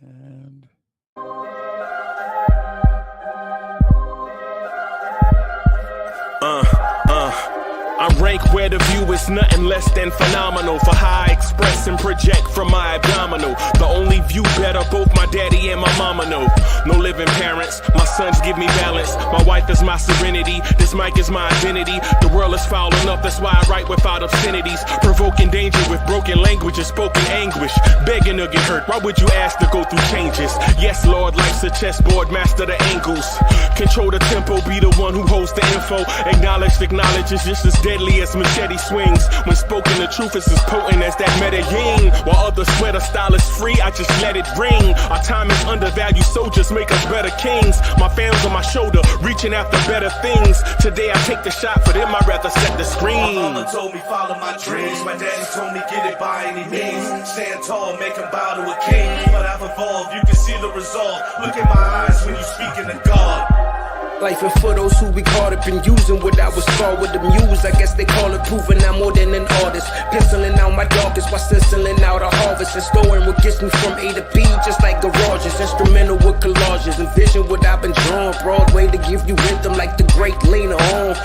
And I rank where the view is nothing less than phenomenal. For how I express and project from my abdominal. The only view better, both my daddy and my mama know. No living parents, my sons give me balance. My wife is my serenity, this mic is my identity. The world is foul enough, that's why I write without obscenities. Provoking danger with broken language and spoken anguish. Begging to get hurt, why would you ask to go through changes? Yes, Lord, life's a chessboard, master the angles. Control the tempo, be the one who holds the info. Acknowledge is just as deadly as machete swings. When spoken, the truth is as potent as that Medellin. While others swear the style is free, I just let it ring. Our time is undervalued, soldiers make us better kings. My fans on my shoulder, reaching after better things. Today I take the shot, for them I'd rather set the screen. My mama told me follow my dreams. My daddy told me get it by any means. Stand tall, make him bow to a king. But I've evolved, you can see the result. Look in my eyes when you speaking to God. Life and for those who be caught up in using what I was taught with the muse. I guess they call it proving I'm more than an artist. Penciling out my darkest while stenciling out a harvest. And storing what gets me from A to B, just like garages. Instrumental with collages. Envision what I've been drawn. Broadway to give you rhythm like the great Lena Horne.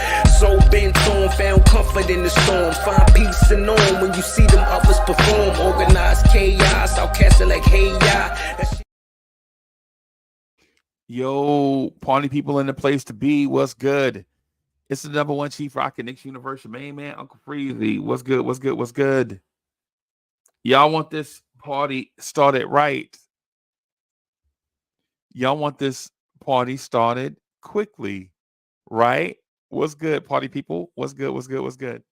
So bent on, found comfort in the storm. Find peace and on when you see them others perform. Organized chaos, outcasted like hey ya. yo, party people in the place to be. What's good? It's the number one chief rockin' Knicks Universe, your main man, Uncle Freezie. What's good? What's good? What's good? Y'all want this party started right. Y'all want this party started quickly, right? What's good, party people? What's good? What's good? What's good?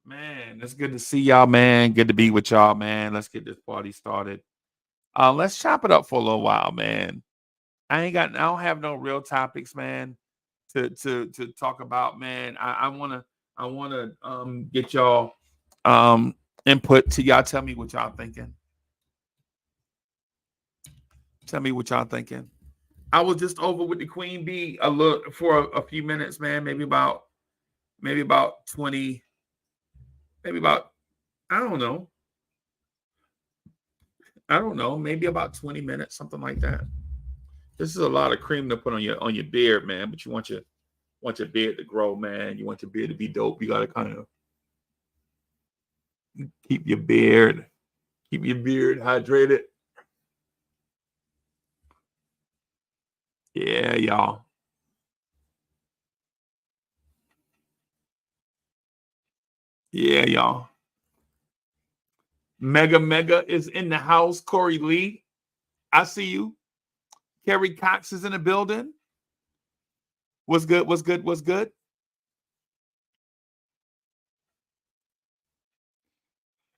Man, it's good to see y'all, man. Good to be with y'all, man. Let's get this party started. Let's chop it up for a little while, man. I don't have no real topics, man, to talk about, man. I wanna get y'all input to y'all. Tell me what y'all thinking. Tell me what y'all thinking. I was just over with the Queen Bee for a few minutes, man. Maybe about 20. Maybe about I don't know. Maybe about 20 minutes, something like that. This is a lot of cream to put on your beard, man. But you want your beard to grow, man. You want your beard to be dope. You gotta kind of keep your beard hydrated. Yeah, y'all. Yeah, y'all. Mega is in the house. Corey Lee, I see you. Kerry Cox is in the building. What's good? What's good? What's good?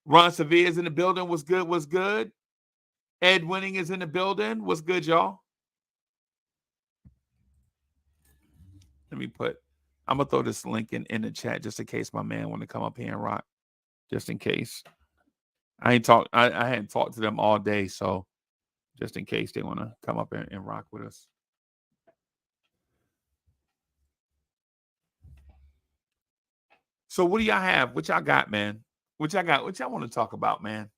Ron Sevilla is in the building. What's good? What's good? Ed Winning is in the building. What's good, y'all? I'm gonna throw this link in the chat just in case my man want to come up here and rock. Just in case. I hadn't talked to them all day, so just in case they want to come up and rock with us. So what do y'all have? What y'all got, man? What y'all got? What y'all want to talk about, man?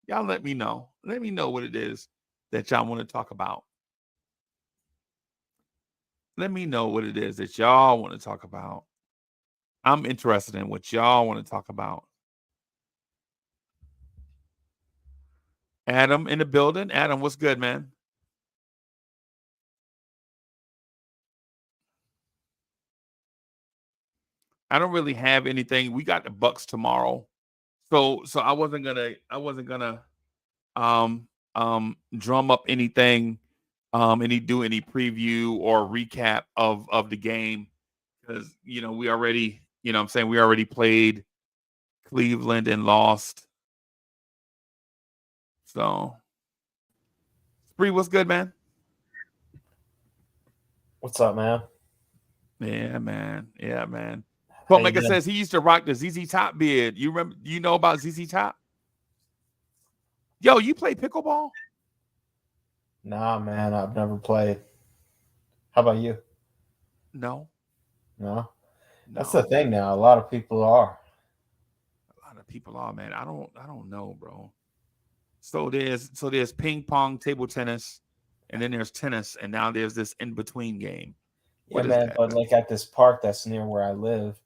Y'all let me know. Let me know what it is that y'all want to talk about. Let me know what it is that y'all want to talk about. I'm interested in what y'all want to talk about. Adam in the building. Adam, what's good, man? I don't really have anything. We got the Bucks tomorrow. So I wasn't gonna drum up anything, any preview or recap of the game, because we already, we already played Cleveland and lost. So Spree, what's good, man? What's up, man? Yeah, man. Like I says, he used to rock the ZZ Top beard. You remember? You know about ZZ Top? Yo, you play pickleball? Nah, man, I've never played. How about you? No. That's the thing now. A lot of people are. A lot of people are, man. I don't know, bro. So there's ping pong, table tennis, and then there's tennis, and now there's this in between game. Yeah, What is man. that? But like at this park that's near where I live,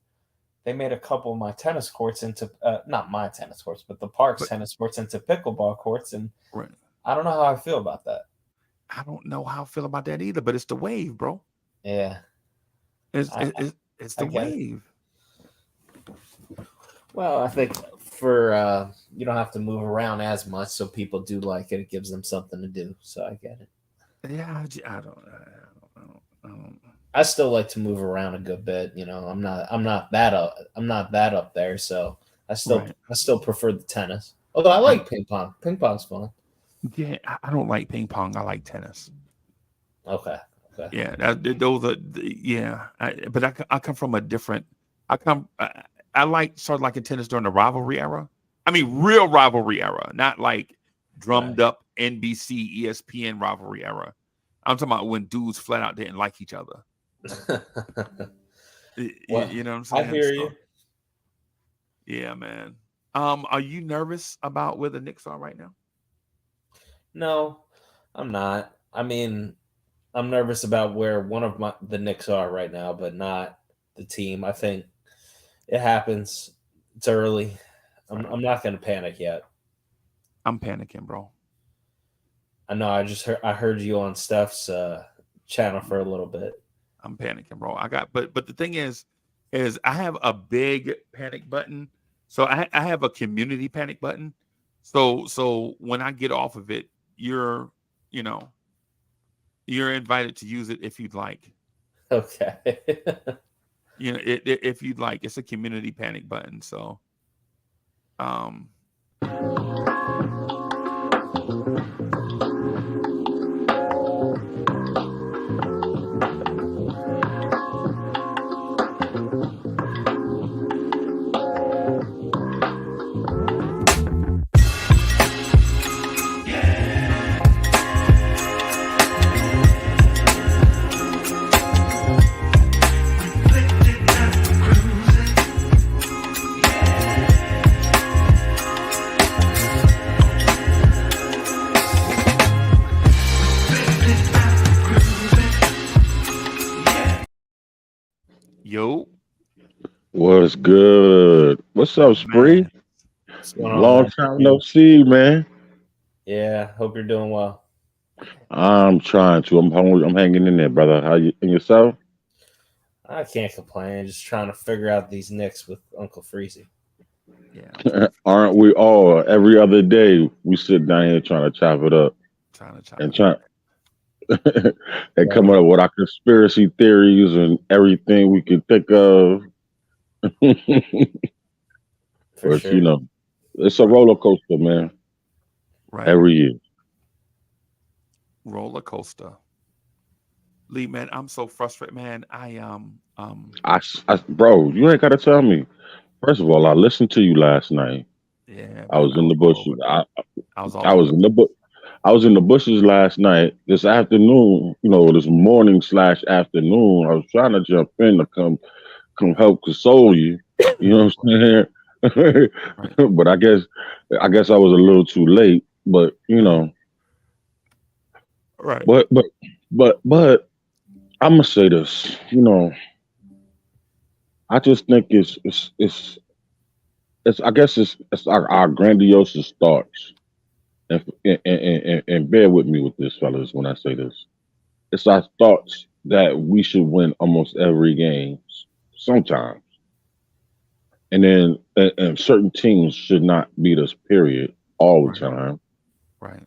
they made a couple of my tennis courts into not my tennis courts, but the park's But tennis courts into pickleball courts, and right. I don't know how I feel about that. I don't know how I feel about that either, but it's the wave, bro. Yeah, It's I, it, it's, it's I the get it. wave. Well, I think for you don't have to move around as much, so people do like it. It gives them something to do, so I get it. Yeah, I don't. I still like to move around a good bit. I'm not that up there, so Right. I still prefer the tennis. Although I I, like ping pong. Ping pong's fun. yeah, I don't like ping pong. I like tennis. Okay. Okay. Yeah, those are yeah. But I come from a different. I come. I like started liking tennis during the rivalry era. I mean, real rivalry era, not like Right. drummed up NBC, ESPN rivalry era. I'm talking about when dudes flat out didn't like each other. Well, You know what I'm I saying? hear you. So yeah, man. Are you nervous about where the Knicks are right now? No, I'm not. I mean, I'm nervous about where one of the Knicks are right now, but not the team. I think it happens. It's early. Right. I'm not going to panic yet. I'm panicking, bro. I know. I heard you on Steph's channel for a little bit. I'm panicking, bro. But the thing is I have a big panic button. So I have a community panic button. So when I get off of it, you're you know you're invited to use it if you'd like. Okay. If you'd like, it's a community panic button. So um yo, What's good? What's up, Spree? man. What's going on, Long man? time no see, man. Yeah. Hope you're doing well. I'm trying to. I'm hungry. I'm hanging in there, brother. How you and yourself? I can't complain. Just trying to figure out these Knicks with Uncle Freezie. Yeah, Aren't we all? Every other day we sit down here trying to chop it up trying to chop and it up. try and Yeah, come up with our conspiracy theories and everything we can think of. for But sure. it's a roller coaster, man. Right. Every year. Roller coaster. Lee, man, I'm so frustrated, man. Bro, you ain't got to tell me. First of all, I listened to you last night. Yeah, I man, was I in was the all over bushes. it. I was all I over was the in the bu- I was in the bushes last night. This afternoon, this morning slash afternoon, I was trying to jump in to come help console you. You know what I'm right, saying? But I guess I was a little too late. But right, but I'm gonna say this. I just think it's I guess it's our grandiose thoughts. And bear with me with this, fellas, when I say this. It's our thoughts that we should win almost every game sometimes. And then and certain teams should not beat us, period, all the right, time. right,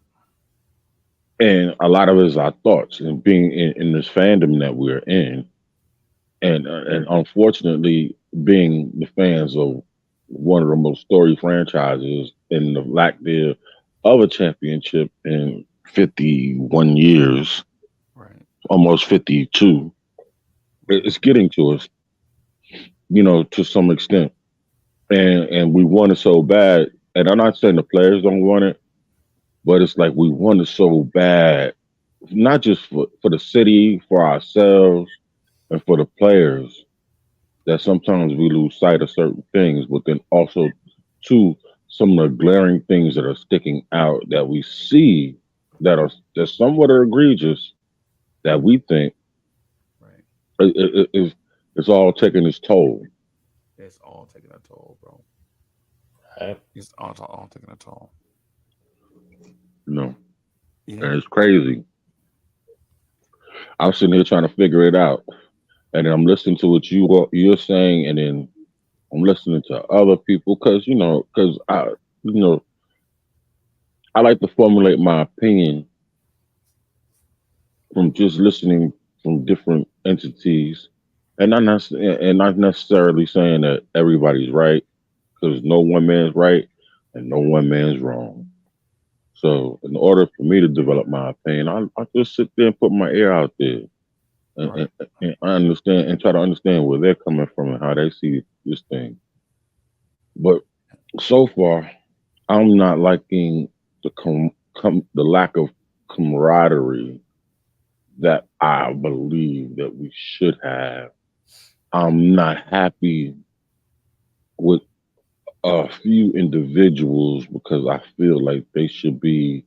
And a lot of it is our thoughts and being in this fandom that we're in. And unfortunately, being the fans of one of the most storied franchises in the lack there of a championship in 51 years, right, almost 52, it's getting to us, to some extent. And we want it so bad. And I'm not saying the players don't want it, but it's like we want it so bad, not just for the city, for ourselves, and for the players, that sometimes we lose sight of certain things. But then also, too, some of the glaring things that are sticking out that we see that somewhat are egregious that we think Right. is it's all taking its toll. It's all taking a toll, bro. Right. It's all taking a toll. You know, Yeah. and it's crazy. I'm sitting here trying to figure it out, and then I'm listening to what you're saying, and then I'm listening to other people because you know I like to formulate my opinion from just listening from different entities, and not necessarily saying that everybody's right because no one man's right and no one man's wrong. So in order for me to develop my opinion, I just sit there and put my ear out there and, Right. and I understand and try to understand where they're coming from and how they see this thing. But so far, I'm not liking the lack of camaraderie that I believe that we should have. I'm not happy with a few individuals because I feel like they should be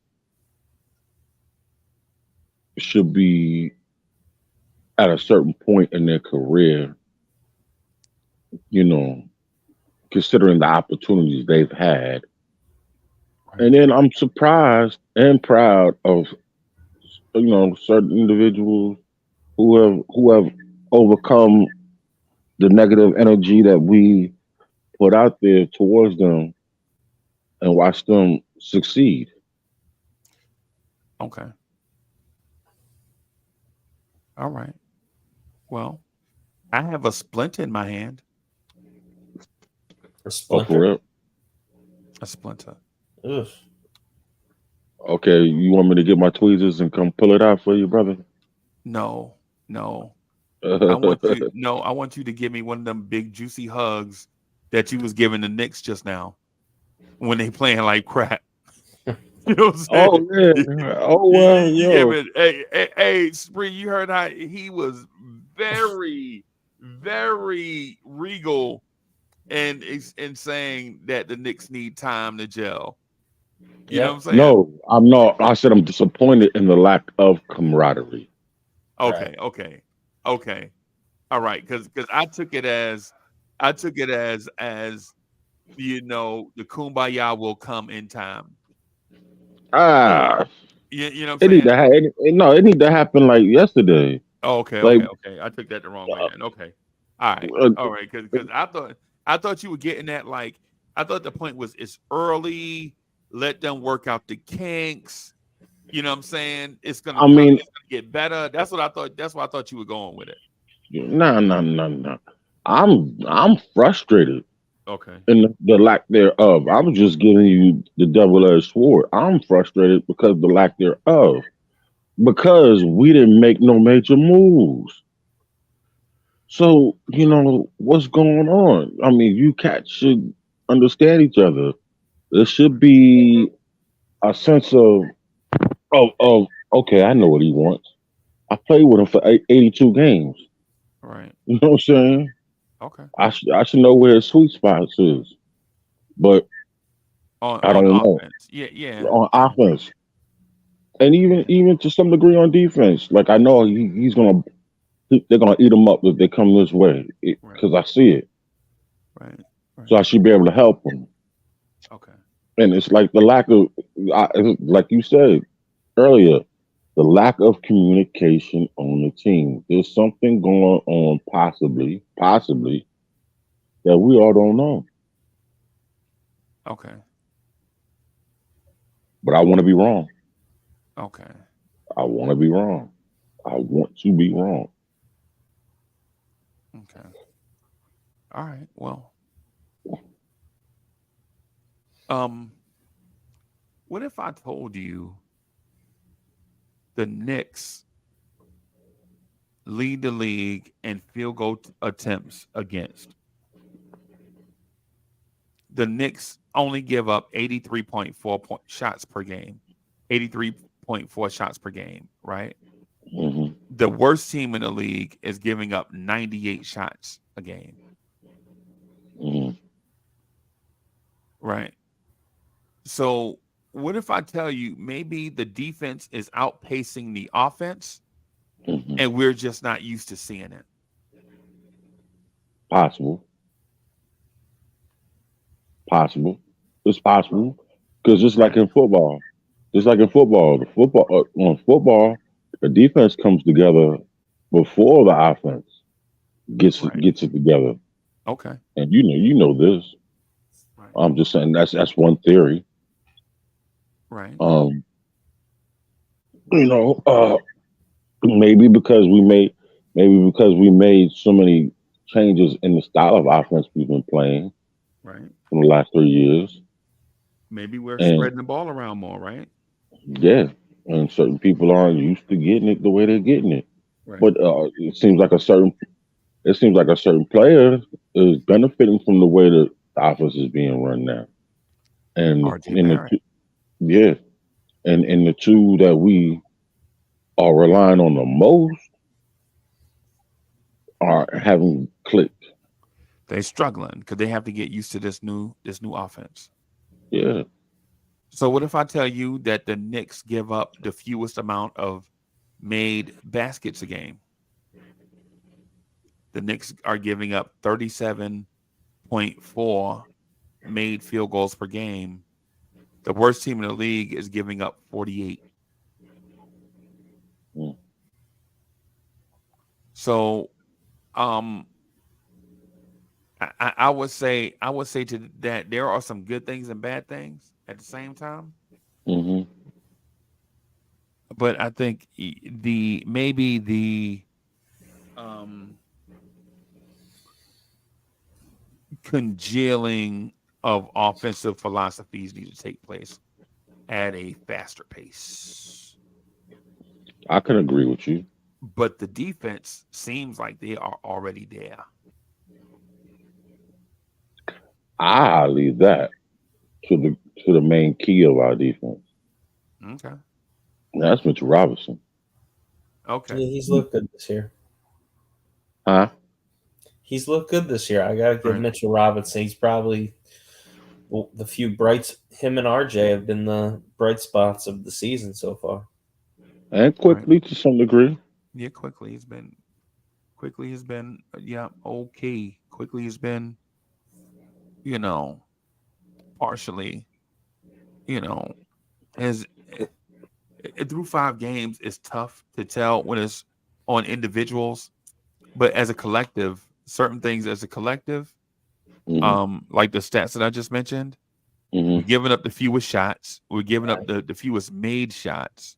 at a certain point in their career, you know, considering the opportunities they've had. Right. And then I'm surprised and proud of certain individuals who have overcome the negative energy that we put out there towards them and watch them succeed. Okay. All right. Well, I have a splint in my hand. Or Oh, for Splinter. real? A splinter. Ugh. Okay, you want me to get my tweezers and come pull it out for you, brother? No, no. Oh I want you to give me one of them big juicy hugs that you was giving the Knicks just now when they playing like crap. You know what I'm saying? yeah. Oh well, You gave yo. it. Hey, Spree. You heard how he was very, very regal and in saying that the Knicks need time to gel. You know what I'm Yep. saying? No, I'm not. I said I'm disappointed in the lack of camaraderie. Right. Okay. All right, because I took it as the kumbaya will come in time. Ah, You know what I'm it need to saying? no, it need to happen like yesterday. Oh, Like, okay. I took that the wrong way then. Okay. uh, All right, because I thought you were getting that like I thought the point was it's early, let them work out the kinks. You know what I'm saying? I mean, It's gonna get better. That's what I thought. That's why I thought you were going with it. no, no, no, no. I'm frustrated Okay. in the lack thereof. I'm just giving you the double-edged sword. I'm frustrated because the lack thereof. Because we didn't make no major moves. So, what's going on? I mean, you cats should understand each other. There should be a sense of okay, I know what he wants. I played with him for 82 games. Right. You know what I'm saying? Okay. I should know where his sweet spots is, but I On don't know offense. Yeah, yeah. on offense, and even to some degree on defense. Like I know they're gonna eat him up if they come this way Right. because I see it. Right. So Right. I should be able to help him. Okay. And it's like the lack of, like you said earlier, the lack of communication on the team. There's something going on, possibly that we all don't know. Okay. But I want to be wrong. Okay. I want to be wrong. I want to be wrong. Okay. All right. Well, um, what if I told you the Knicks lead the league in field goal attempts against? The Knicks only give up 83.4 shots per game. 83.4 shots per game, right? Hmm. The worst team in the league is giving up 98 shots a game, Hmm. right? So what if I tell you maybe the defense is outpacing the offense Mhm. and we're just not used to seeing it? Possible, possible. It's possible because Right. just like in football, on football, the defense comes together before the offense Right. gets it together. Okay. And you know this. Right. I'm just saying that's one theory. Right. Um, you know, maybe because we made so many changes in the style of offense we've been playing Right. in the last 3 years, Maybe we're and spreading the ball around more, right? yeah, and certain people aren't used to getting it the way they're getting it. Right. But it seems like a certain player is benefiting from the way the offense is being run now, and RJ Barrett. yeah, and the two that we are relying on the most are having clicked. They're struggling because they have to get used to this new offense. Yeah. So what if I tell you that the Knicks give up the fewest amount of made baskets a game? The Knicks are giving up 37.4 made field goals per game. The worst team in the league is giving up 48. Mm. So um I would say to that there are some good things and bad things at the same time. Hmm. But I think the maybe the um congealing of offensive philosophies need to take place at a faster pace. I can agree with you. But the defense seems like they are already there. I leave that to the main key of our defense. Okay. And that's Mitchell Robinson. Okay. Yeah, he's looked good this year. Huh? He's looked good this year. I gotta give Right. Mitchell Robinson. He's probably the few brights. Him and RJ have been the bright spots of the season so far. And Right. quickly to some degree. Yeah, quickly has been yeah, okay. Quickly has been, you know, partially, you know, has through 5 games it's tough to tell when it's on individuals, but as a collective, certain things as a collective, Hmm. like the stats that I just mentioned, we're Hmm. giving up the fewest shots, we're giving up the fewest made shots,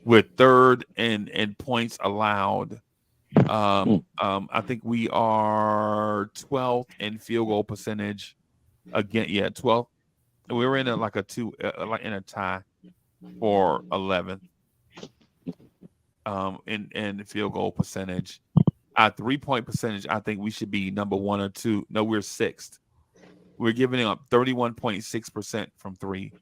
we're third in points allowed. I think we are 12th in field goal percentage. Again, yeah, 12th. We were in a, like a two, like in a tie for 11th in field goal percentage. Our 3-point percentage, I think we should be number one or two. No, we're sixth. We're giving up 31.6% from three.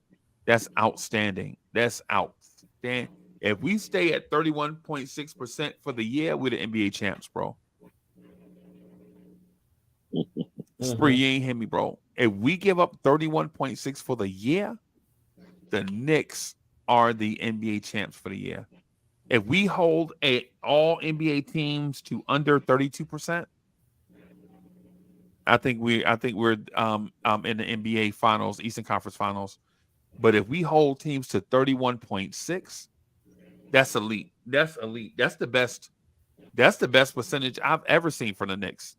That's outstanding. That's outstanding. If we stay at 31.6% for the year, we're the NBA champs, bro. Spree, Hmm. you ain't hear me, bro. If we give up 31.6 for the year, the Knicks are the NBA champs for the year. If we hold all NBA teams to under 32%, I think we're in the NBA finals, Eastern Conference finals. But if we hold teams to 31.6, that's elite. That's elite. That's the best percentage I've ever seen for the Knicks.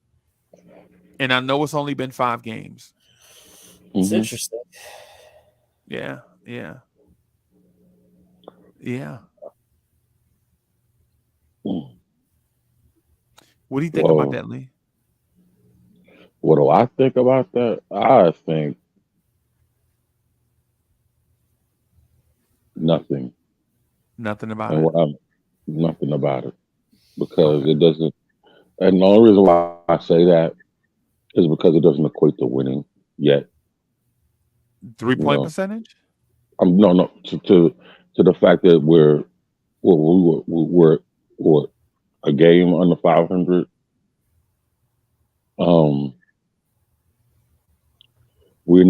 And I know it's only been 5 games. It's Hmm. interesting. Yeah, yeah, yeah. What do you think about Well, that, Lee? what do I think about that? I think nothing. Nothing about And it. what I'm nothing about it because Okay. it doesn't. And the only reason why I say that is because it doesn't equate to winning yet. 3 You point know, percentage? no, no, to the fact that we're what a game under 500. Um, We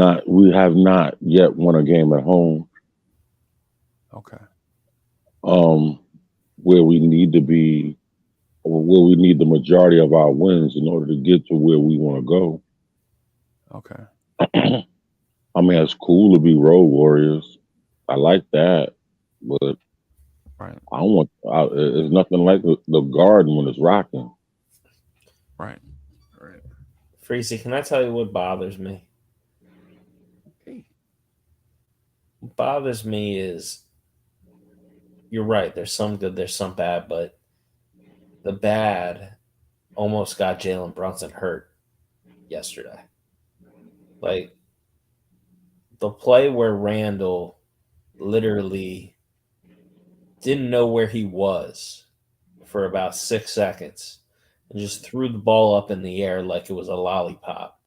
have not yet won a game at home. Okay. Um, where we need to be, or where we need the majority of our wins in order to get to where we want to go. Okay. I mean, it's cool to be road warriors. I like that, but Right. I don't want. It's nothing like the garden when it's rocking. Right. Right. Freezy, can I tell you what bothers me? Okay. What bothers me is you're right. There's some good, there's some bad, but the bad almost got Jalen Brunson hurt yesterday. Like the play where Randall literally didn't know where he was for about 6 seconds and just threw the ball up in the air like it was a lollipop.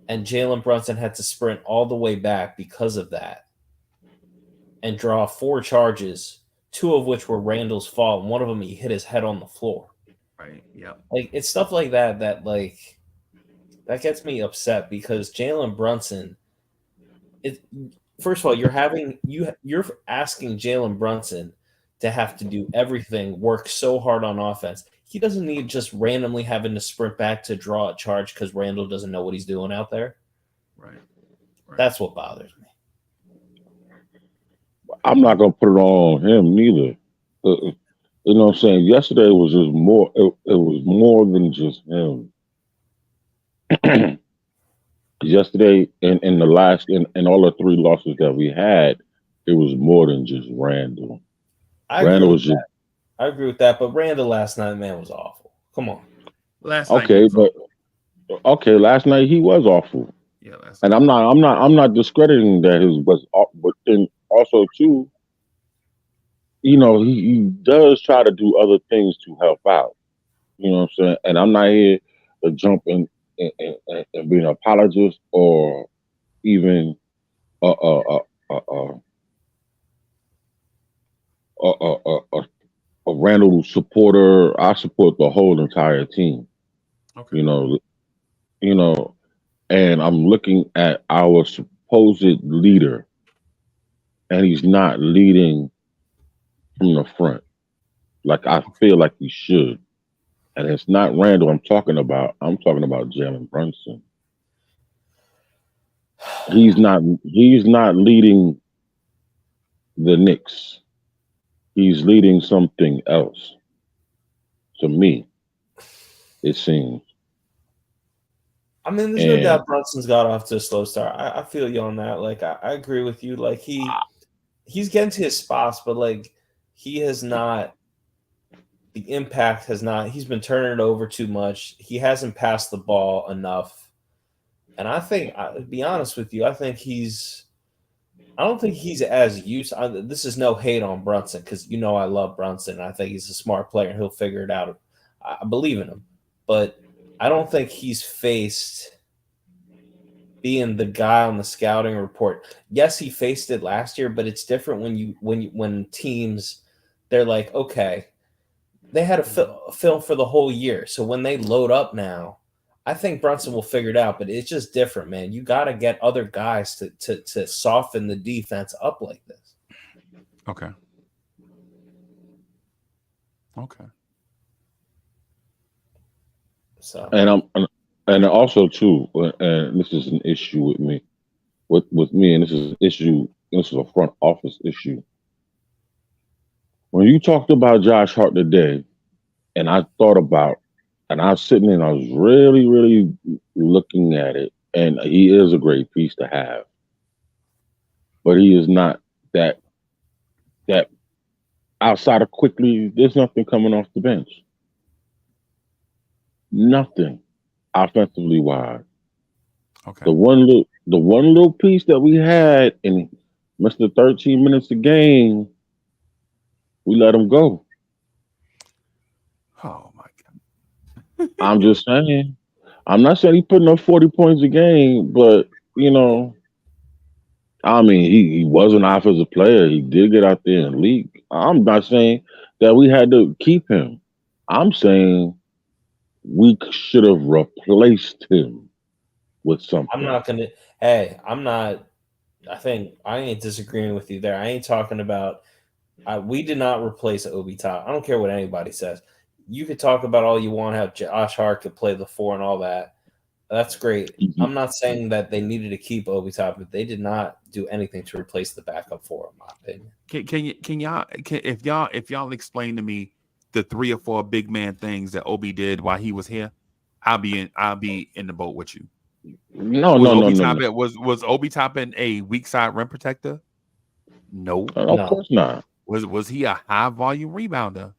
And Jalen Brunson had to sprint all the way back because of that and draw 4 charges, 2 of which were Randall's fault, and one of them he hit his head on the floor. Right. Yep. Like it's stuff like that that gets me upset because Jalen Brunson. First of all, you're asking Jalen Brunson to have to do everything, work so hard on offense. He doesn't need just randomly having to sprint back to draw a charge because Randall doesn't know what he's doing out there. Right. That's what bothers me. I'm not gonna put it all on him neither. You know what I'm saying? Yesterday was just more. It was more than just him. Yesterday, in the last, in all the 3 losses that we had, it was more than just Randall. Randall was just I agree with that, but Randall last night, man, was awful. Come on. Last night. okay, but okay. Last night he was awful, Yeah. Last and night. I'm not discrediting that his was, but then also too, you know, he does try to do other things to help out. You know what I'm saying? And I'm not here to jump in and be an apologist or even a a a a a, a Randall supporter. I support the whole entire team. Okay. You know, and I'm looking at our supposed leader, and he's not leading from the front like I feel like he should. And it's not Randall I'm talking about. I'm talking about Jalen Brunson. He's not leading the Knicks. He's leading something else. To me, it seems. I mean, there's no And doubt Brunson's got off to a slow start. I feel you on that. Like, I agree with you. Like, he's getting to his spots, but, like, he has not – the impact has not – he's been turning it over too much. He hasn't passed the ball enough. And I think, to be honest with you, I don't think he's as used. This is no hate on Brunson because I love Brunson. I think he's a smart player and he'll figure it out. I believe in him, but I don't think he's faced being the guy on the scouting report. Yes, he faced it last year, but it's different when teams they're like, okay, they had a film for the whole year, so when they load up now. I think Brunson will figure it out, but it's just different, man. You got to get other guys to soften the defense up like this. Okay. Okay. So, and also too, and this is an issue with me, and this is an issue. This is a front office issue. When you talked about Josh Hart today, and I thought about. And I was sitting there and I was really, really looking at it. And he is a great piece to have. But he is not that outside of quickly, there's nothing coming off the bench. Nothing offensively wise. Okay. The one little piece that we had in Mr. 13 minutes a game, we let him go. Oh my God. I'm just saying. I'm not saying he's putting up 40 points a game, but I mean, he was an offensive player. He did get out there and leak. I'm not saying that we had to keep him. I'm saying we should have replaced him. with I'm something. not gonna. Hey, I'm not. I think I ain't disagreeing with you there. I ain't talking about. We did not replace Obi Top. I don't care what anybody says. You could talk about all you want, how Josh Hart could play the four and all that. That's great. Mhm. I'm not saying that they needed to keep Obi Top, but they did not do anything to replace the backup four, in my opinion. If y'all explain to me the 3 or 4 big man things that Obi did while he was here, I'll be in the boat with you. No, Was no, no, Obi no, no. Toppin was Obi Toppin a weak side rim protector? No. Of No, course not. Was he a high volume rebounder?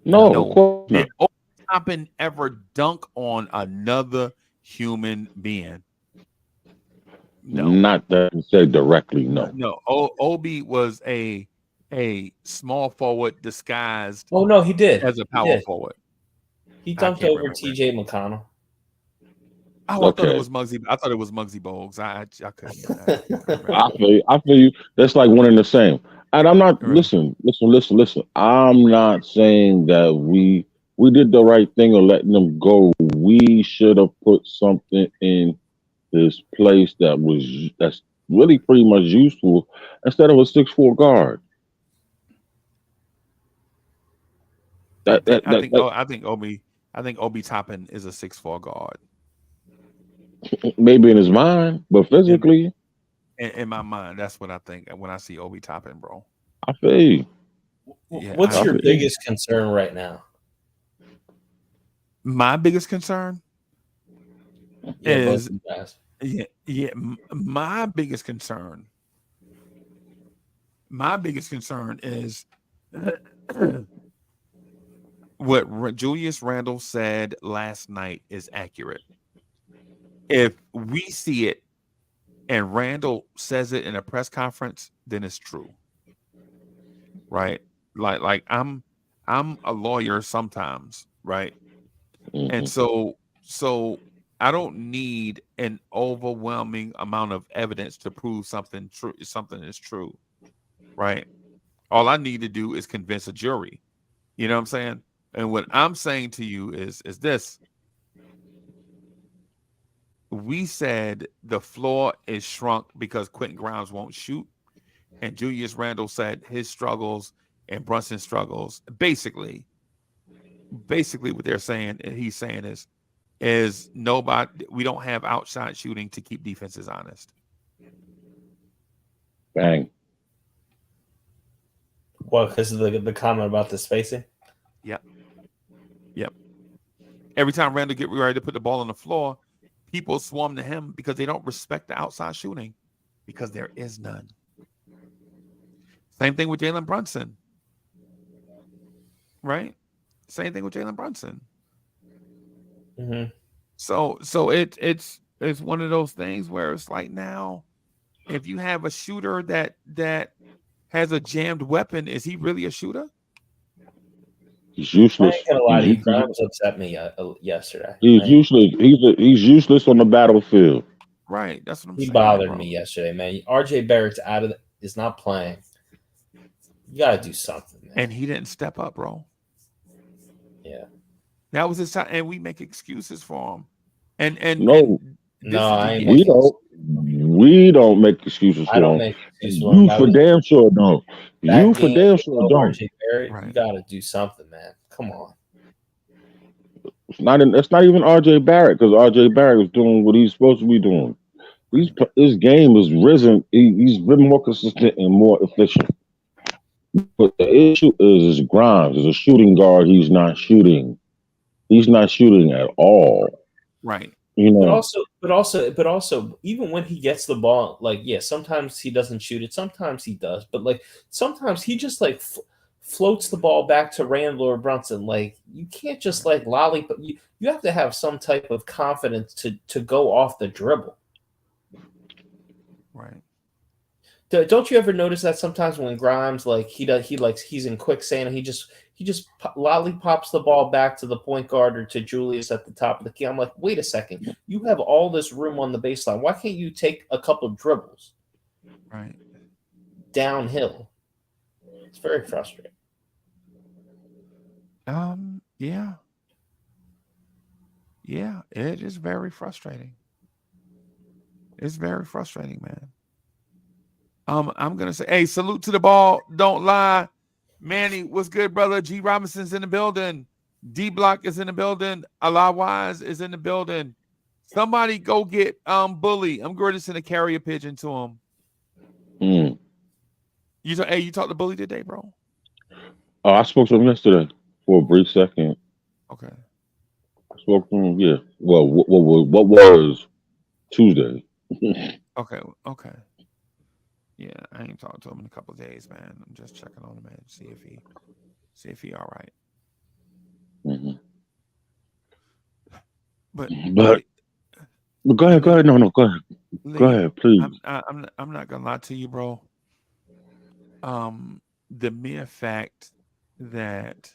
No, of No. course Did not. Obi Toppin ever dunk on another human being? No. Not that I say directly. No. No. Obi was a small forward disguised oh no, he did. as a He power did. forward. He I dunked can't over remember. T.J. McConnell. Oh, I thought it Okay. was Muggsy. I thought it was Muggsy Bogues. I couldn't. Couldn't I remember. feel you. I feel you. That's like one and the same. And I'm not Right. listen. I'm not saying that we did the right thing of letting them go. We should have put something in his place that's really pretty much useful instead of a 6'4" guard. I That think that I that, think that oh I think Obi Toppin is a 6'4" guard. maybe in his mind, but In, physically, in my mind, that's what I think when I see Obi Toppin, bro. I feel you. Yeah, What's I I your feel do. you. biggest concern right now? My biggest concern Yeah, both is of you guys. my biggest concern. My biggest concern is what Julius Randle said last night is accurate. If we see it and Randall says it in a press conference, then it's true, right? Like I'm a lawyer sometimes, right? And Hmm. so I don't need an overwhelming amount of evidence to prove something is true, right? All I need to do is convince a jury. You know what I'm saying? And what I'm saying to you is this. We said the floor is shrunk because Quentin Grimes won't shoot. And Julius Randle said his struggles and Brunson's struggles. Basically what they're saying, he's saying is nobody, we don't have outside shooting to keep defenses honest. Bang. Well, because of the comment about the spacing. Yep. Yep. Every time Randle get ready to put the ball on the floor, people swarm to him because they don't respect the outside shooting because there is none. Same thing with Jalen Brunson, right? Same thing with Jalen Brunson. Mm-hmm. So it's one of those things where it's like now, if you have a shooter that has a jammed weapon, is he really a shooter? He's I ain't useless. gonna lie He's to you. useless. Grimes upset me yesterday. He's useless. He's useless on the battlefield. Right. That's what I'm He saying, bothered bro. me yesterday, man. R.J. Barrett's is not playing. You gotta do something, man. And he didn't step up, bro. Yeah. That was his time, and we make excuses for him. And No, No, this is I the ain't we making. don't. We don't make excuses I don't for him. make excuses for him. You for damn sure don't. That You for game damn sure without don't. R.J. Barrett. You right. gotta do something, man. Come on. It's not even R.J. Barrett because R.J. Barrett is doing what he's supposed to be doing. His game has risen. He's been more consistent and more efficient. But the issue is Grimes. As a shooting guard, he's not shooting. He's not shooting at all. Right. You But know, also, even when he gets the ball, like, yeah, sometimes he doesn't shoot it, sometimes he does, but like sometimes he just like floats the ball back to Randall or Brunson. Like, you can't just like lollipop. You have to have some type of confidence to go off the dribble. Right. Don't you ever notice that sometimes when Grimes he's in quicksand and he just lollipops the ball back to the point guard or to Julius at the top of the key? I'm like, wait a second, you have all this room on the baseline. Why can't you take a couple of dribbles Right. downhill? It's very frustrating. Yeah. Yeah, it is very frustrating. It's very frustrating, man. I'm gonna say, hey, salute to the ball. Don't lie. Manny, what's good, brother? G Robinson's in the building. D Block is in the building. Allah Wise is in the building. Somebody go get Bully. I'm going to send a carrier pigeon to him. Mm. You talked to Bully today, bro? Oh, I spoke to him yesterday for a brief second. Okay. I spoke to him, yeah. Well, what was Tuesday? Okay. Yeah, I ain't talked to him in a couple of days, man. I'm just checking on him, man. See if he all right. Mm-hmm. But go ahead. No, go ahead. Lee, Go ahead, please. I'm not gonna lie to you, bro. The mere fact that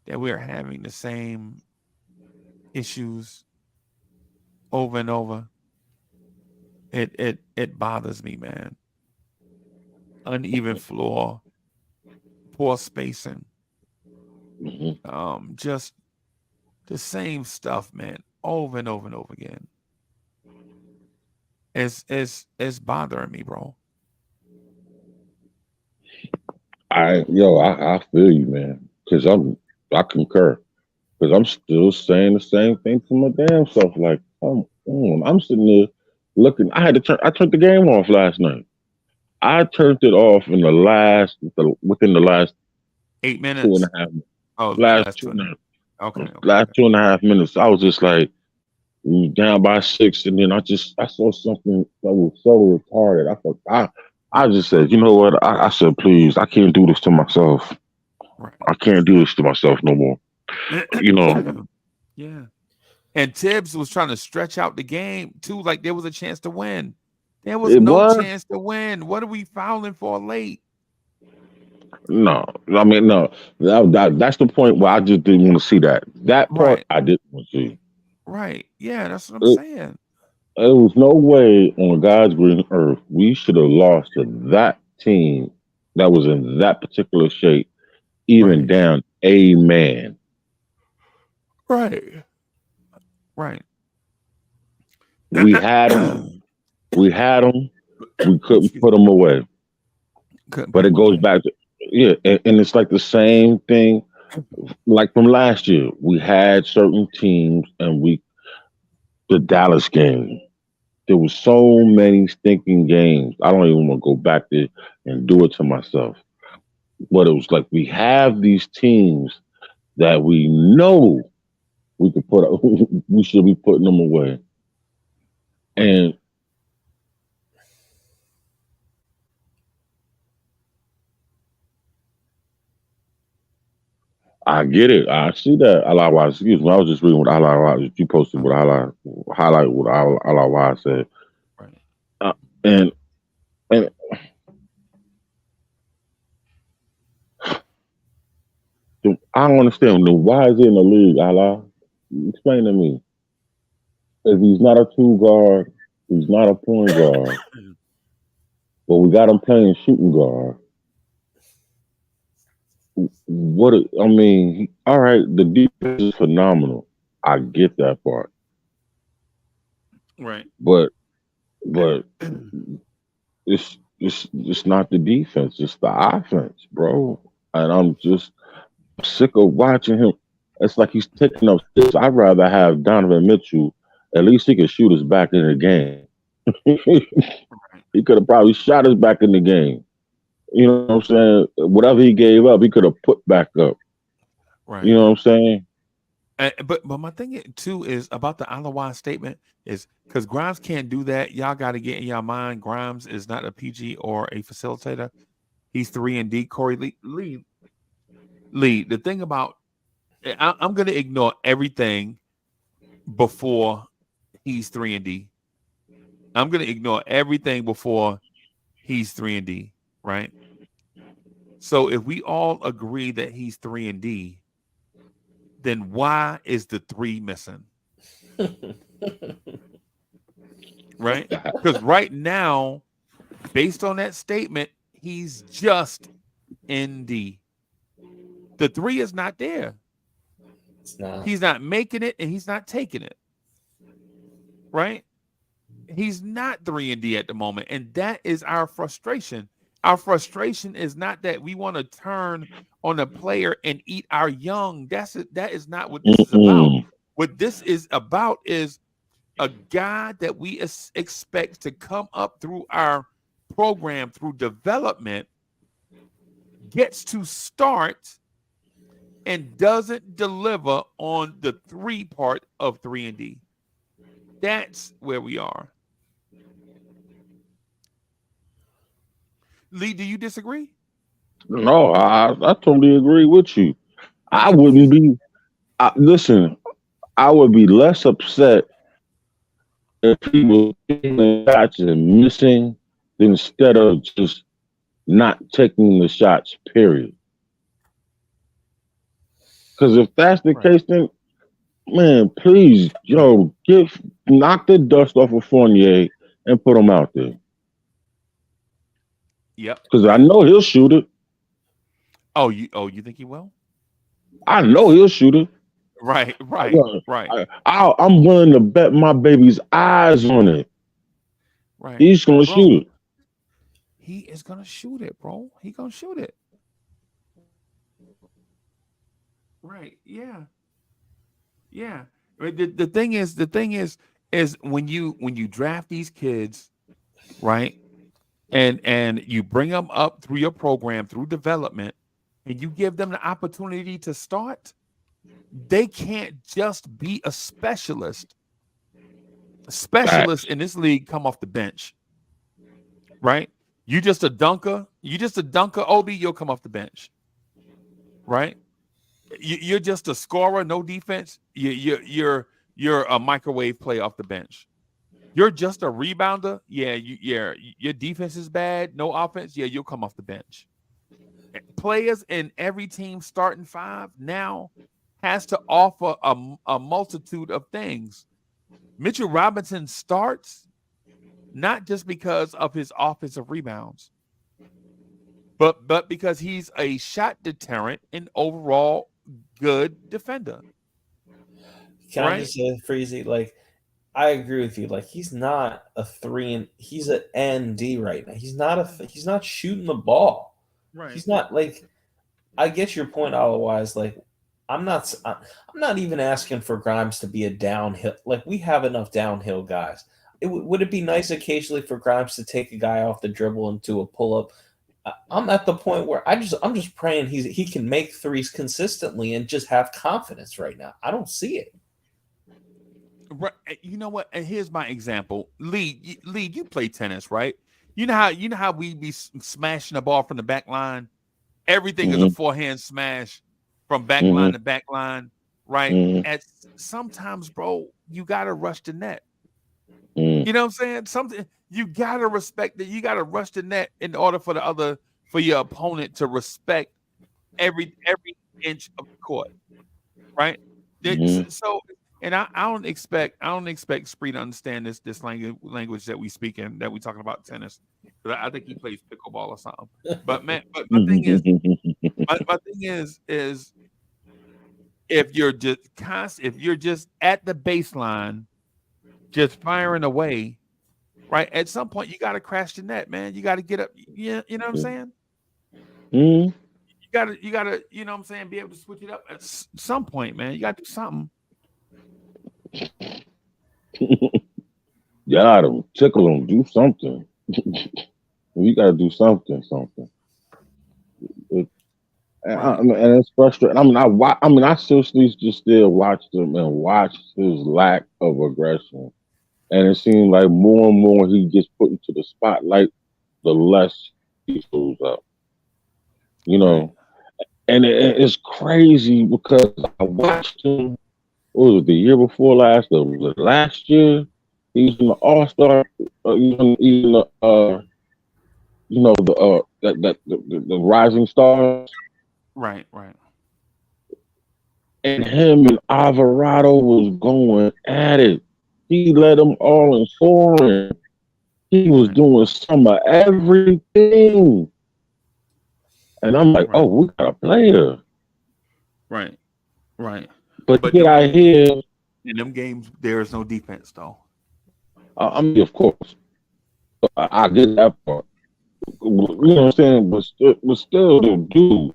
we are having the same issues over and over, it bothers me, man. Uneven floor, poor spacing, just the same stuff, man, over and over and over again. It's bothering me, bro. I feel you, man. Because I concur. Because I'm still saying the same thing to my damn self. Like, I'm sitting there looking. I turned the game off last night. I turned it off in within the last 8 two and minutes. a half. Oh, Last last 2 two and a minutes. half. Okay. Last 2.5 minutes. I was just like, we was down by 6, and then I saw something that was so retarded. I just said, you know what? I said, please, I can't do this to myself. Right. I can't do this to myself no more. You know. Yeah. And Tibbs was trying to stretch out the game too, like there was a chance to win. There was no chance to win. What are we fouling for late? No, I mean no. That's the point where I just didn't want to see that. That part Right. I didn't want to see. Right. Yeah, that's what I'm saying. There was no way on God's green earth we should have lost to that team that was in that particular shape, even Right. down a man. Right. Right. We had them. We had them. We couldn't Excuse put me. them away. Couldn't put But it him goes away. back to and it's like the same thing, like from last year. We had certain teams, and the Dallas game. There was so many stinking games. I don't even want to go back there and do it to myself. But it was like we have these teams that we know we could put we should be putting them away. And I get it. I see that. Allah excuse me. I was just reading what Allah you posted what highlight what Allah said. Right. And I don't understand. Why is he in the league, Allah? Explain to me. If he's not a two guard, he's not a point guard, but we got him playing shooting guard. I mean, all right, the defense is phenomenal. I get that part. Right. But it's not the defense, it's the offense, bro. And I'm just sick of watching him. It's like he's taking up six. I'd rather have Donovan Mitchell. At least he could shoot us back in the game. He could have probably shot us back in the game. You know what I'm saying? Whatever he gave up, he could have put back up. Right. You know what I'm saying? But my thing too is about the Alawan statement is because Grimes can't do that. Y'all got to get in your mind. Grimes is not a PG or a facilitator. He's 3-and-D. Corey Lee. The thing about I'm going to ignore everything before he's 3-and-D. I'm going to ignore everything before he's 3-and-D. Right. So if we all agree that he's 3-and-D, then why is the 3 missing? Right? Because right now, based on that statement, he's just ND. The 3 is not there. It's not. He's not making it, and he's not taking it. Right? He's not 3-and-D at the moment, and that is our frustration. Our frustration is not that we want to turn on a player and eat our young. That is not what this is about. What this is about is a guy that we expect to come up through our program, through development, gets to start and doesn't deliver on the 3 part of 3-and-D. That's where we are. Lee, do you disagree? No, I totally agree with you. I wouldn't be. Listen, I would be less upset if he was taking shots and missing instead of just not taking the shots. Period. Because if that's the case, then man, please, knock the dust off of Fournier and put him out there. Yep. Because I know he'll shoot it. Oh, you think he will? I know he'll shoot it. Right. I'm willing to bet my baby's eyes on it. Right. He's gonna shoot it. He is gonna shoot it, bro. He gonna shoot it. Right. Yeah. The thing is when you draft these kids, right, and you bring them up through your program, through development, and you give them the opportunity to start, they can't just be a specialist. Specialists in this league come off the bench, right? You just a dunker, Obi, you'll come off the bench, right? You're just a scorer, no defense. You're a microwave play off the bench. You're just a rebounder. Your defense is bad, no offense. Yeah, you'll come off the bench. Players in every team starting 5 now has to offer a multitude of things. Mitchell Robinson starts not just because of his offensive rebounds, but because he's a shot deterrent and overall good defender. Can I just say, Freezie, like, I agree with you. Like, he's not a 3 he's an ND right now. He's not shooting the ball. Right. He's not, like, I get your point otherwise. Like, I'm not even asking for Grimes to be a downhill. Like, we have enough downhill guys. Would it be nice occasionally for Grimes to take a guy off the dribble and do a pull up? I'm at the point where I'm just praying he can make threes consistently and just have confidence right now. I don't see it. Right. You know what? And here's my example. Lee, you play tennis, right? You know how we be smashing the ball from the back line. Everything is a forehand smash from back line to back line, right? At sometimes, bro, you gotta rush the net. You know what I'm saying? You gotta respect that. You gotta rush the net in order for your opponent to respect every inch of the court, right? So, and I don't expect Spree to understand this language that we speak in, that we talking about tennis. But I think he plays pickleball or something. But man, but my thing is if you're just at the baseline, just firing away, right? At some point, you got to crash the net, man. You got to get up. You know what I'm saying? You gotta, you know what I'm saying? Be able to switch it up at some point, man. You got to do something. Got him, tickle him, do something. You got to do something. And it's frustrating. I seriously just still watch him and watch his lack of aggression. And it seems like more and more he gets put into the spotlight, the less he shows up. You know, and it's crazy because I watched him. What was it, the year before last? The last year, he was an All-Star. The Rising Stars. Right. And him and Alvarado was going at it. He led them all in scoring. He was doing some of everything. And I'm like, oh, we got a player. Right. But to But get out here, in them games, there is no defense though. I mean, of course, I get that part. You know what I'm saying? But still, dude,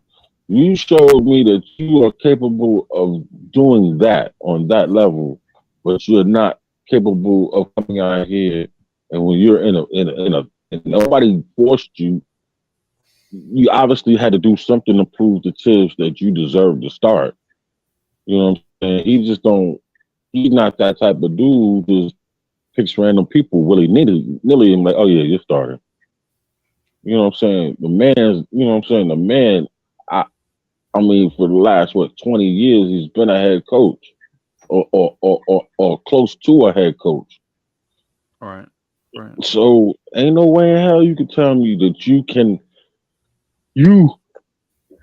you showed me that you are capable of doing that on that level, but you're not capable of coming out here. And when you're and nobody forced you, you obviously had to do something to prove to Tibbs that you deserve to start. You know what I'm saying? He just don't. He's not that type of dude who just picks random people willy nilly and like, oh yeah, you're starting. You know what I'm saying? The man's, you know what I'm saying? The man, I, I mean, for the last 20 years, he's been a head coach or close to a head coach. All right. Right. So ain't no way in hell you can tell me that you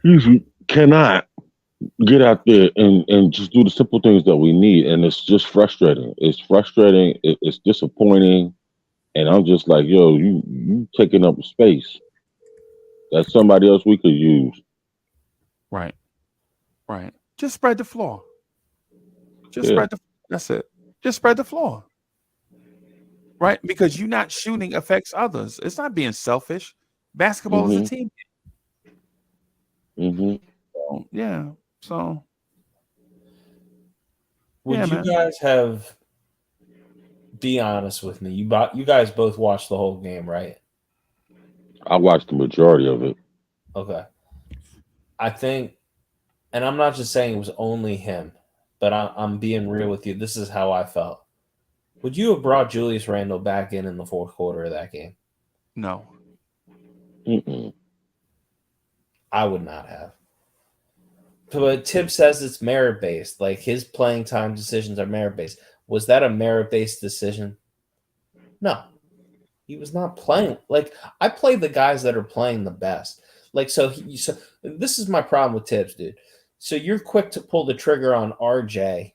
you cannot get out there and just do the simple things that we need. And it's just frustrating. It's frustrating. It's disappointing. And I'm just like, yo, you taking up space that somebody else we could use. Right. Right. Just spread the floor. Just Yeah. spread the. That's it. Just spread the floor. Right, because you not shooting affects others. It's not being selfish. Basketball is a Mm-hmm. team. Mm-hmm. So, yeah. So Would yeah, you man. guys have? Be honest with me. You guys both watched the whole game, right? I watched the majority of it. Okay. I think, and I'm not just saying it was only him, but I'm being real with you. This is how I felt. Would you have brought Julius Randle back in the fourth quarter of that game? No. Mm-mm. I would not have. But Tibbs says it's merit based. Like his playing time decisions are merit based. Was that a merit based decision? No. He was not playing. Like I play the guys that are playing the best. Like so this is my problem with Tibbs, dude. So you're quick to pull the trigger on RJ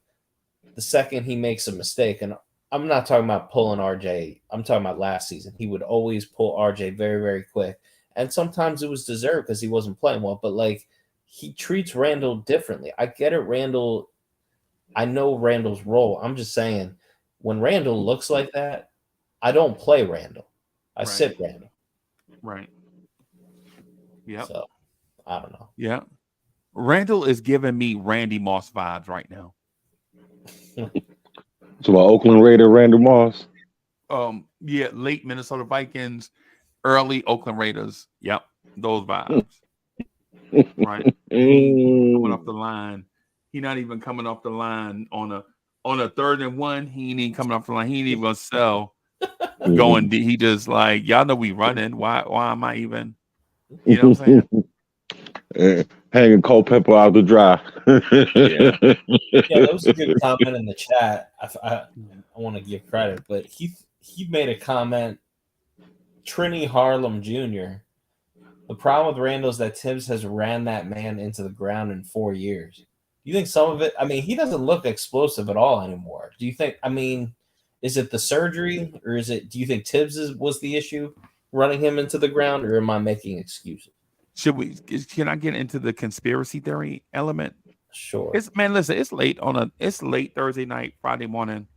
the second he makes a mistake. And I'm not talking about pulling RJ. I'm talking about last season. He would always pull RJ very, very quick. And sometimes it was deserved because he wasn't playing well. But like he treats Randall differently. I get it, Randall. I know Randall's role. I'm just saying when Randall looks like that, I don't play Randall. I sit Randall. Right. Yep. So I don't know. Yeah. Randall is giving me Randy Moss vibes right now. So my Oakland Raider, Randall Moss. Yeah, late Minnesota Vikings, early Oakland Raiders. Yep, those vibes. Right. He coming off the line. He not even coming off the line on a 3rd and 1. He ain't even coming off the line. He ain't even gonna sell. Going. He just like y'all know we running. Why am I even? You know what I'm saying? Hanging Culpepper out the dry. Yeah, that was a good comment in the chat. I want to give credit, but he made a comment. Trini Harlem Jr. The problem with Randall is that Tibbs has ran that man into the ground in 4 years. You think some of it? I mean, he doesn't look explosive at all anymore. Do you think? I mean, is it the surgery, or is it? Do you think Tibbs was the issue, running him into the ground, or am I making excuses? Can I get into the conspiracy theory element? Sure. Listen, it's late Thursday night, Friday morning.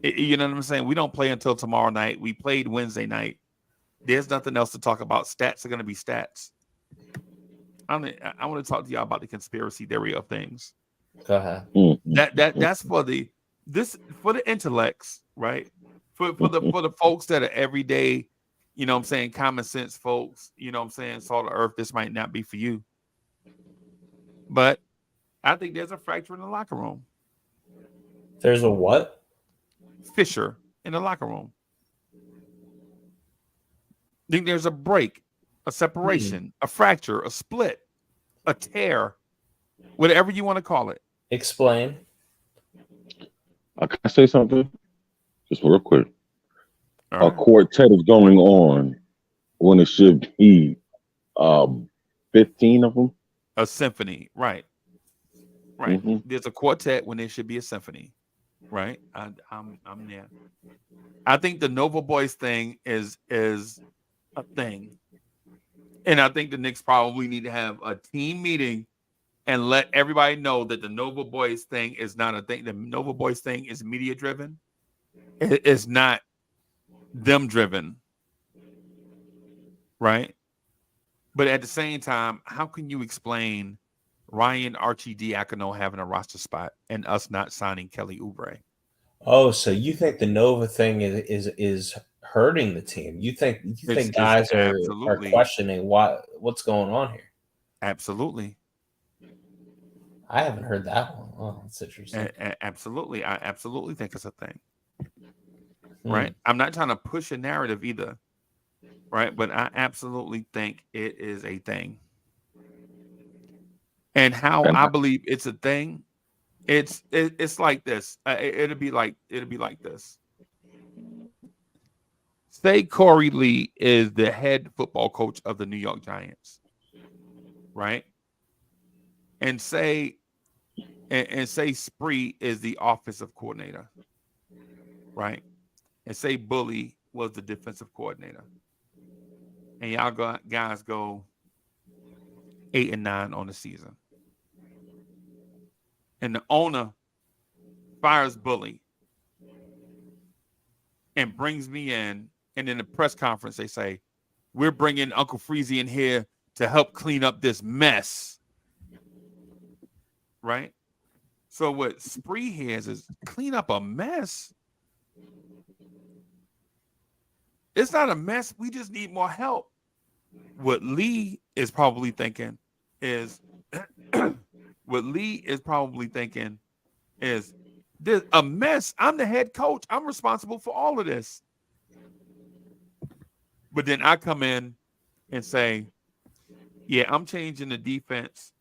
You know what I'm saying? We don't play until tomorrow night. We played Wednesday night. There's nothing else to talk about. Stats are going to be stats. I want to talk to y'all about the conspiracy theory of things. Go ahead. That's for the intellects, right? For the folks that are everyday, you know what I'm saying, common sense folks, you know what I'm saying, salt of earth, this might not be for you. But I think there's a fracture in the locker room. There's a what? Fissure in the locker room. I think there's a break, a separation, a fracture, a split, a tear, whatever you want to call it. Explain. Can I say something? Just real quick. All right. A quartet is going on when it should be 15 of them. A symphony, right? Right. Mm-hmm. There's a quartet when there should be a symphony, right? I'm there. I think the Nova Boys thing is a thing, and I think the Knicks probably need to have a team meeting and let everybody know that the Nova Boys thing is not a thing. The Nova Boys thing is media driven. It's not them driven, right? But at the same time, how can you explain Ryan Archidiakono having a roster spot and us not signing Kelly Oubre? Oh, so you think the Nova thing is hurting the team? You think It's guys are absolutely, questioning what's going on here? absolutely, I haven't heard that one. Oh, that's interesting. absolutely. I absolutely think it's a thing, Hmm. right? I'm not trying to push a narrative either, right? But I absolutely think it is a thing. And how And I believe it's a thing, it's like this. It'll be like this. Say Corey Lee is the head football coach of the New York Giants, right? And say say Spree is the offensive coordinator, right? And say Bully was the defensive coordinator. And y'all guys go 8-9 on the season. And the owner fires Bully and brings me in. And in the press conference, they say, we're bringing Uncle Freezie in here to help clean up this mess. Right? So what Spree hears is clean up a mess. It's not a mess. We just need more help. What Lee is probably thinking is this a mess. I'm the head coach. I'm responsible for all of this. But then I come in and say, yeah, I'm changing the defense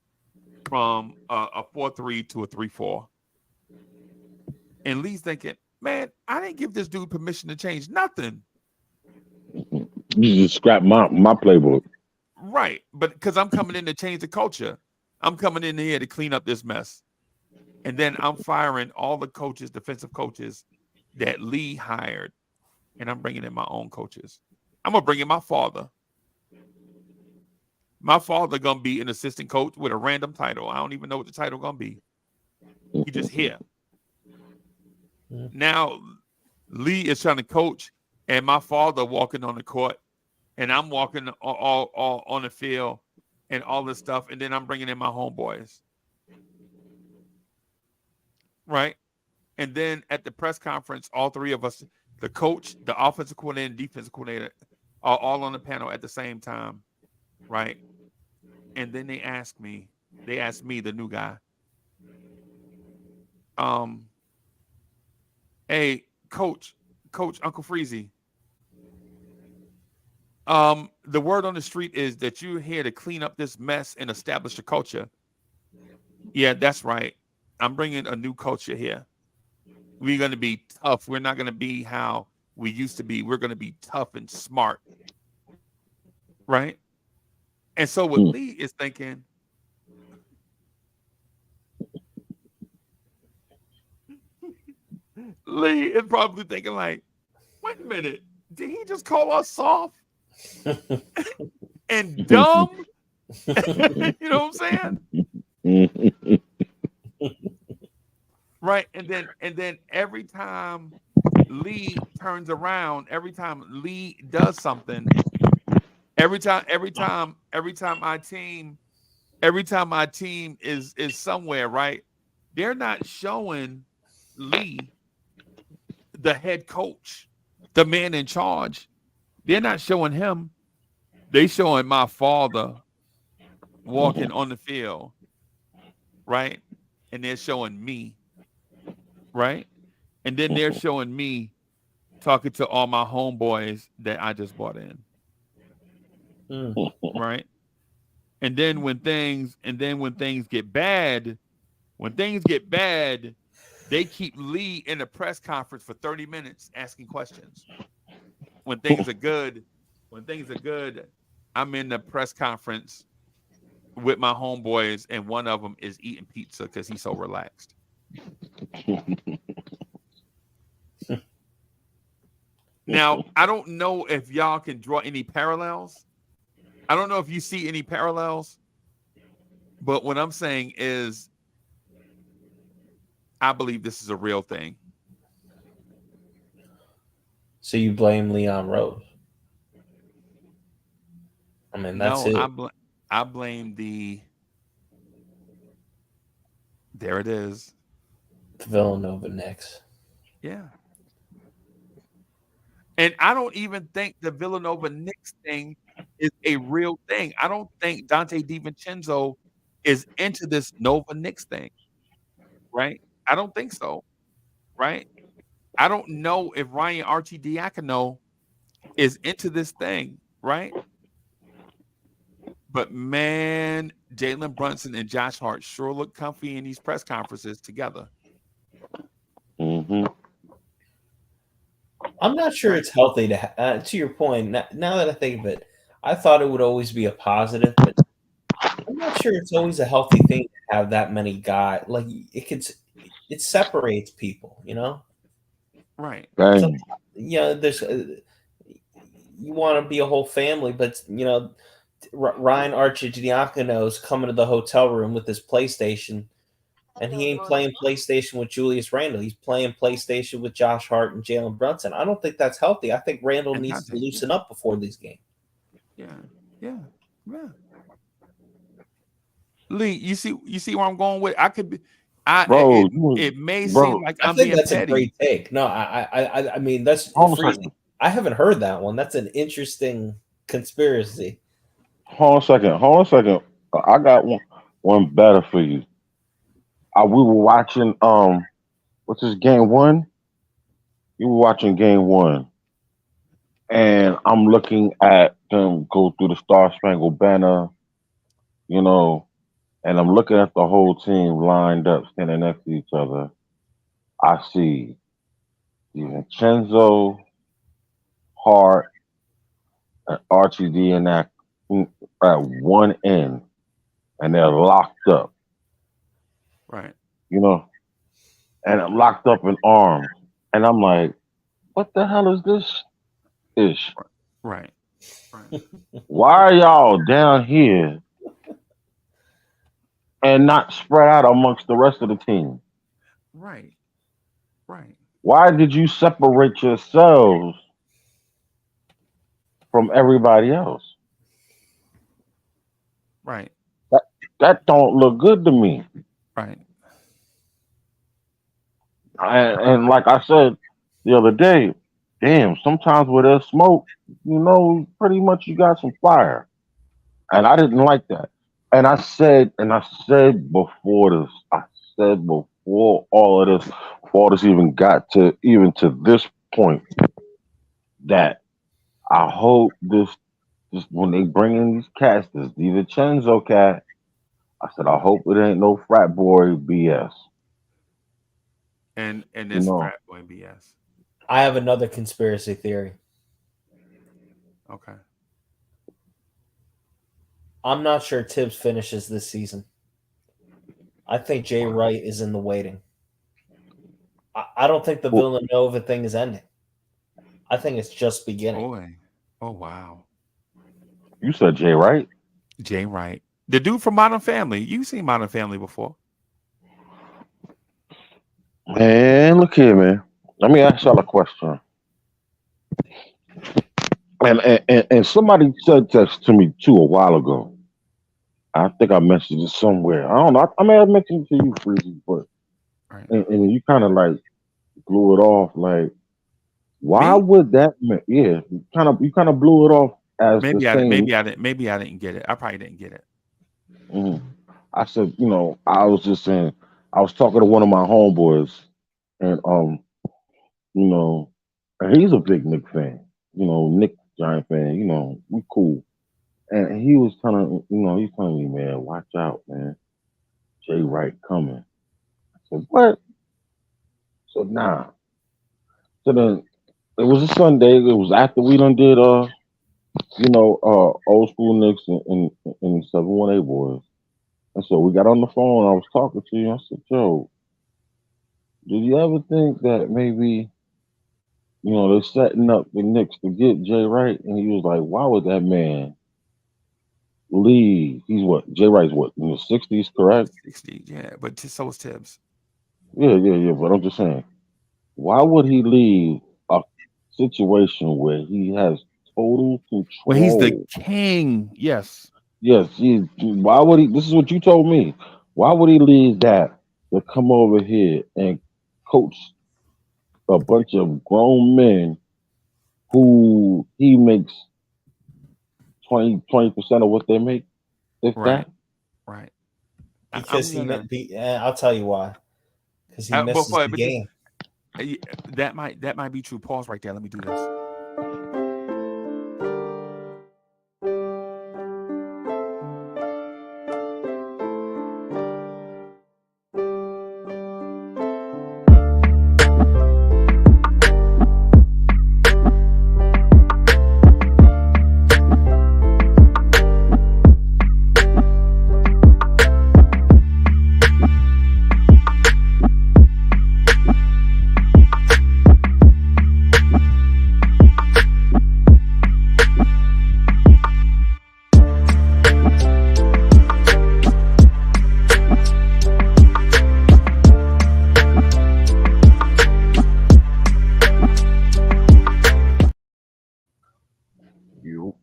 from a 4-3 to a 3-4. And Lee's thinking, man, I didn't give this dude permission to change nothing. you just scrap my playbook. Right. But because I'm coming in to change the culture. I'm coming in here to clean up this mess. And then I'm firing all the coaches, defensive coaches that Lee hired. And I'm bringing in my own coaches. I'm going to bring in my father. My father going to be an assistant coach with a random title. I don't even know what the title going to be. He just here. Now, Lee is trying to coach, and my father walking on the court, and I'm walking all on the field and all this stuff, and then I'm bringing in my homeboys. Right? And then at the press conference, all three of us, the coach, the offensive coordinator, and defensive coordinator, are all on the panel at the same time. Right? And then they asked me, the new guy, hey, coach, Uncle Freezie, the word on the street is that you're here to clean up this mess and establish a culture. Yeah, that's right. I'm bringing a new culture here. We're going to be tough. We're not going to be how we used to be. We're going to be tough and smart. Right? And so what Lee is thinking, Lee is probably thinking like, wait a minute, did he just call us soft and dumb? You know what I'm saying? Right. And then every time Lee turns around, every time Lee does something, every time my team is somewhere, right? They're not showing Lee, the head coach, the man in charge. They're not showing him. They showing my father walking on the field, right? And they're showing me, right? And then they're showing me talking to all my homeboys that I just brought in. Right? And then when things get bad, they keep Lee in a press conference for 30 minutes asking questions. When things are good, I'm in the press conference with my homeboys, and one of them is eating pizza because he's so relaxed. Now, I don't know if y'all can draw any parallels. I don't know if you see any parallels. But what I'm saying is, I believe this is a real thing. So you blame Leon Rose. I mean, that's No, it. I blame the. There it is. The Villanova Knicks. Yeah. And I don't even think the Villanova Knicks thing is a real thing. I don't think Dante DiVincenzo is into this Nova Knicks thing, right? I don't think so, right? I don't know if Ryan Archidiakono is into this thing, right? But man, Jalen Brunson and Josh Hart sure look comfy in these press conferences together, Hmm. I'm not sure right? it's healthy to your point. Now that I think of it, I thought it would always be a positive, but I'm not sure it's always a healthy thing to have that many guys. Like it separates people. Right. Some, Dang. there's you want to be a whole family, but Ryan Archidiakono's coming to the hotel room with his PlayStation, and he ain't playing PlayStation with Julius Randle. He's playing PlayStation with Josh Hart and Jalen Brunson. I don't think that's healthy. I think Randle And needs to Dante. Yeah. loosen up before these games. Yeah. Yeah. Yeah. Lee, you see where I'm going with? I could be I Bro, it may seem bro, like I I'm think being that's a petty. great take. No, I mean that's hold on a freezing. second. I haven't heard that one. That's an interesting conspiracy. Hold on a second. Hold on a second. I got one better for you. We were watching what's this game one? You were watching game one, and I'm looking at them go through the Star Spangled Banner, you know, and I'm looking at the whole team lined up, standing next to each other. I see Vincenzo, Hart, and Archie D and that at one end, and they're locked up, Right. you know, and I'm locked up in arms, and I'm like, what the hell is this? Ish. Right. Right. Why are y'all down here and not spread out amongst the rest of the team? Right. Right. Why did you separate yourselves from everybody else? Right. That that don't look good to me. Right. And like I said the other day, damn, sometimes where there's smoke, pretty much you got some fire. And I didn't like that. And I said before this, I said before all of this, before all this even got to even to this point, that I hope this when they bring in these cats, this DiVincenzo cat, I said I hope it ain't no frat boy BS. And You this know, frat boy BS. I have another conspiracy theory. Okay. I'm not sure Tibbs finishes this season. I think Jay Wow. Wright is in the waiting. I don't think the Who- Villanova thing is ending. I think it's just beginning. Boy. Oh wow. you said Jay, right? Jay Wright. The dude from Modern Family. You've seen Modern Family before. Man, look here, man. Let me ask y'all a question. And somebody said this to me too a while ago. I think I mentioned it somewhere. I don't know. I may have mentioned it to you, Freezy, but Right. and you kind of like blew it off. Like, why Me? would that? Yeah, you kind of blew it off as the same. Maybe I didn't get it. I probably didn't get it. Mhm. I said, I was just saying. I was talking to one of my homeboys, and you know, and he's a big Nick fan. Nick Giant fan. We cool. And he was he's telling me, man, watch out, man. Jay Wright coming. I said, what? So nah. So then it was a Sunday. It was after we done did old school Knicks and 718 boys. And so we got on the phone. I was talking to you. I said, Joe, did you ever think that maybe they're setting up the Knicks to get Jay Wright? And he was like, why would that man leave? He's what? Jay Wright's what, in the 60s, correct? 60, yeah, but so was Tibbs. Yeah. But I'm just saying, why would he leave a situation where he has total Well, he's the control? king. Yes. Yes, why would he? This is what you told me. Why would he leave that to come over here and coach a bunch of grown men who he makes 20% of what they make, if Right. that? Right. Because I'm gonna. I'll tell you why. Because he misses the But just game. that might be true. Pause right there. Let me do this. You,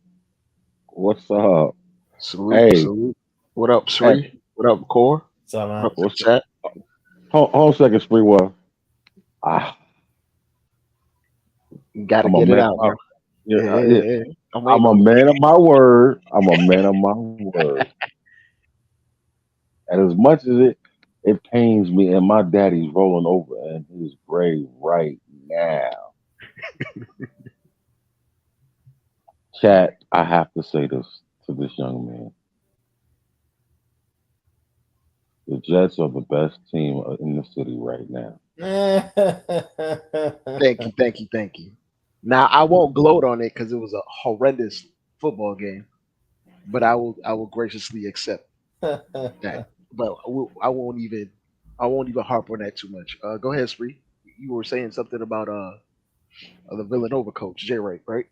what's up? Salute, Hey, salute. What up, hey, Sree? What up, Core? So What man, up, to the what's chat? hold on a second, Spreewell. Ah, You gotta I'm a get it man. out, bro. Yeah, Yeah, yeah, yeah. yeah. I'm I'm waiting a on you. man of my word. I'm a man of my word. And as much as it pains me, and my daddy's rolling over in his grave right now. Chat, I have to say this to this young man. The Jets are the best team in the city right now. Thank you, thank you, thank you. Now I won't gloat on it because it was a horrendous football game, but I will graciously accept that. But I won't even harp on that too much. Go ahead, Spree. You were saying something about the Villanova coach, Jay Wright, right?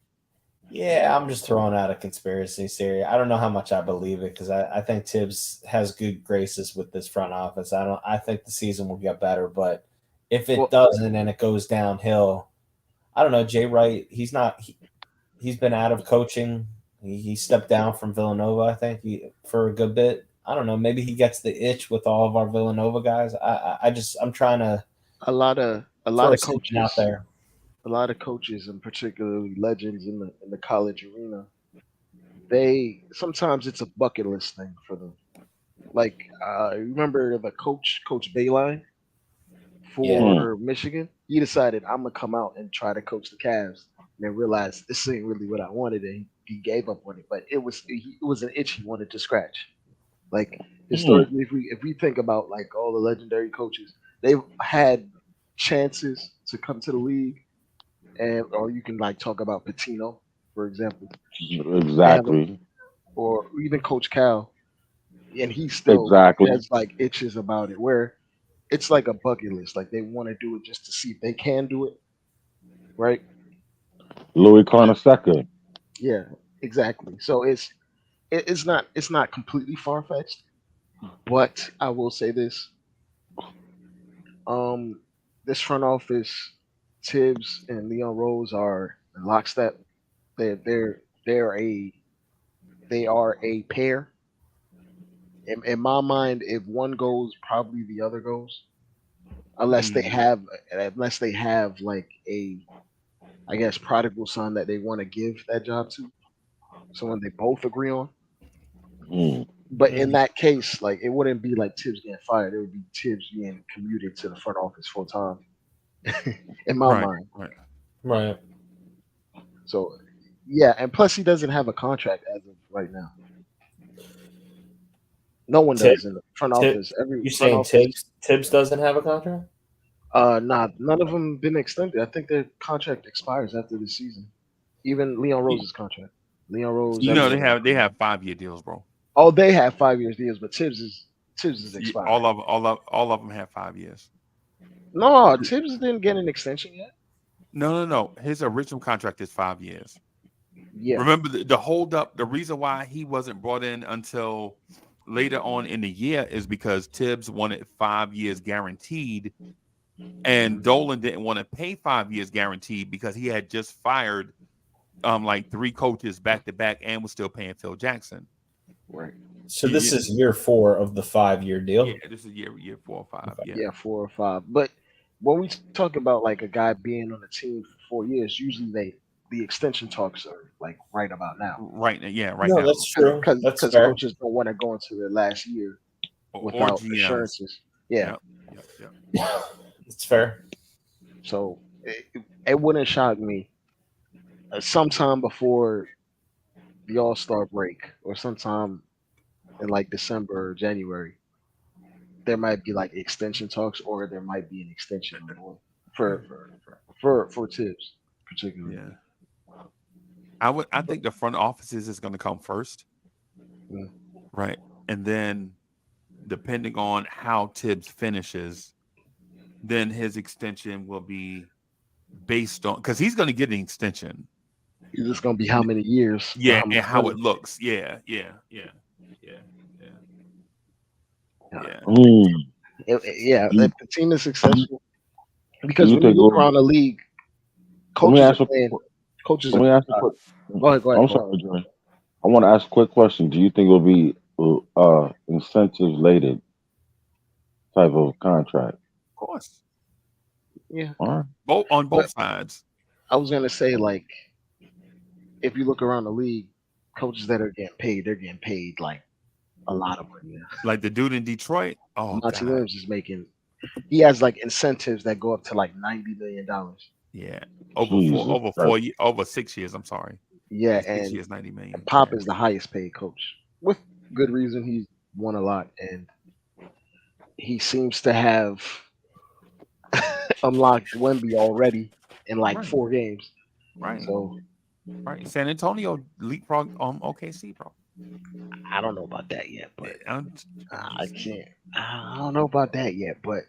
yeah, I'm just throwing out a conspiracy theory. I don't know how much I believe it because I think Tibbs has good graces with this front office. I think the season will get better, but if it Well, doesn't and it goes downhill, I don't know. Jay Wright, he's been out of coaching. He stepped down from Villanova, I think, for a good bit. I don't know. Maybe he gets the itch with all of our Villanova guys. I'm trying to a lot throw of something out coaches, there. and particularly legends in the college arena, they sometimes it's a bucket list thing for them. Like remember the Coach Bayline Yeah. Hmm. for Michigan? He decided I'm gonna come out and try to coach the Cavs, and then realized this ain't really what I wanted, and he gave up on it. But it was an itch he wanted to scratch. Like Hmm. historically, if we think about like all the legendary coaches, they've had chances to come to the league, and or you can like talk about Patino, for example. They have a, Exactly. or even Coach Cal, and he still Exactly. has like itches about it where it's like a bucket list. Like they want to do it just to see if they can do it, right? Louis Carnesecca. Yeah, exactly. So it's not completely far fetched, but I will say this: um, this front office, Tibbs and Leon Rose are in lockstep. They're they are a pair. In my mind, if one goes, probably the other goes, unless they Mm, have like a I guess prodigal son that they want to give that job to, someone they both agree on. Hmm. But in Mm, that case, like it wouldn't be like Tibbs getting fired. It would be Tibbs being commuted to the front office full time, in my right. mind. Right. right. So yeah, and plus he doesn't have a contract as of right now. No one Tib, does in the front Tib, office. Every you front saying office, Tibbs doesn't have a contract? nah, none of them been extended. I think their contract expires after this season. Even Leon Rose's contract. Leon Rose, You know everyone. they have 5 year deals, bro. Oh, they have 5 years deals, but Tibbs is See, expiring. all of them have 5 years. No, Tibbs didn't get an extension yet. No. His original contract is 5 years. Yeah, Remember the hold up. The reason why he wasn't brought in until later on in the year is because Tibbs wanted 5 years guaranteed, and Dolan didn't want to pay 5 years guaranteed because he had just fired like 3 coaches back to back and was still paying Phil Jackson. right. So this is year 4 of the 5-year deal. Yeah, this is year 4 or 5. Yeah. Yeah, 4 or 5. But when we talk about like a guy being on the team for 4 years, usually the extension talks are like right about now. Right now. Yeah, right No, now. that's true. That's Because fair. coaches don't want to go into their last year Or without GMs. assurances. Yeah. Yep. It's fair. So it wouldn't shock me sometime before the All Star break or sometime in like December or January, there might be like extension talks or there might be an extension on board for Tibbs particularly. Yeah. I think the front offices is going to come first. Mm. Right. And then depending on how Tibbs finishes, then his extension will be based on, because he's going to get an extension. It's just gonna be how many years? Yeah, how much and how money. it looks. Yeah. Yeah, You- if the team is successful, because you when you think look it'll- around the league, Let me coaches ask are you. playing. Coaches Let me are. ask you. Go ahead. I'm sorry, Dre. I want to ask a quick question. Do you think it'll be incentive laden type of contract? Of course. Yeah, All right. On both But- sides. I was gonna say like, if you look around the league, coaches that are getting paid, they're getting paid like a lot of money. Now. Like the dude in Detroit. Oh, Monty God. Williams is making. He has like incentives that go up to like $90 million. Yeah. Over Jesus over Christ. over 6 years. I'm sorry. Yeah, 6 and years, 90 million. Pop Yeah. is the highest paid coach with good reason. He's won a lot, and he seems to have unlocked Wemby already in like Right. 4 games. Right. So Right. San Antonio leapfrog OKC, bro. I don't know about that yet, but I'm- I can't. I don't know about that yet, but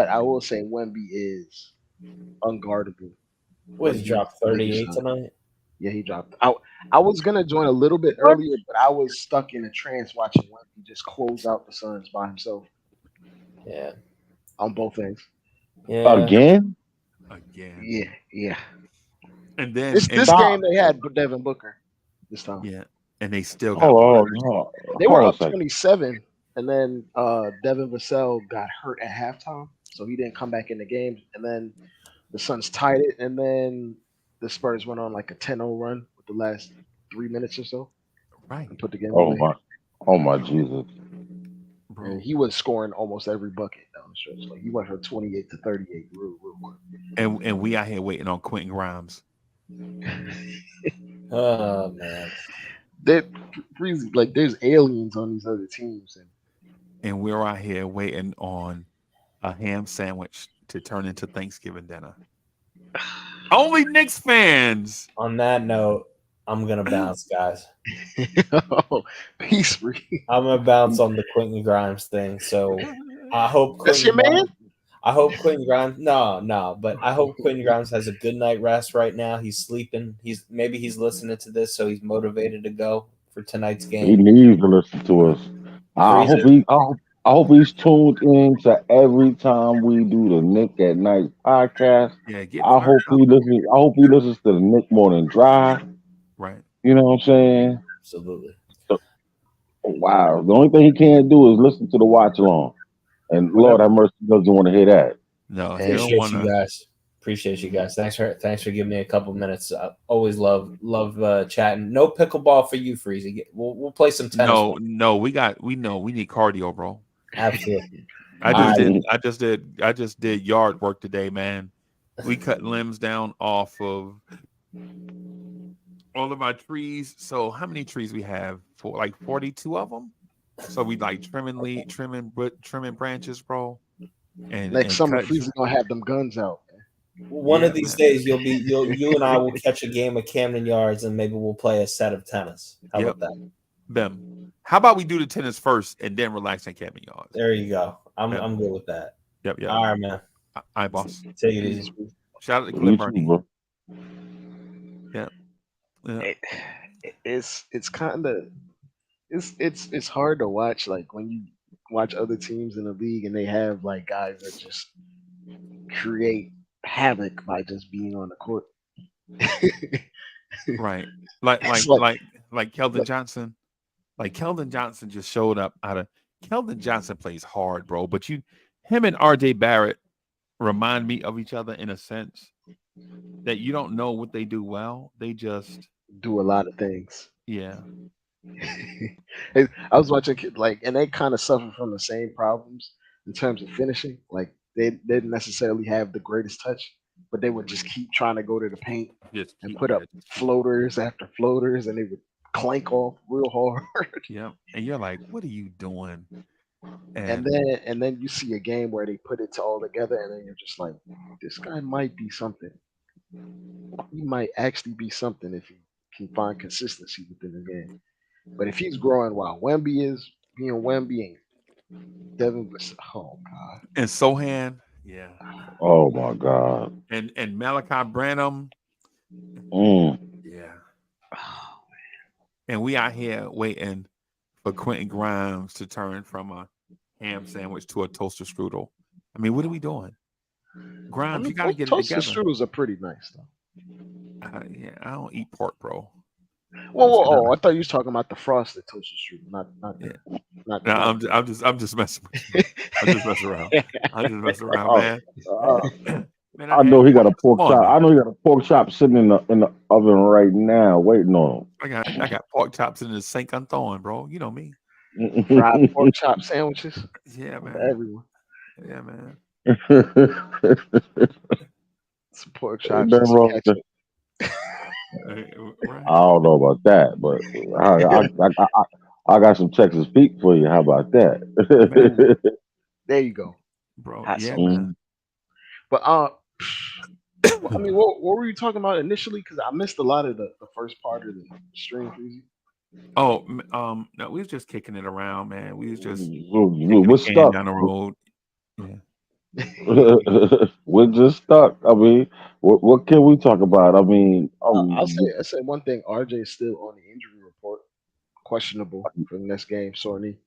I will say Wemby is unguardable. What, he dropped 38 tonight? Yeah, he dropped. I was gonna join a little bit earlier, but I was stuck in a trance watching Wemby just close out the Suns by himself Yeah. on both ends. Yeah. Again? Again. Yeah. And then This and- game they had Devin Booker this time. yeah. And they still got They were Hold on a up second. 27, and then Devin Vassell got hurt at halftime, so he didn't come back in the game. And then the Suns tied it, and then the Spurs went on like a 10-0 run with the last 3 minutes or so right. and put the game Oh away. my Jesus. Bro. And he was scoring almost every bucket down the stretch. Like he went from 28 to 38 real quick. And we out here waiting on Quentin Grimes. Oh, man. Like there's aliens on these other teams, And we're out here waiting on a ham sandwich to turn into Thanksgiving dinner. Only Knicks fans. On that note, I'm going to bounce, guys. oh, peace, free. I'm going to bounce on the Quentin Grimes thing. So I hope That's your Quentin man? Grimes- I hope Quentin Grimes. No, but I hope Quentin Grimes has a good night rest right now. He's sleeping. Maybe he's listening to this, so he's motivated to go for tonight's He game. needs to listen to us. I hope he's tuned in to every time we do the Nick at Night podcast. Yeah, get I hope he listens to the Nick Morning Drive. right. You know what I'm saying? Absolutely. Wow. The only thing he can't do is listen to the watch along. And Lord have mercy, he doesn't want to hear that. No, he don't Appreciate want you to. guys. Appreciate you guys. Thanks for giving me a couple minutes. I always love chatting. No pickleball for you, Freezie. We'll play some tennis. No, we need cardio, bro. Absolutely. I just did yard work today, man. We cut limbs down off of all of our trees. So how many trees we have? For like 42 of them. So we like trimming branches, bro. And Next summer, cut- Freezy gonna have them guns out. One of these days, you and I will catch a game of Camden Yards, and maybe we'll play a set of tennis. How Yep. about that? Them. How about we do the tennis first and then relax in Camping Yards? There you go. I'm Yep. good with that. Yep. All right, man. All right, boss. Take it easy. Shout out to You Clip too, Bernie. bro. Yeah. It's kind of it's hard to watch like when you watch other teams in the league and they have like guys that just create havoc by just being on the court. Right. Like It's like like, like like Keldon like Johnson. Like Keldon Johnson just showed up out of Keldon Johnson plays hard, bro. But him and RJ Barrett remind me of each other in a sense that you don't know what they do well. They just do a lot of things. yeah. I was watching like, and they kind of suffer from the same problems in terms of finishing. Like they didn't necessarily have the greatest touch, but they would just keep trying to go to the paint Just and keep put up floaters after floaters, and they would clank off real hard. yeah. And you're like, what are you doing? And then you see a game where they put it all together, and then you're just like, this guy might be something. He might actually be something if he can find consistency within the game. But if he's growing while Wemby is being Wemby and Devin was, oh god. and Sohan, yeah. Oh my God. And Malachi Branham, Mm. yeah. And we out here waiting for Quentin Grimes to turn from a ham sandwich to a toaster strudel. I mean, what are we doing? Grimes, you got to get it toasted together. strudels are pretty nice though. Yeah, I don't eat pork, bro. Whoa, I thought you was talking about the frosted toasted strudel, not Yeah. not. No, not I'm just messing with you. I'm just messing around. I'm just messing around, Oh, man. Man, I know he got a Come pork on, chop. man. I know he got a pork chop sitting in the oven right now, waiting on I got pork chops in the sink unthawing, bro. You know me. him. fried pork chop sandwiches Yeah, for man. everyone. Yeah, man. Some pork chops Nothing and some wrong with that. ketchup. Right. I don't know about that, but I got some Texas Pete for you. How about that? There you go. Bro. Hot Yeah, sauce. man. But I mean, what were you talking about initially? Because I missed a lot of the first part of the stream. Freezy. Oh, no, we was just kicking it around, man. We was just We're kicking the can stuck. down the road. Yeah. We're just stuck. I mean, what can we talk about? I mean, I'll say one thing. RJ is still on the injury report, questionable for the next game. Sore knee.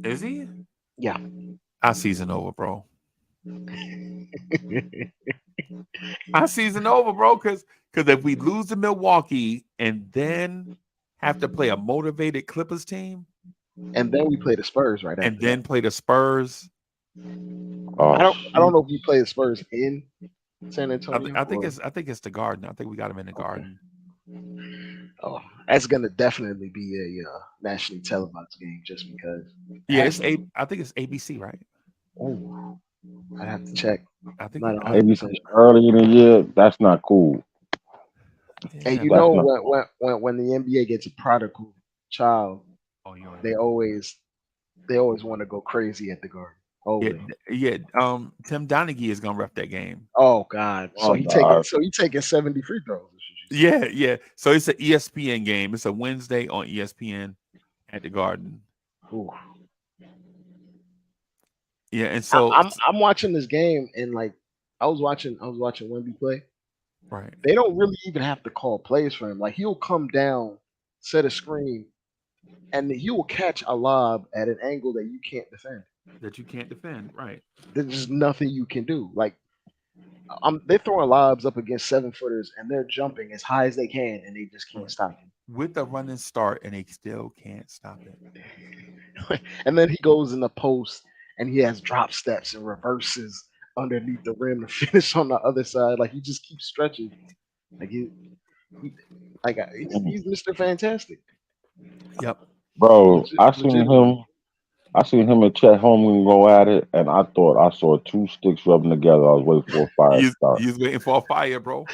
Is he? Yeah. Our season over, bro. Our season over, bro. Because if we lose to Milwaukee and then have to play a motivated Clippers team, and then we play the Spurs right after and then that. play the Spurs. oh, I don't know if we play the Spurs in San Antonio. I think it's the Garden. I think we got them in the Garden. Oh, that's gonna definitely be a nationally televised game just because. Yeah, I think it's ABC, right? Oh, I'd have to check. I think Not maybe 100% early in the year. That's not cool. And yeah, you That's know not. when the NBA gets a prodigal child, oh, you're right. they always want to go crazy at the Garden. Always. Yeah. Tim Donaghy is gonna ref that game. Oh God. So Oh he God. taking 70 free throws. Yeah. So it's an ESPN game. It's a Wednesday on ESPN at the Garden. Ooh. Yeah, and so I'm watching this game and like I was watching Wemby play. right. They don't really even have to call plays for him. Like he'll come down, set a screen, and he will catch a lob at an angle that you can't defend. That you can't defend, right? There's just nothing you can do. Like they're throwing lobs up against 7-footers and they're jumping as high as they can and they just can't stop him. With a running start, and they still can't stop it. And then he goes in the post and he has drop steps and reverses underneath the rim to finish on the other side. Like he just keeps stretching. Like he's Mr. Fantastic. Yep. Bro, I Legitimately. seen him and Chet Holmgren go at it, and I thought I saw two sticks rubbing together. I was waiting for a fire to start. He's waiting for a fire, bro.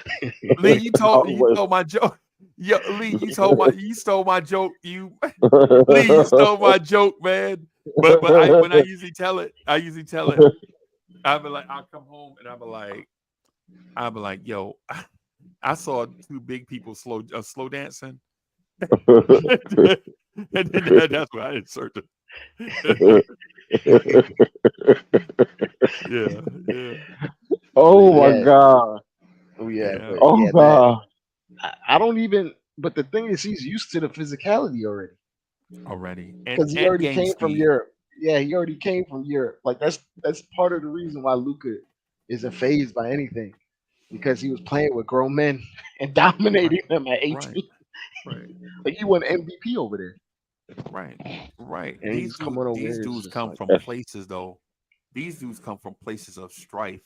Lee, you told my joke. Yo, Lee, you stole my joke. Lee, you stole my joke, man. But when I usually tell it, I'll be like, I'll come home and I'll be like, yo, I saw two big people slow dancing. And then that's why I inserted. Yeah. Oh my God. Oh yeah. Yeah. Oh yeah, God. I don't even But the thing is, he's used to the physicality already because he and already game came from speed. Europe. Yeah, he already came from Europe. Like that's part of the reason why Luca isn't phased by anything because he was playing with grown men and Right, dominating them at right, 18. right, Like he won MVP over there, right, right. and he's coming over These here. It's dudes just come like, from places though. These dudes come from places of strife.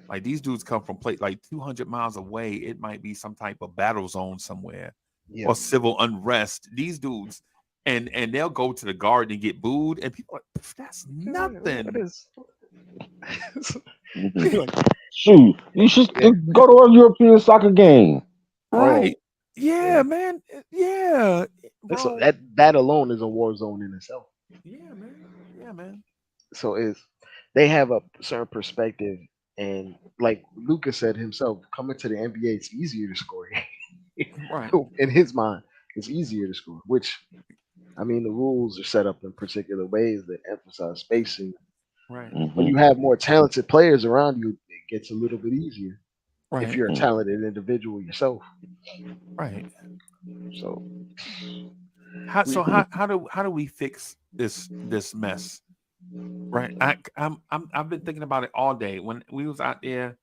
Like these dudes come from like 200 miles away. It might be some type of battle zone somewhere yeah, or civil unrest. These dudes, and they'll go to the garden and get booed, and people are like, "Pff, that's what nothing, is? Mhm. Like, Shoot, you should yeah, go to a European soccer game. bro. right? Yeah, Yeah, man. Yeah, bro. that alone is a war zone in itself. Yeah, man. Yeah, man. So it's they have a certain perspective, and like Lucas said himself, coming to the NBA, it's easier to score. Right, In his mind, it's easier to score. Which I mean, the rules are set up in particular ways that emphasize spacing. right, When Hmm. you have more talented players around you, it gets a little bit easier if right, you're a talented individual yourself. right. So How we, so? How do we fix this mess? Right. I've been thinking about it all day. When we was out there,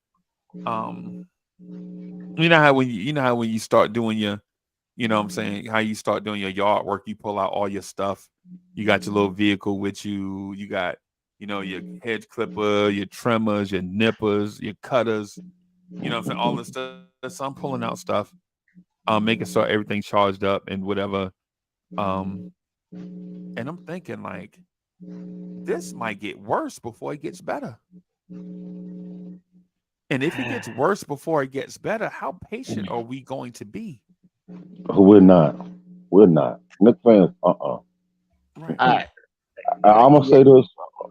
um, you know how when you start doing your, you know what I'm saying, how you start doing your yard work, you pull out all your stuff. You got your little vehicle with you. You got, your hedge clipper, your trimmers, your nippers, your cutters, what I'm saying, all this stuff. So I'm pulling out stuff, making sure everything's charged up and whatever. Um, and I'm thinking like this might get worse before it gets better. And if it gets worse before it gets better, how patient are we going to be? We're not. We're not. Knicks fans, Right. I I'm gonna yeah, say this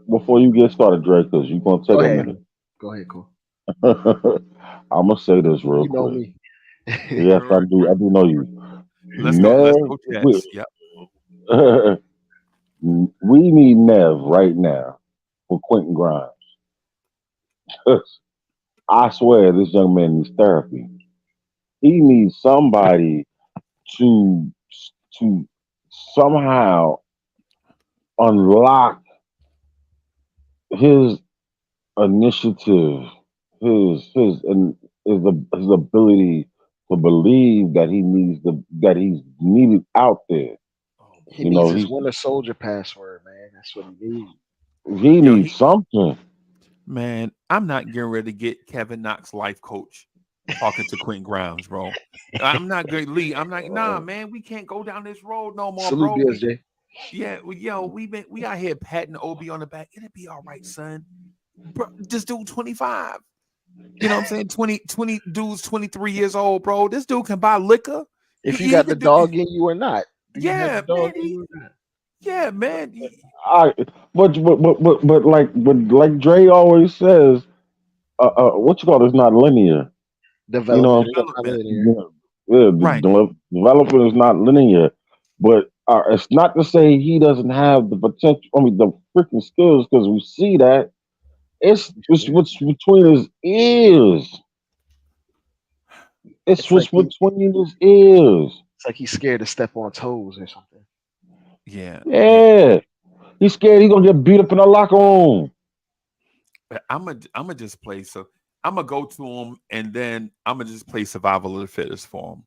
before you get started, Dre, because you're gonna go take a ahead, minute. go ahead, cool. I'm gonna say this real You know quick. me. Yes, I Right. do. I do know you. Let's go. Let's Nev, go, Jets. Yep. we need Nev right now for Quentin Grimes. I swear, this young man needs therapy. He needs somebody to to somehow unlock his initiative, his ability to believe that that he's needed out there. Oh He You boy. needs know, his Winter Soldier password, man. That's what he needs. he Yo, needs something. man, I'm not getting ready to get Kevin Knox life coach talking to Quentin Grimes, bro. I'm not good, Lee. I'm not. Nah, man, we can't go down this road no more, Salute bro. BSJ. We out here patting Obi on the back. It'll be all right, son. Bro, just do 25. You know what I'm saying? 20 dudes 23 years old, bro. This dude can buy liquor. If you He got the can do. dog in you or not, do you have Yeah, the dog man. in you or not? Yeah, man. I but like Dre always says, what you call it's not linear. You know Development what is not Development. linear. Yeah, Right. development is not linear, but it's not to say he doesn't have the potential. I mean, the freaking skills because we see that it's what's between his ears. It's It's like what's between his ears. he's scared to step on toes or something. Yeah. Yeah. Yeah, he's scared he's gonna get beat up in the locker room. But I'm gonna just play. So I'm gonna go to him, and then I'm gonna just play survival of the fittest for him.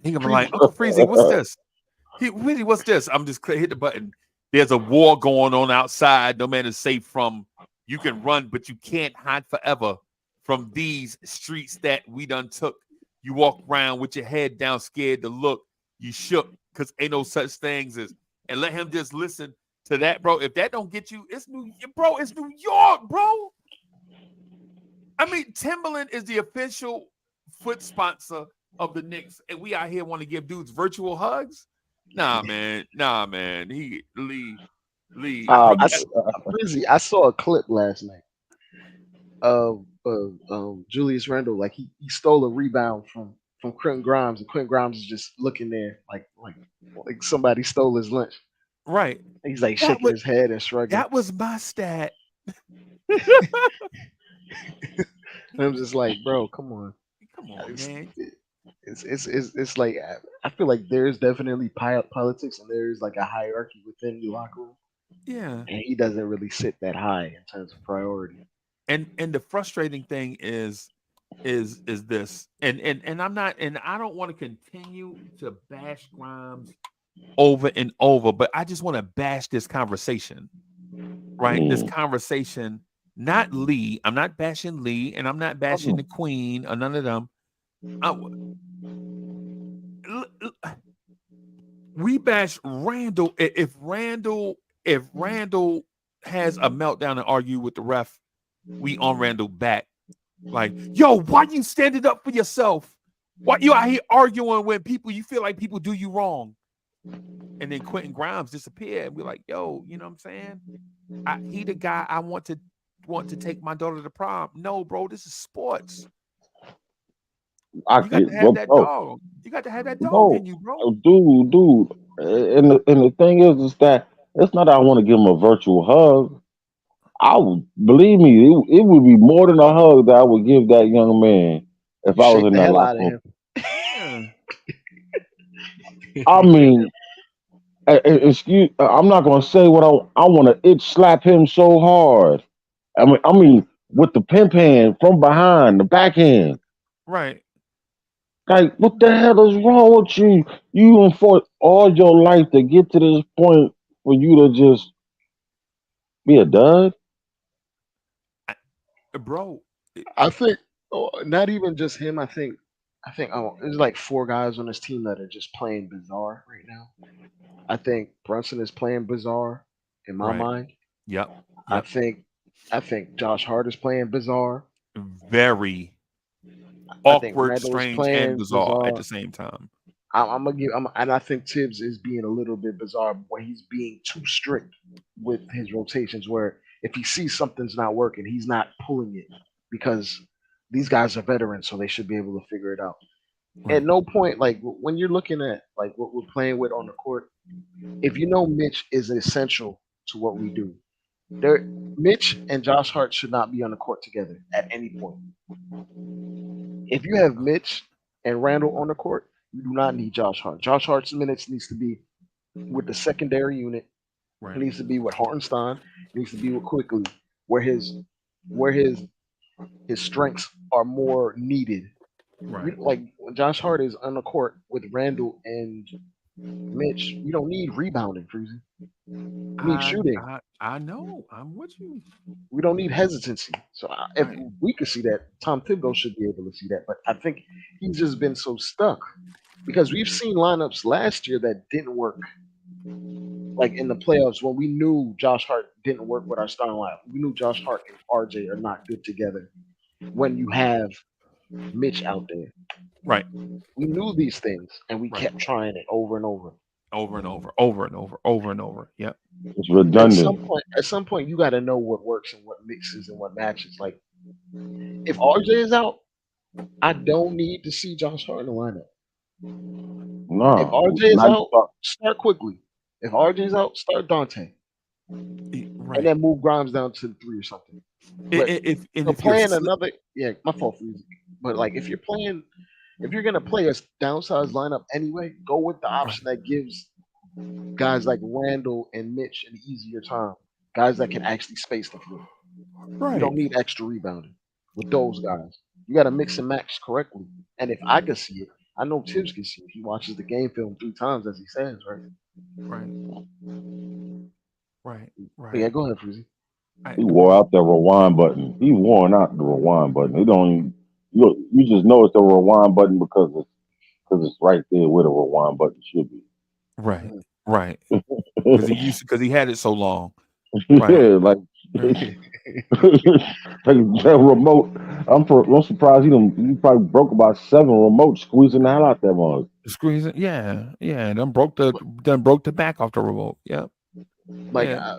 He gonna be like, Freezy. Uncle Freezie, what's this? Freezie, what's this? I'm just hit the button. There's a war going on outside. No man is safe from. You can run, but you can't hide forever from these streets that we done took. You walk around with your head down, scared to look. You shook because ain't no such things as. And let him just listen to that, bro. If that don't get you, it's It's New York, bro. I mean, Timberland is the official foot sponsor of the Knicks, and we out here want to give dudes virtual hugs. Nah, man. Nah, man. Lee, bro. Um, Freezy, I saw a clip last night of Julius Randle. Like he stole a rebound from Quentin Grimes, and Quentin Grimes is just looking there like somebody stole his lunch. Right. He's like That shaking was his head and shrugging. that was my stat. And I'm just like, bro, come on. Come on, It's- man. It's like I feel like there's definitely politics and there's like a hierarchy within the locker room, Yeah. and he doesn't really sit that high in terms of priority. And the frustrating thing is this, and I'm not, and I don't want to continue to bash Grimes over and over, but I just want to bash this conversation, right? This Mm. conversation, not Lee. I'm not bashing Lee, and I'm not bashing the Queen or none of them. I, we bash Randall. If Randall has a meltdown and argue with the ref, we on Randall back. Like, yo, why you standing up for yourself? Why you out here arguing when people you feel like people do you wrong? And then Quentin Grimes disappeared. And we're like, yo, you know what I'm saying? He the guy I want to take my daughter to prom. No, bro, this is sports. I You got to get, have but that bro, dog. You got to have that dog no, in you, bro. dude. And the thing is that it's not that I want to give him a virtual hug. I would believe me, it would be more than a hug that I would give that young man if You I was shake in the that hell locker out of room. him. Yeah. I mean, excuse, I'm not gonna say what I want to itch slap him so hard. I mean, with the pimp hand from behind, the backhand. Right. Like, what the hell is wrong with you? You fought all your life to get to this point for you to just be a dud. Bro. I think not even just him. I think there's like four guys on this team that are just playing bizarre right now. I think Brunson is playing bizarre in my Right. mind. Yep. I Yep. think I think Josh Hart is playing bizarre. Very I think awkward, Randall is strange, and playing bizarre at the bizarre. same time. I'm gonna give. And I think Tibbs is being a little bit bizarre when he's being too strict with his rotations. Where if he sees something's not working, he's not pulling it because these guys are veterans, so they should be able to figure it out. At Right. no point, like when you're looking at like what we're playing with on the court, if you know Mitch is essential to what we do, there, Mitch and Josh Hart should not be on the court together at any point. If you have Mitch and Randall on the court, you do not need Josh Hart. Josh Hart's minutes needs to be with the secondary unit. He Right. needs to be with Hartenstein. He needs to be with Quickly, where his strengths are more needed. Right. Like when Josh Hart is on the court with Randall and Mitch, we don't need rebounding, Freezy. We need shooting. I know. I'm with you. We don't need hesitancy. So if Right. we could see that, Tom Thibodeau should be able to see that. But I think he's just been so stuck because we've seen lineups last year that didn't work. Like in the playoffs, when we knew Josh Hart didn't work with our starting lineup, we knew Josh Hart and RJ are not good together. When you have Mitch out there, Right. we knew these things, and we Right. kept trying it over and over. Over and over, over and over, over and over. Yep. It's redundant. At some point, you got to know what works and what mixes and what matches. Like if RJ is out, I don't need to see Josh Hart in the lineup. If No, RJ is not out, start Quickly. If RJ's out, start Dante, and Right. then move Grimes down to the three or something. But If you're playing another, yeah, my fault for you. But like if you're gonna play a downsized lineup anyway, go with the right. option that gives guys like Randall and Mitch an easier time. Guys that can actually space the floor. You Right. don't need extra rebounding with those guys. You got to mix and match correctly. And if I can see it, I know Tibbs can see it. He watches the game film 3 times, as he says, right? Right. Right. But yeah, Right. go ahead, Freezy. he wore out the rewind button. He worn out the rewind button. He don't even, you just know it's the rewind button because it's right there where the rewind button should be. Right. Mhm. Right. Because he had it so long. Right. Yeah, like Right. like that remote. I'm surprised he probably broke about 7 remotes squeezing the hell out that one. Squeezing. Yeah. Yeah. Done broke the back off the remote. Yep. Like Yeah.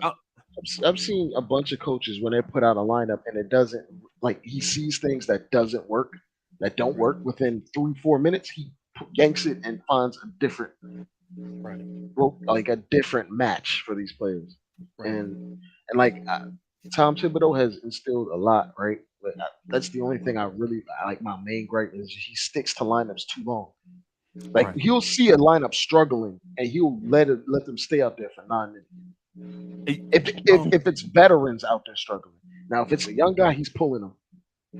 I've seen a bunch of coaches when they put out a lineup and it doesn't like he sees things that doesn't work that don't work within 3-4 minutes. He yanks it and finds a different like a different match for these players. Right. And like Tom Thibodeau has instilled a lot, right? But that's the only thing I like. My main gripe is he sticks to lineups too long. Like Right. he'll see a lineup struggling and he'll let them stay out there for 9 minutes. Oh, If it's veterans out there struggling. Now if it's a young guy, he's pulling them.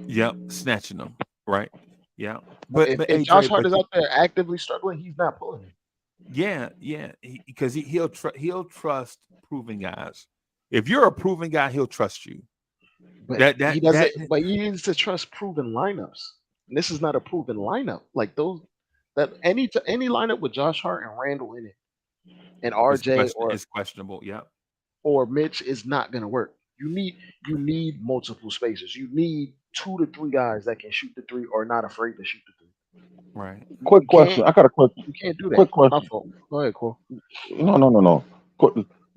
yep, snatching them. Right. Yeah. But If Josh AJ, Hart is out there actively struggling, he's not pulling him. yeah, because he'll trust proven guys. If you're a proven guy, he'll trust you. But That he that doesn't. that But he needs to trust proven lineups. And this is not a proven lineup. Like those that any lineup with Josh Hart and Randall in it, and RJ is questionable. Yep. or Mitch is not going to work. You need multiple spaces. You need 2 to 3 guys that can shoot the three or not afraid to shoot the three. Right. Quick You question. can't I got a question. you can't do that. Quick My question. fault. Go ahead, Cole. No.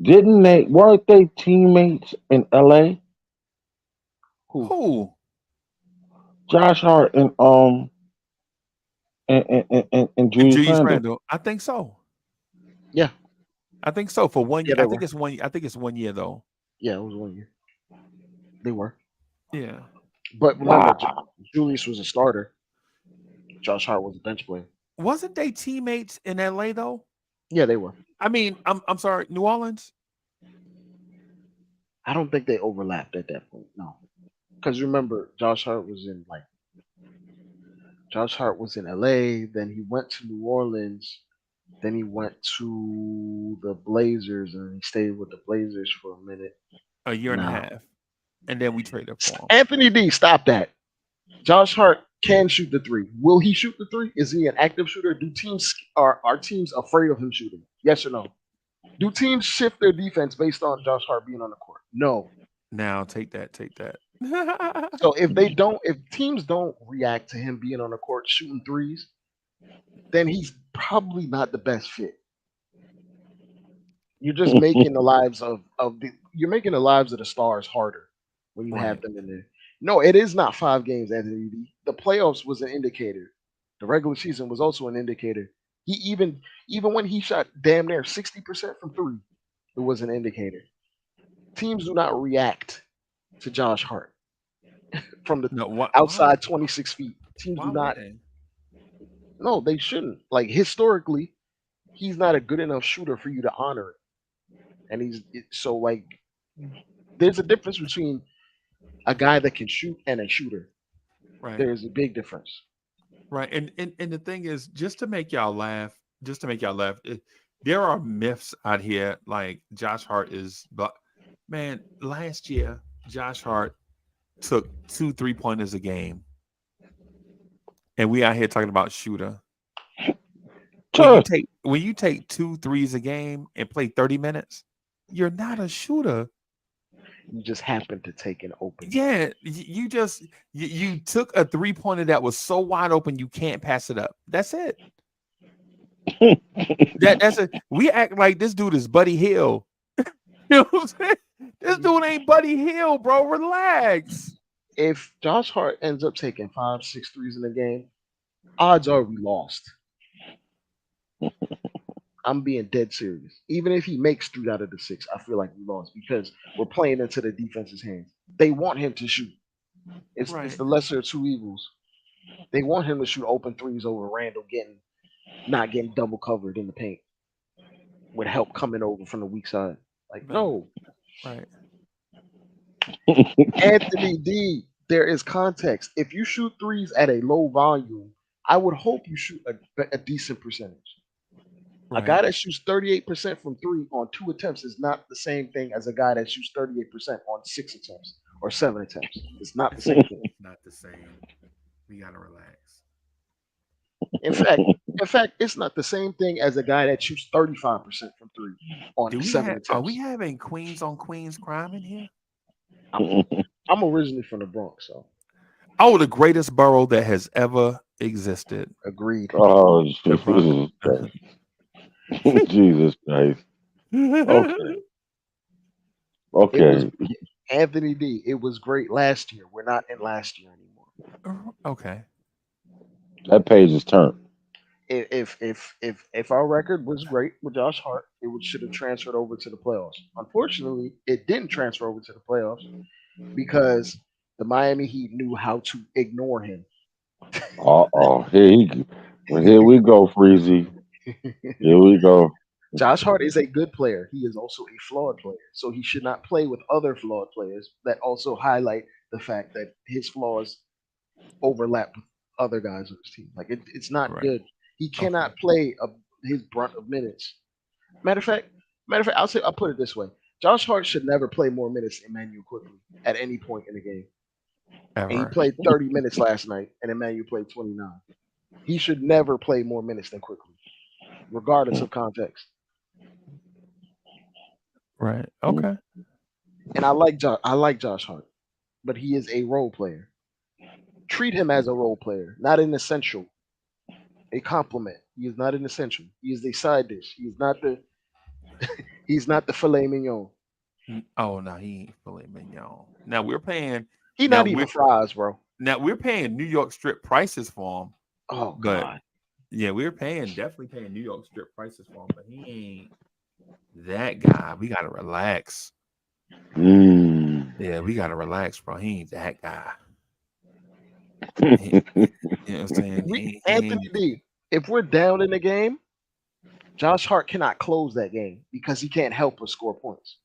Didn't they? Weren't they teammates in L.A.? Who? Who? Josh Hart and And Julius Julius Randle. Randle. I think so. Yeah, I think so. For 1 year. yeah, they I think were. it's 1 year. I think it's 1 year though. Yeah, it was 1 year. They were. Yeah. But remember, Ah, Julius was a starter. Josh Hart was a bench player. Wasn't they teammates in LA though? Yeah, they were. I mean, I'm sorry, New Orleans. I don't think they overlapped at that point. No, because remember, Josh Hart was in L.A. Then he went to New Orleans. Then he went to the Blazers, and he stayed with the Blazers for a minute. A year and a Now, half. And then we traded for him. Anthony D, stop that. Josh Hart can shoot the three. Will he shoot the three? Is he an active shooter? Do teams are teams afraid of him shooting? Yes or no? Do teams shift their defense based on Josh Hart being on the court? No. Now take that, take that. So if teams don't react to him being on the court shooting threes, then he's probably not the best fit. You're just making the lives you're making the lives of the stars harder when you have Right. them in there. No, it is not 5 games, Anthony D. The playoffs was an indicator. The regular season was also an indicator. He even when he shot damn near 60% from three, it was an indicator. Teams do not react to Josh Hart from the No, why outside 26 feet. Teams why do would not. they? No, they shouldn't. Like historically, he's not a good enough shooter for you to honor it. And so like there's a difference between a guy that can shoot and a shooter. Right. There's a big difference. Right. And the thing is, just to make y'all laugh, there are myths out here like Josh Hart is, but man, last year Josh Hart took 2 3-pointers a game, and we out here talking about shooter. sure. When you take 2 3s a game and play 30 minutes, you're not a shooter. You just happen to take an open. Yeah, you took a 3-pointer that was so wide open you can't pass it up. That's it. That's it. We act like this dude is Buddy Hill. You know what I'm saying? This dude ain't Buddy Hill, bro. Relax. If Josh Hart ends up taking 5 6 threes in a game, odds are we lost. I'm being dead serious. Even if he makes 3 out of the 6, I feel like we lost because we're playing into the defense's hands. They want him to shoot. It's Right. the lesser of two evils. They want him to shoot open threes over Randall not getting double covered in the paint with help coming over from the weak side. Like, no. Right. Anthony D, there is context. If you shoot threes at a low volume, I would hope you shoot a decent percentage. A guy that shoots 38% from three on 2 attempts is not the same thing as a guy that shoots 38% on 6 attempts or 7 attempts. It's not the same thing. Not the same. We gotta relax. In fact, it's not the same thing as a guy that shoots 35% from three on Do we 7 are we attempts. having Queens on Queens crime in here? I'm originally from the Bronx, so Oh, the greatest borough that has ever existed. agreed. Oh, The Bronx. Jesus Christ. Jesus Christ. Okay. It was Okay. Anthony D. It was great last year. We're not in last year anymore. Okay. That page is turned. If our record was great with Josh Hart, should have transferred over to the playoffs. Unfortunately, it didn't transfer over to the playoffs because the Miami Heat knew how to ignore him. Oh, here we go, Freezie. Here we go. Josh Hart is a good player. He is also a flawed player. So he should not play with other flawed players that also highlight the fact that his flaws overlap with other guys on his team. Like it's not Right. good. He cannot play his brunt of minutes. Matter of fact, I'll put it this way: Josh Hart should never play more minutes than Emmanuel Quickly at any point in the game. And he Ever. played 30 minutes last night, and Emmanuel played 29. He should never play more minutes than Quickly, regardless of context. Right. Okay. And I like Josh Hart, but he is a role player. Treat him as a role player, not an essential. A compliment. He is not an essential. He is a side dish. He is not the he's not the filet mignon. Oh no, he ain't filet mignon. Now we're paying. He's Now not even fries, bro. Now we're paying New York strip prices for him. Oh But God. yeah, we're definitely paying New York strip prices for him. But he ain't that guy. We gotta relax. Yeah, we gotta relax, bro. He ain't that guy. You know what I'm saying? Anthony D, if we're down in the game, Josh Hart cannot close that game because he can't help but score points.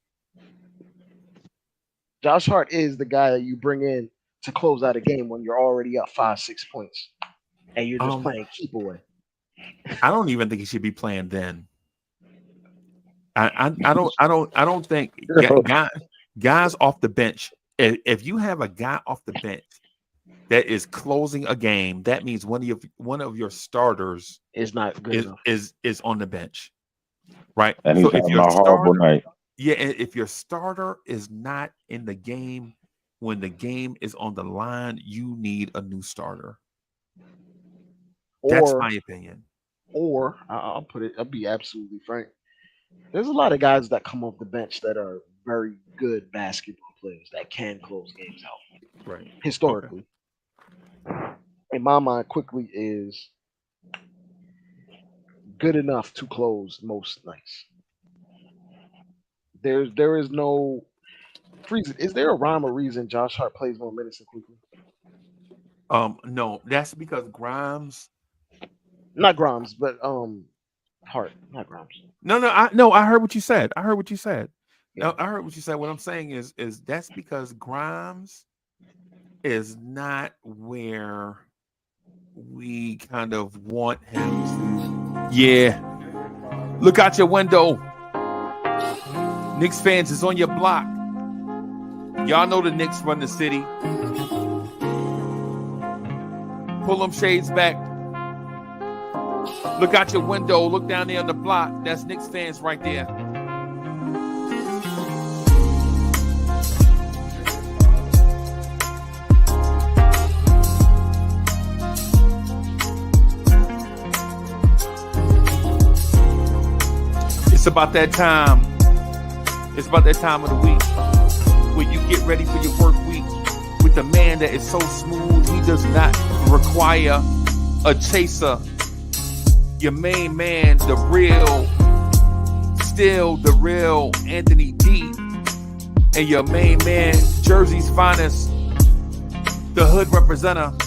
Josh Hart is the guy that you bring in to close out a game when you're already up 5-6 points and you're just playing keep away. I don't even think he should be playing then. I don't think guys off the bench. If you have a guy off the bench that is closing a game, that means one of your starters is not good enough. is on the bench, right? And he's having a horrible night. Yeah, and if your starter is not in the game when the game is on the line, you need a new starter. That's my opinion. Or I'll be absolutely frank. There's a lot of guys that come off the bench that are very good basketball players that can close games out. Right. Historically. Okay. In my mind, Quickly is good enough to close most nights. There is no reason. Is there a rhyme or reason Josh Hart plays more minutes than Quickly? No, that's because Grimes. Not Grimes, but Hart, not Grimes. No, I heard what you said. I heard what you said. No, I heard what you said. What I'm saying is that's because Grimes is not where we kind of want him to. Yeah. Look out your window. Knicks fans is on your block. Y'all know the Knicks run the city. Pull them shades back. Look out your window. Look down there on the block. That's Knicks fans right there. It's about that time. It's about that time of the week where you get ready for your work week with a man that is so smooth he does not require a chaser. Your main man, the real Anthony D, and your main man, Jersey's finest, the hood representative,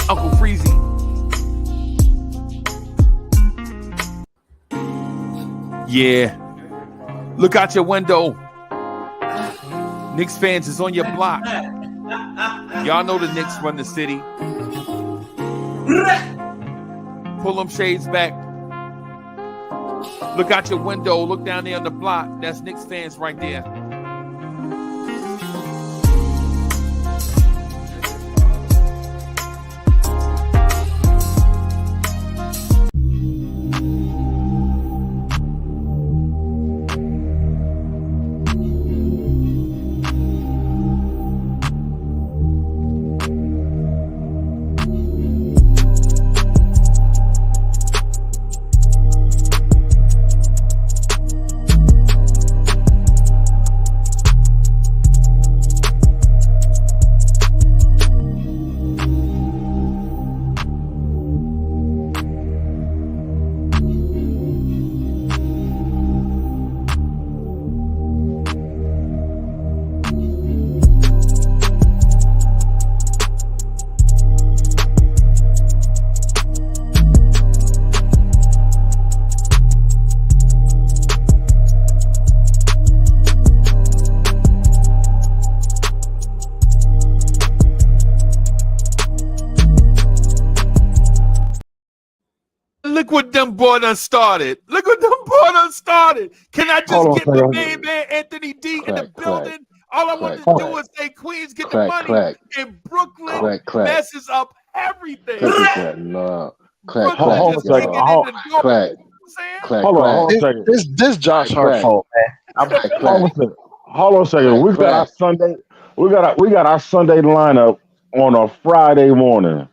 Uncle Freezie. Yeah. Look out your window. Knicks fans is on your block. Y'all know the Knicks run the city. Pull them shades back. Look out your window. Look down there on the block. That's Knicks fans right there. boy done started. Look what them boy done started. Can I just Hold on get a my second. main man Anthony D in the Clack, building? All I want to clack, do is say Queens get the clack, money, clack, and Brooklyn clack, clack. messes up everything. Clippy clack, no. Clack, Brooklyn clack, Hold on a just second. kicking no. in the door. Clack, You know what I'm saying? clack, Hold on clack, a second. This Josh Hart clack, fault, man. I'm clack, Hold on clack, a second. Hold on a second. clack, We got our clack. Sunday. We got our Sunday lineup on a Friday morning.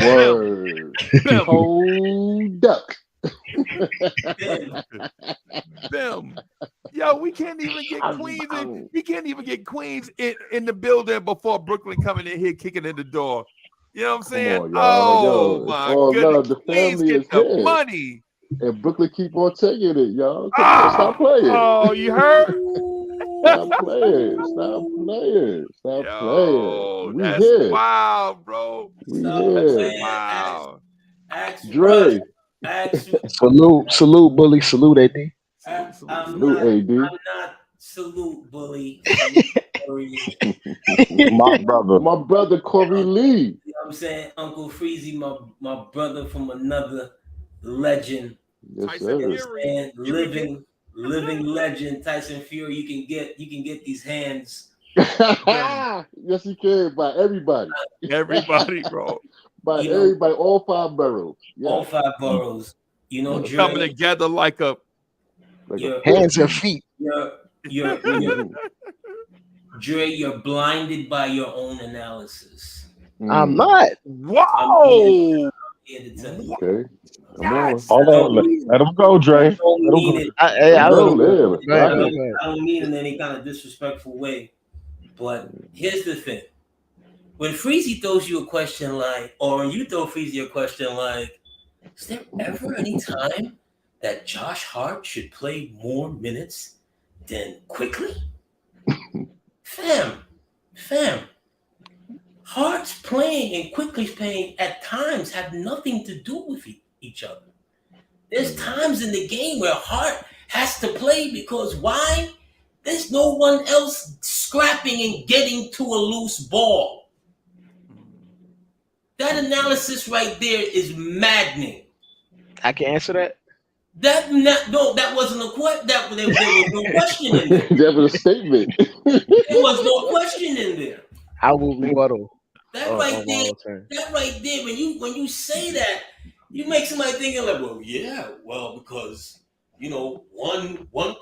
Word. Bim, Hold up. bim. Yo, we can't even get Queens in. We can't even get Queens in the building before Brooklyn coming in here kicking in the door. You know what I'm Come saying? on, y'all. Oh Yo, it's my all goodness. love. The Queens family get is the here. money. And Brooklyn keep on taking it, y'all. Come on, stop playing. Oh, you heard? Stop playing. Stop playing. Stop playing. Yo, We that's here. wild, bro. We Stop here. playing. Wow. Ask Dre. Russ. Ask Salute, bully. Salute, AD. I'm Salute, not. AD. I'm not. Salute, bully. Salute, Corey. My brother. My brother Corey Lee. You know what I'm saying? Uncle Freezie, my brother from another legend. Yes, Tyson sir. Fury. And You can living legend Tyson Fury. You can get these hands. Yes, you can. By everybody. everybody, bro. By You know, everybody. All 5 barrels. all Yes. 5 boroughs. You know, Yes. Coming Dre, together like a Like you're, a Hands and feet. you're Mhm. Dre, you're blinded by your own analysis. I'm Mm. not. whoa. Here to tell you. Okay. Come on. That's Hold on. Let him go, Dre. I don't Let him mean go. it. I No, let him go. yeah, Go ahead. I don't mean it in any kind of disrespectful way. But here's the thing. When Freezie throws you a question like, or when you throw Freezie a question like, is there ever any time that Josh Hart should play more minutes than Quickly? Fam. Hart's playing and Quickly's playing at times have nothing to do with each other. There's times in the game where Hart has to play because why? There's no one else scrapping and getting to a loose ball. That analysis right there is maddening. I can answer that. That wasn't a question. There was no question in there. That was a statement. There was no question in there. I will rebuttal. That on right my there. own turn. That right there. When you say that, you make somebody thinking like, well, yeah, because you know, 1 + 1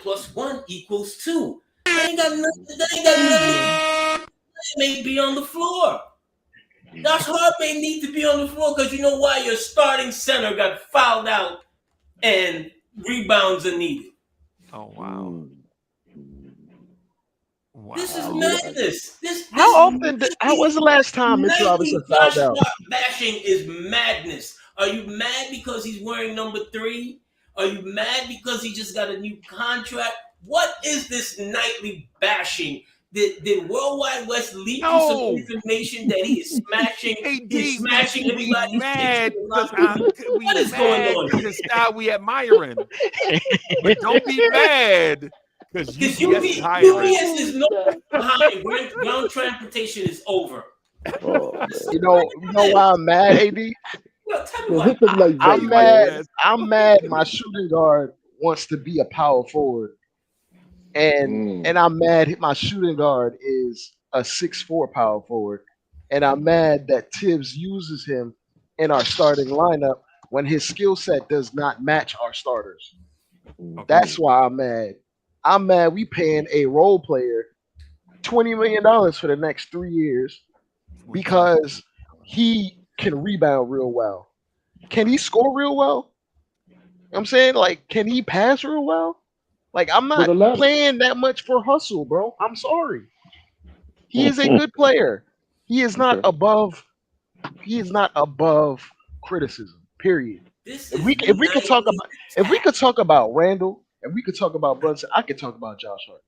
= 2. That ain't got nothing. That may be on the floor. Josh Hart may need to be on the floor because you know why? Your starting center got fouled out and rebounds are needed. Oh wow. Wow. This is madness. How was the last time Mitch Robinson fouled Josh out? Hart bashing is madness. Are you mad because he's wearing number 3? Are you mad because he just got a new contract? What is this nightly bashing? Did World Wide West leak you some information that he is smashing? He's smashing everybody's mad because what is going on here? his style we admiring. But don't be mad because Because UPS is hiring. UPS is no behind. Ground transportation is over. You know why I'm mad, AD? Tell me why. I'm mad. I'm mad. My shooting guard wants to be a power forward, and I'm mad. My shooting guard is a 6'4" power forward, and I'm mad that Tibbs uses him in our starting lineup when his skill set does not match our starters. That's why I'm mad. I'm mad. We paying a role player $20 million for the next 3 years because he can rebound real well. Can he score real well? I'm saying, like, can he pass real well? Like, I'm not playing that much for hustle, bro. I'm sorry. He is a good player. He is not above. He is not above criticism. Period. If we could talk about Randall, and we could talk about Brunson, I could talk about Josh Hart.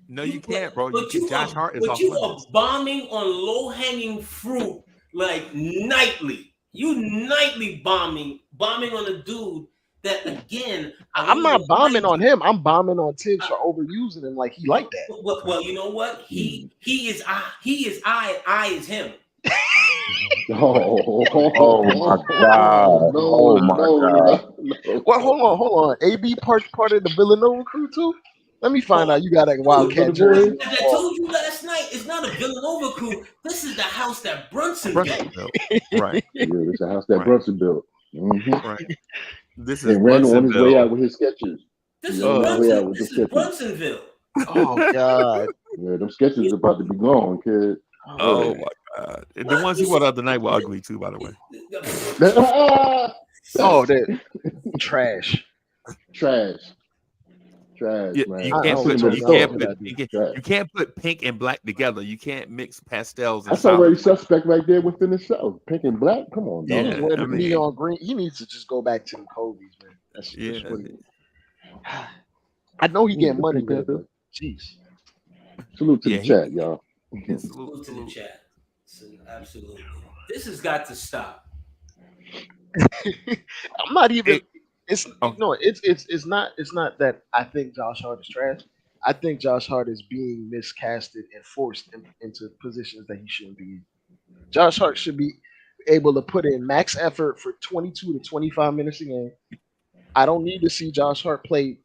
No, you can't, bro. Josh Hart is off limits. You are bombing on low-hanging fruit like nightly. You nightly bombing on a dude that, again, I'm not bombing on him. I'm bombing on Tibbs for overusing him like he like that. Well, you know what? He is I is him. Oh my God. Oh my God. no. Well, hold on. AB part of the Villanova crew too. Let me find out. You got a The Wildcat Villanova jersey. boys? As I told you last night, it's not a Villanova crew. This is the house that Brunson built. Brunsonville. Right. Yeah, it's a house that Right. Brunson built. Mm-hmm. Right. This is And Randall on his way out Brunsonville. with his sketches. This He's is on his way out Brunson. with the This is sketches. Brunsonville. Oh God. Yeah, them sketches about to be gone, kid. Oh my God. And the ones he wore the other night were ugly too, by the way. Oh, that trash. Trash. Trash, Yeah, man. you I can't don't put know. you No, can't no, put no. you can't put pink and black together. You can't mix pastels and That's already solid. suspect right there within itself. Pink and black. Come on, dog. Yeah, He's wearing I the mean, neon green. He needs to just go back to the Kobe's, man. That's yeah. what I know he getting The money Pink there, Panther. but jeez. Salute to Yeah, the chat, y'all. Yeah, salute, Salute to the salute. chat. So, absolutely. This has got to stop. I'm not even. It- It's oh. no. It's not that I think Josh Hart is trash. I think Josh Hart is being miscasted and forced into positions that he shouldn't be in. Josh Hart should be able to put in max effort for 22 to 25 minutes a game. I don't need to see Josh Hart play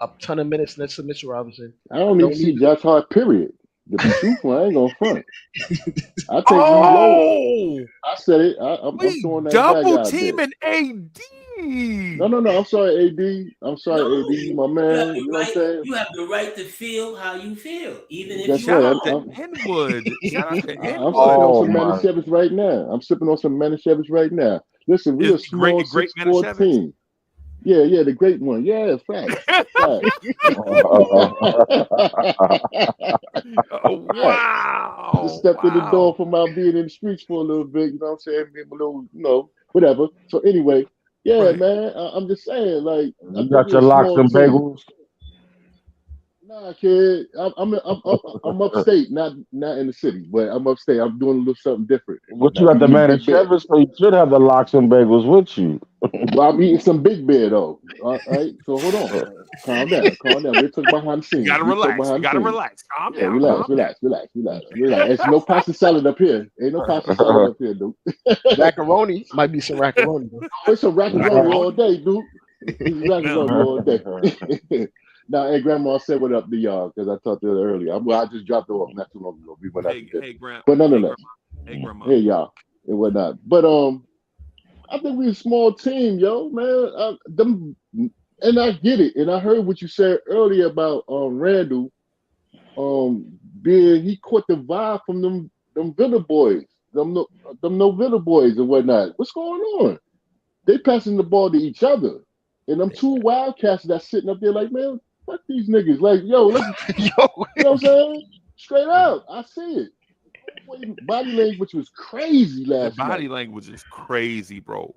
a ton of minutes next to Mitchell Robinson. I don't need to see Josh Hart, period. To be truthful, I ain't gonna front. I think Oh, I said it. I'm we throwing that bag double out there. teaming AD. No. I'm sorry, AD. I'm sorry, No, AD. You my you man. have the You know what I'm right. saying? You have the right to feel how you feel, even if That's you Shout right. out to wrong. Henwood. Shout out to I'm Henwood. sipping on Oh some my. Manischewitz right now. I'm sipping on some Manischewitz right now. Listen, we a Is small great 6'4" Manischewitz? team. Yeah, the great one. Yeah, facts. Facts. Oh, Facts. wow. Just stepped in the door Wow. from out being in the streets for a little bit, you know what I'm saying? Being a little, whatever. So anyway, yeah, Right. man, I'm just saying, like, I You think got we're your a locks small and team. bagels. Nah, kid, I'm upstate, not in the city, but I'm upstate. I'm doing a little something different. But you Now, got the I'm eating Big Bear. Manischewitz, so you should have the locks and bagels with you. Well, I'm eating some Big Bear though. All right, so hold on, calm down. We'll talk behind the You scenes. gotta We'll talk relax. You behind the gotta scenes. relax. Calm Yeah, down. relax. Calm down. There's no pasta salad up here. Ain't no pasta salad up here, dude. Macaroni might be some macaroni. Though. It's a macaroni all Macaroni. day, dude. It's macaroni all day. Now, hey, Grandma, say what up to y'all because I talked to her earlier. I just dropped her off not too long ago. We went out to dinner. Hey, Grandma. But nonetheless, Hey, Grandma. hey, y'all, and whatnot. But I think we're a small team, yo, man. And I get it. And I heard what you said earlier about Randall. Being he caught the vibe from them Villa boys, them no Villa boys and whatnot. What's going on? They passing the ball to each other, and them two Wildcats that's sitting up there like, man, fuck these niggas. Like, yo, let's, you know what I'm saying? Straight up, I see it. Body language was crazy The last body night. language is crazy, bro.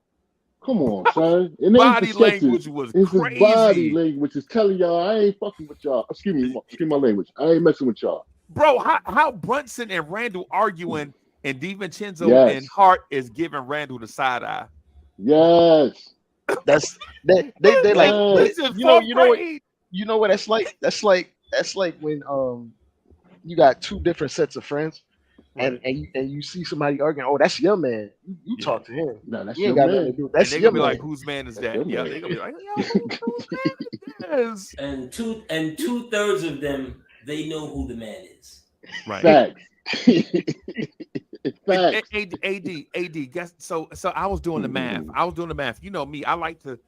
Come on, son. It ain't Body the sketches. language was It's his body crazy. language is telling y'all I ain't fucking with y'all. Excuse my language. I ain't messing with y'all. Bro, how Brunson and Randall arguing and DiVincenzo Yes. and Hart is giving Randall the side eye. Yes. That's they like He's in you know fourth what grade. you know what that's like. That's like when you got two different sets of friends. And you see somebody arguing, oh, that's your man. You Yeah. talk to him. No, that's You ain't your got nothing to man. do. And That's they're your gonna be man. like, whose man is That's that? your Yeah, man. they're gonna be like, yo, whose man is this? And 2/3 of them, they know who the man is. Right. Facts. Facts. AD. Guess so I was doing the math. You know me, I like to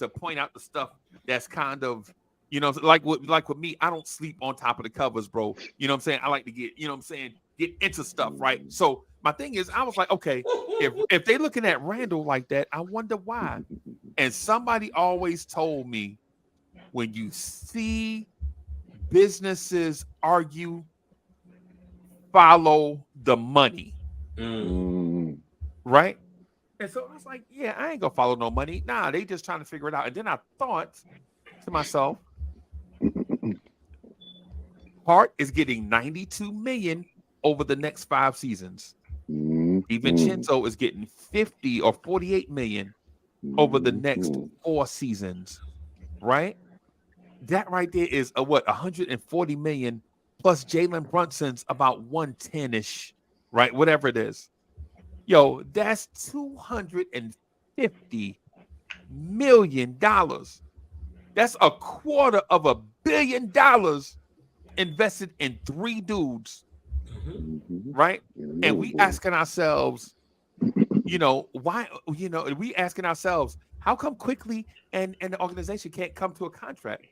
point out the stuff that's kind of, you know, like with me, I don't sleep on top of the covers, bro. You know what I'm saying? I like to get, you know what I'm saying, get into stuff, right? So my thing is, I was like, okay, if they looking at Randall like that, I wonder why. And somebody always told me, when you see businesses argue, follow the money, right? And so I was like, yeah, I ain't gonna follow no money. Nah, they just trying to figure it out. And then I thought to myself, Hart is getting 92 million over the next 5 seasons. DiVincenzo is getting 50 or 48 million over the next 4 seasons, right? That right there is what, 140 million plus Jalen Brunson's about 110-ish, right? Whatever it is. Yo, that's $250 million. That's $250 million invested in 3 dudes, right? And we asking ourselves, why, we asking ourselves, how come Quickly and the organization can't come to a contract?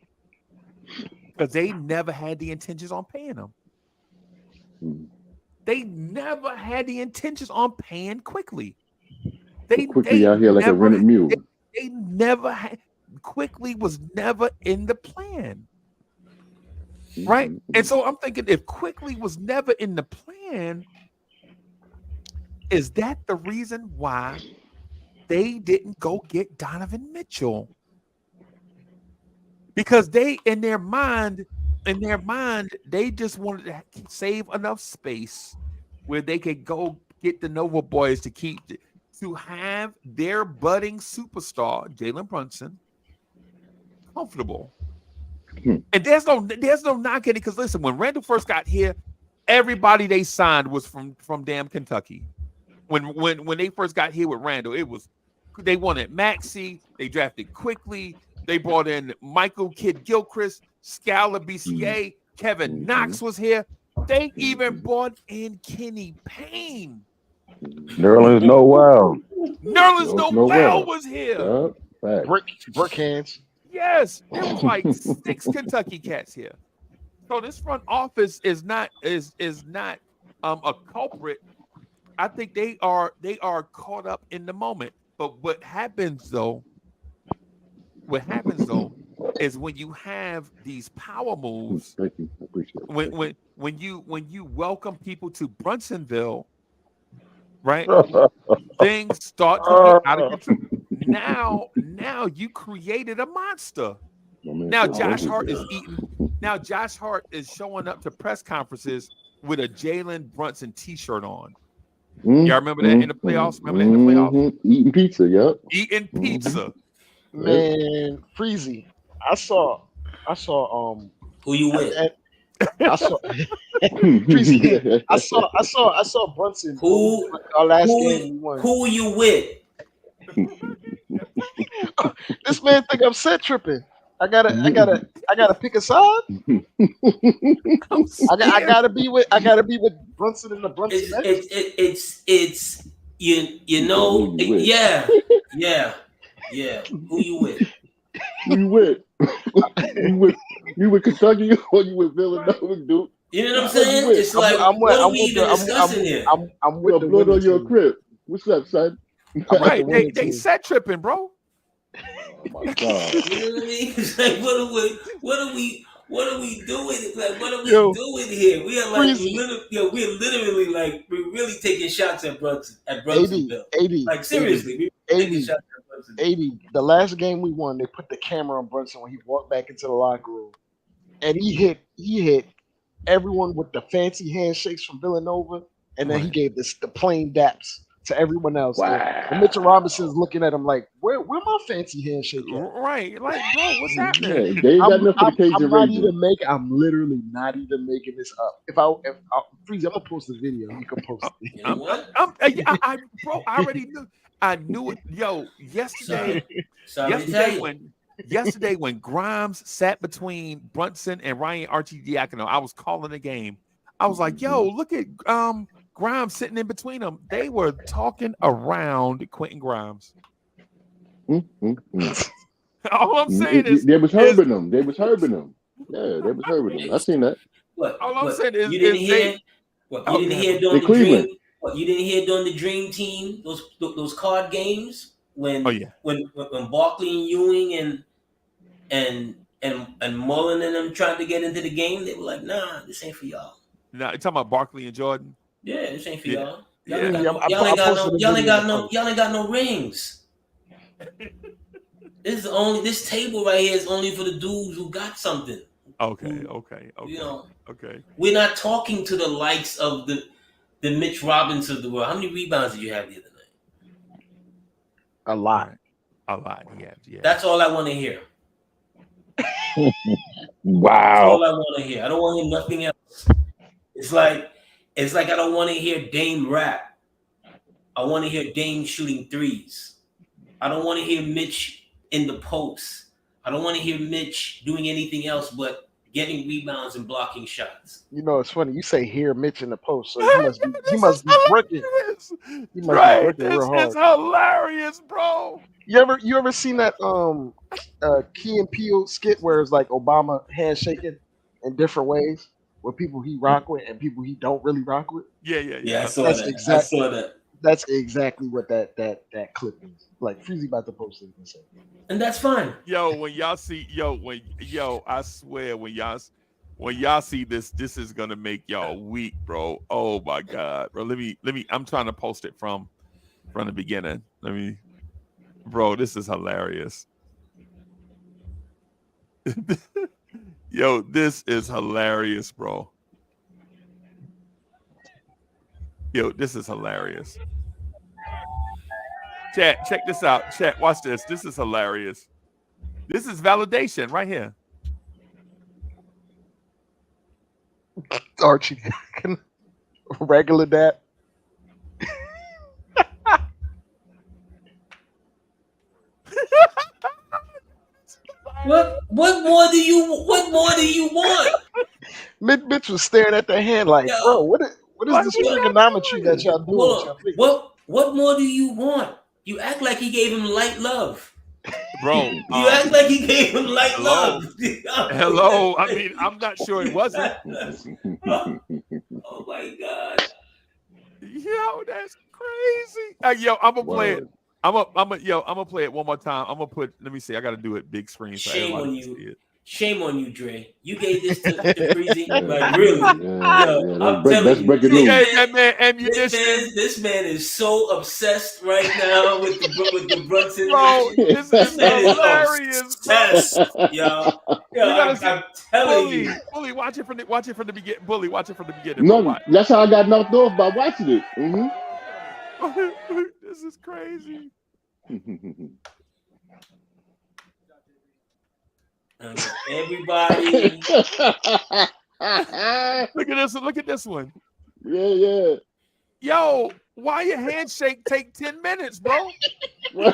Because they never had the intentions on paying them. They never had the intentions on paying Quickly. Quickly out here like a rented mule. They never had. Quickly was never in the plan, right? And so I'm thinking, if Quickly was never in the plan, is that the reason why they didn't go get Donovan Mitchell? Because they, in their mind, they just wanted to save enough space where they could go get the Nova Boys to have their budding superstar Jalen Brunson comfortable. And there's no knocking it, because listen, when Randall first got here, everybody they signed was from damn Kentucky. When they first got here with Randall, they wanted Maxey, they drafted Quickly, they brought in Michael Kidd Gilchrist, Scala BCA, Kevin Knox was here. They even brought in Kenny Payne. Nerlens Noel. Nerlens Noel was here. Brick hands. Yes, there was like 6 Kentucky cats here. So this front office is not a culprit. I think they are caught up in the moment. But what happens though is when you have these power moves, Thank you. I appreciate it. when you welcome people to Brunsonville, right? Things start to get out of control. Now you created a monster. Now Josh Hart is showing up to press conferences with a Jalen Brunson t-shirt on. Y'all remember that in the playoffs? Eating pizza, yep. Eating pizza. Man, Freezie. I saw Who you with? I saw Freezie. I saw Brunson. Our last game we won. Who you with? This man think I'm set tripping. I gotta pick a side. I gotta be with Brunson and the Brunson. It's yeah. Who you with? Who you with? You with Kentucky or you with Villanova, dude? You know what I'm saying? It's like, what are we even discussing here? I'm with the blood on your team. crib. What's up, son? Right, they set tripping, bro. Oh my God. You know what I mean? It's like, what are we doing? Like, what are we doing here? We are like, we're literally like, we're really taking shots at Brunsonville. 80. Like, seriously, we're taking shots at Brunsonville. 80. The last game we won, they put the camera on Brunson when he walked back into the locker room, and he hit everyone with the fancy handshakes from Villanova, and then he gave the plain daps to everyone else. Wow. And Mitchell Robinson's looking at him like, where my fancy handshake at? Right, like, bro, what's happening? Yeah, they ain't got enough for the Cajun I'm literally not even making this up. If Freezie, I'm gonna post the video. You can post it. You know what? Bro, I already knew. I knew it. Yo, yesterday when Grimes sat between Brunson and Ryan Arcidiacono, I was calling the game. I was like, yo, look at Grimes sitting in between them. They were talking around Quentin Grimes. All I'm saying is they was herbing them. They was herbing them. Yeah, they was herbing them. I seen that. All I'm saying is you didn't hear during the Cleveland. dream. What you didn't hear during the Dream Team? Those card games when Barkley and Ewing and Mullen and them tried to get into the game. They were like, nah, this ain't for y'all. Nah, you talking about Barkley and Jordan? Yeah, this ain't for y'all. Yeah. Y'all ain't got no rings. This table right here is only for the dudes who got something. Okay. You know, okay. We're not talking to the likes of the Mitch Robinsons of the world. How many rebounds did you have the other night? A lot. Yeah. That's all I want to hear. Wow. That's all I want to hear. I don't want to hear nothing else. It's like I don't want to hear Dame rap I want to hear Dame shooting threes. I don't want to hear Mitch in the post. I don't want to hear Mitch doing anything else but getting rebounds and blocking shots. You know, it's funny. You say here, Mitch in the post, so he must be bricking. He must be bricking real hard. This is hilarious, bro. You ever seen that Key and Peele skit where it's like Obama handshaking in different ways with people he rock with and people he don't really rock with? Yeah, I saw that. That's exactly what that clip is. Like Freezie about to post it and say. And that's fine. Yo, when y'all see, I swear when y'all see this is gonna make y'all weak, bro. Oh my god, bro. Let me. I'm trying to post it from the beginning. Bro, this is hilarious. Yo, this is hilarious, bro. Yo, this is hilarious. Chat, check this out. Chat, watch this. This is hilarious. This is validation right here. Archie, regular that. What more do you want? Mitch was staring at their hand like, bro, what is this trigonometry that y'all doing? What more do you want? You act like he gave him light love. Bro, you act like he gave him light love. Hello. I mean, I'm not sure it wasn't. Oh my god. Yo, that's crazy. Yo, I'm gonna play it. I'm gonna play it one more time. I'm gonna put. Let me see. I gotta do it big screen. So Shame on you. See it. Shame on you, Dre. You gave this to Freezie. Like really? I'm Let's telling break you. it loose. That man ammunition. This man is so obsessed right now with the Brunson. Bro, this is hilarious. Obsessed, yo. I'm telling you. Bully, watch it from the beginning. Bully, watch it from the beginning. No, that's how I got knocked off by watching it. Mm-hmm. This is crazy. Everybody. Look at this one. Yeah. Yo, why your handshake take 10 minutes, bro? Yo.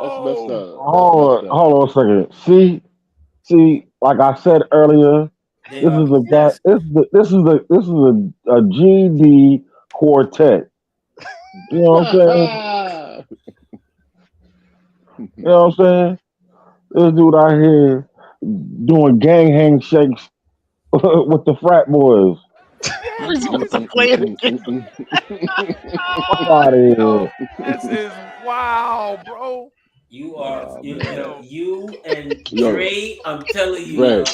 That's messed up. Hold on a second. See, like I said earlier, this is a GD quartet. You know what I'm saying? You know what I'm saying? This dude out here doing gang handshakes with the frat boys. This is wow, bro. You and Dre, I'm telling you.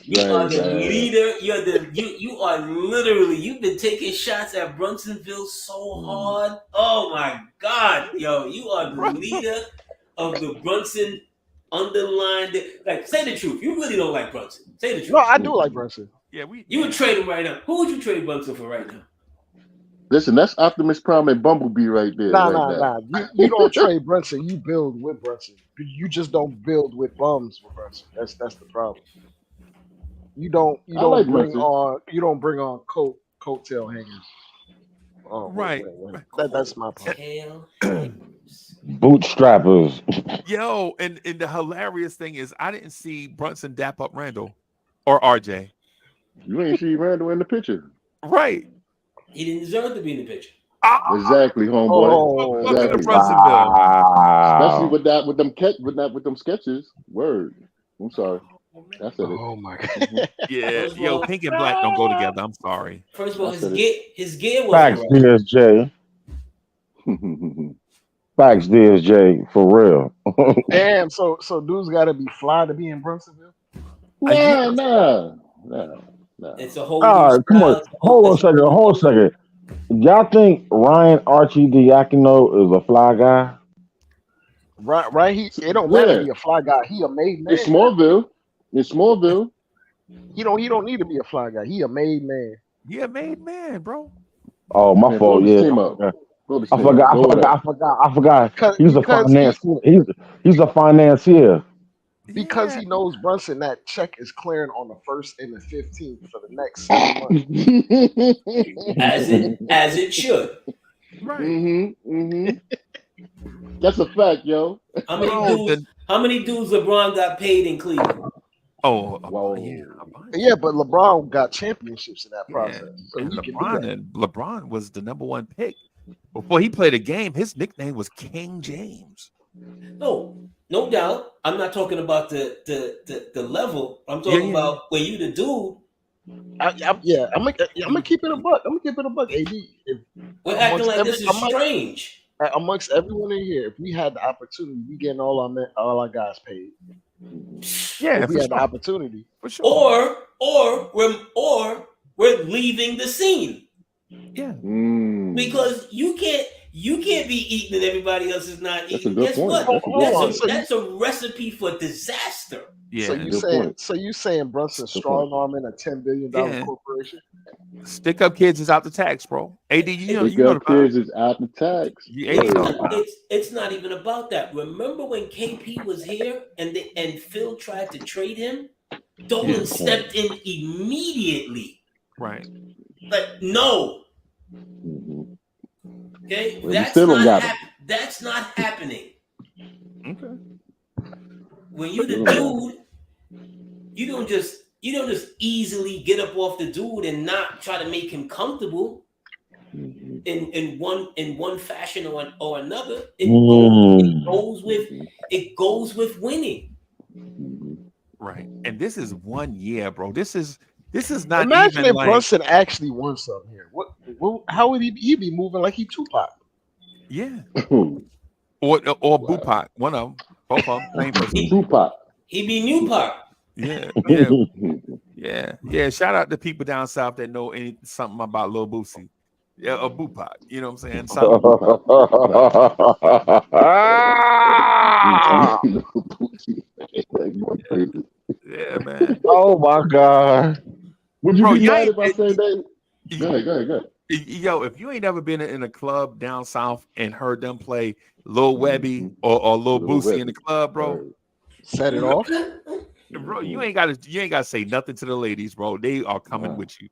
You are the leader. You are literally. You've been taking shots at Brunsonville so hard. Oh my God, yo! You are the leader of the Brunson underlined. Like, say the truth. You really don't like Brunson. Say the truth. No, I do like Brunson. Yeah, you would trade him right now. Who would you trade Brunson for right now? Listen, that's Optimus Prime and Bumblebee right there. Nah. You don't trade Brunson. You build with Brunson. You just don't build with bums with Brunson. That's the problem. You don't bring on coattail hangers. Oh, right. That's my point. Bootstrappers. Yo, and the hilarious thing is, I didn't see Brunson dap up Randall or RJ. You ain't see Randall in the picture, right? He didn't deserve to be in the picture. Exactly, homeboy. Exactly. Especially with them sketches. Word. I'm sorry. I said it. Oh my God. Yeah, yo, pink and black don't go together. I'm sorry. First of all, his gear was Facts, DSJ. Facts, DSJ, for real. Damn, so dudes gotta be fly to be in Brunsonville? Nah. It's a whole come on. Hold on a second. Y'all think Ryan Archie Diacono is a fly guy? Right. It don't matter to be a fly guy. He a made man. It's Smallville. He don't need to be a fly guy. He a made man. He a made man, bro. Oh, my fault. Yeah. I forgot. He's a financier. He's a financier. because he knows Brunson, that check is clearing on the 1st and the 15th for the next 7 months. As it should. Right. That's a fact, yo. How many dudes LeBron got paid in Cleveland? Oh, Whoa. Yeah, but LeBron got championships in that process. So And he can do that. LeBron was the #1 pick. Before he played a game, his nickname was King James. No doubt. I'm not talking about the level. I'm talking about when you the dude. I'm gonna keep it a buck. I'm gonna keep it a buck. AD. We're acting like this is strange. Amongst everyone in here, if we had the opportunity, we getting all our guys paid. Yeah, if we had the opportunity, for sure. Or we're leaving the scene. Yeah, because you can't be eating and everybody else is not eating. That's a good point. What? That's a recipe for disaster. Yeah. So you saying Brunson's strong arming a $10 billion corporation? Stick up kids is out the tax, bro. AD, you know the kids is out the tax. It's not even about that. Remember when KP was here and Phil tried to trade him? Dolan stepped in immediately. Right. But no. Okay, well, that's not happening. Okay. When you the dude, you don't just easily get up off the dude and not try to make him comfortable in one fashion or another. It goes with winning. Right. And this is 1 year, bro. This is not. Imagine even if Brunson actually won something here. How would he be moving like he Tupac? Yeah. or Bupac. One of them. Both of them. Same person. Tupac. He be New Pac. Yeah. Shout out to people down south that know something about Lil Boosie. Yeah, or Bupac. You know what I'm saying? Yeah, man. Oh my God. Would you be mad if I say that? Go ahead. Yo, if you ain't ever been in a club down south and heard them play Lil Webby or Lil Boosie in the club, bro, set it off. Bro, you ain't gotta say nothing to the ladies, bro. They are coming with you.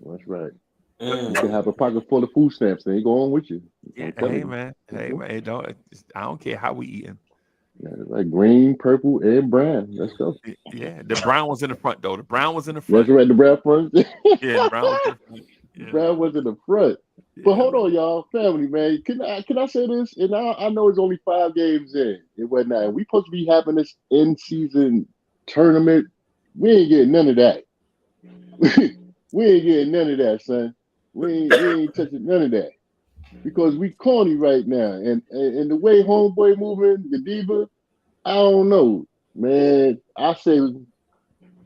That's right. You can have a pocket full of food stamps. They go on with you. Yeah, hey man, I don't care how we eating. Yeah, like green, purple, and brown. Let's go. Yeah, the brown was in the front though. The brown was in the front. That's right. The brown front. Yeah, the brown was in the front. Yeah. Brown was in the front. Yeah. But hold on, y'all, family, man. Can I say this? And I know it's only 5 games in and whatnot. We supposed to be having this in-season tournament. We ain't getting none of that. We ain't getting none of that, son. We ain't touching none of that. Because we corny right now. And the way homeboy moving, the diva, I don't know. Man, I say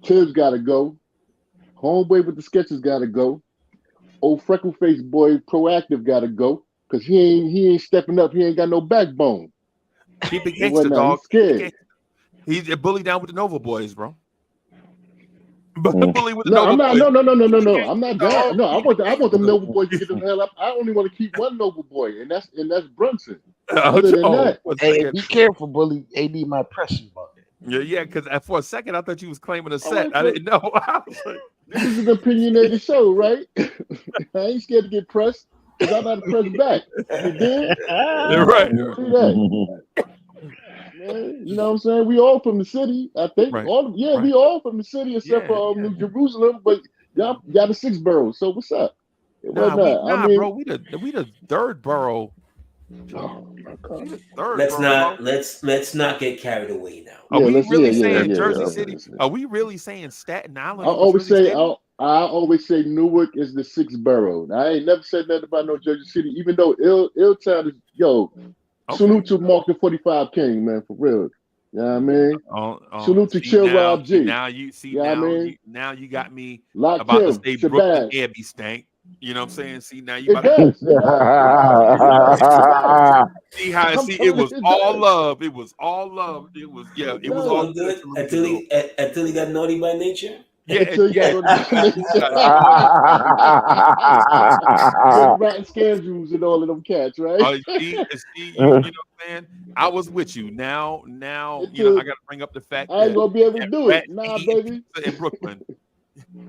Tibbs gotta go. Homeboy with the sketches gotta go. Old freckle face boy proactive gotta go. Cause he ain't stepping up. He ain't got no backbone. Keep it gangster, dog. He's a bully down with the Nova boys, bro. Bully with the Nova boys. No. I'm not down. No, I want the Nova boys to get the hell up. I only want to keep one Nova boy, and that's Brunson. Other than that, hey, be careful, bully. AD might press you about that. Yeah, because for a second I thought you was claiming a set. I didn't know. I was like, this is an opinionated show, right? I ain't scared to get pressed because I'm not pressed back. You did? You're right. See that? Man, you know what I'm saying? We all from the city, I think. Right. We all from the city except for New Jerusalem, but y'all got the 6 boroughs. So what's up? Bro, we the third borough. Oh my God. Let's not get carried away now. Are we really saying Jersey City? Are we really saying Staten Island? I always say Newark is the 6th borough. I ain't never said nothing about no Jersey City, even though Illtown is salute to Mark the 45 King, man, for real. You know what I mean? Salute to Chill Rob G. Now you see, now you got me Lock about him, to say Shabazz. Brooklyn Air be stank. You know what I'm saying? See, now you It about does. see how it was all love. It was all love. It was all good until he got naughty by nature. Yeah, until you got to go to the Rotten Scandrews and all of them cats, right? see, you know what I'm saying? I was with you. Now, you know, I got to bring up the fact I ain't that gonna be able to do it. rats Nah, ain't eating baby. pizza in Brooklyn.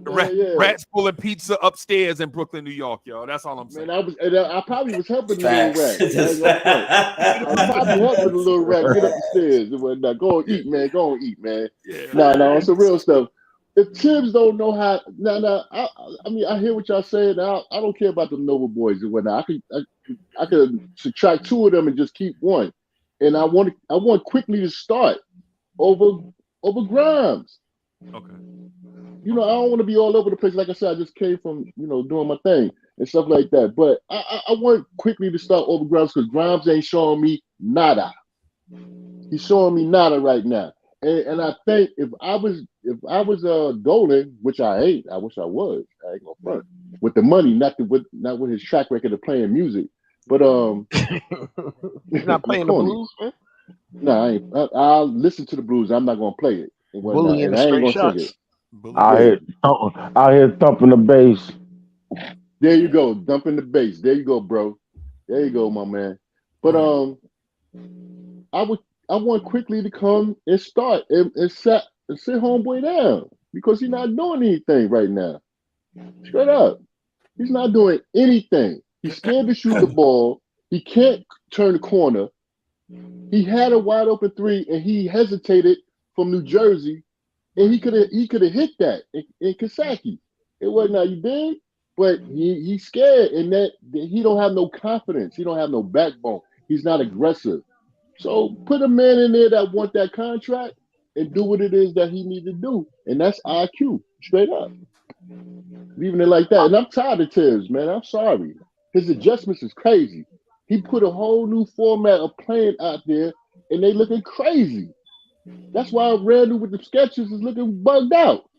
Yeah. Rats pulling pizza upstairs in Brooklyn, New York, yo. That's all I'm saying. Man, I probably was helping the little Facts. rat. I ain't gonna front. I was probably helping the little rat get up the stairs and whatnot. Go and eat, man. Go and eat, man. Yeah. No, it's the real stuff. If Tibbs don't know how, I mean, I hear what y'all saying. I don't care about the Nova boys and whatnot. I could subtract two of them and just keep one. And I want quickly to start over Grimes. Okay. I don't want to be all over the place. Like I said, I just came from, doing my thing and stuff like that. But I want quickly to start over Grimes because Grimes ain't showing me nada. He's showing me nada right now. And I think if I was Dolan, which I ain't, I wish I was. I ain't gonna front with the money, not with his track record of playing music. But He's not playing the blues, man. No, I ain't. I'll listen to the blues. I'm not gonna play it. Bully and I ain't straight gonna sing shots. it. Out here thumping the bass. There you go, dumping the bass. There you go, bro. There you go, my man. But I want quickly to come and start and sit homeboy down because he's not doing anything right now. Straight up, he's not doing anything. He's scared to shoot the ball. He can't turn the corner. He had a wide open three and he hesitated from New Jersey, and he could have hit that in Kasaki. It wasn't how you did, but he's scared and that he don't have no confidence. He don't have no backbone. He's not aggressive. So put a man in there that want that contract and do what it is that he needs to do, and that's IQ, straight up. Leaving it like that, and I'm tired of Tibbs, man. I'm sorry. His adjustments is crazy. He put a whole new format of playing out there, and they looking crazy. That's why Randall with the sketches is looking bugged out.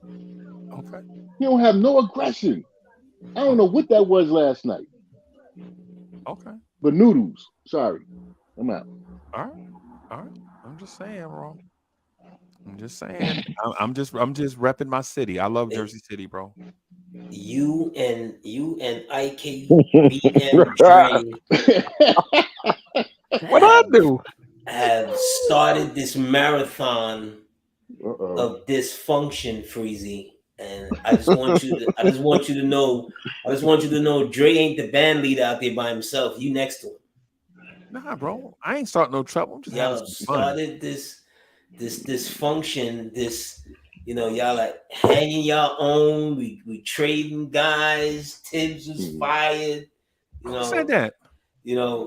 Okay. He don't have no aggression. I don't know what that was last night. Okay. But noodles. Sorry. I'm out. All right. I'm just saying, bro. I'm just saying. I'm just repping my city. I love Jersey City, bro. You and IK BM Dre What I do? have started this marathon of dysfunction, Freezie. And I just want you to know Dre ain't the band leader out there by himself. You next to him. Nah, bro. I ain't starting no trouble. I'm just having some fun. Started this dysfunction, y'all like hanging y'all own. We trading guys. Tibbs was fired. Who said that?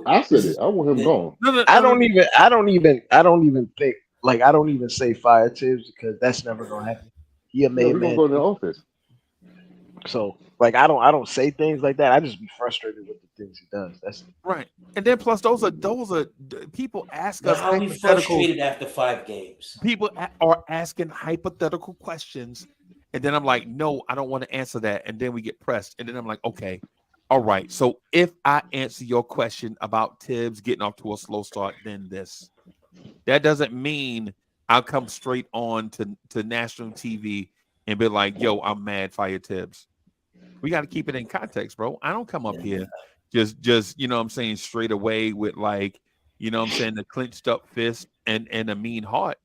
I said it. I want him gone. No. I don't even think, like, I don't even say fire Tibbs because that's never gonna happen. He a No, made we're gonna man. go to the office. So, like, I don't say things like that. I just be frustrated with the things he does. That's right. And then plus those are people ask us. How are we frustrated after 5 games? People are asking hypothetical questions, and then I'm like, no, I don't want to answer that. And then we get pressed, and then I'm like, okay, all right. So if I answer your question about Tibbs getting off to a slow start, then this. That doesn't mean I'll come straight on to national TV and be like, yo, I'm mad, fire Tibbs. We got to keep it in context, bro. I don't come up here just you know what I'm saying, straight away with, like, you know what I'm saying, the clenched up fist and a mean heart.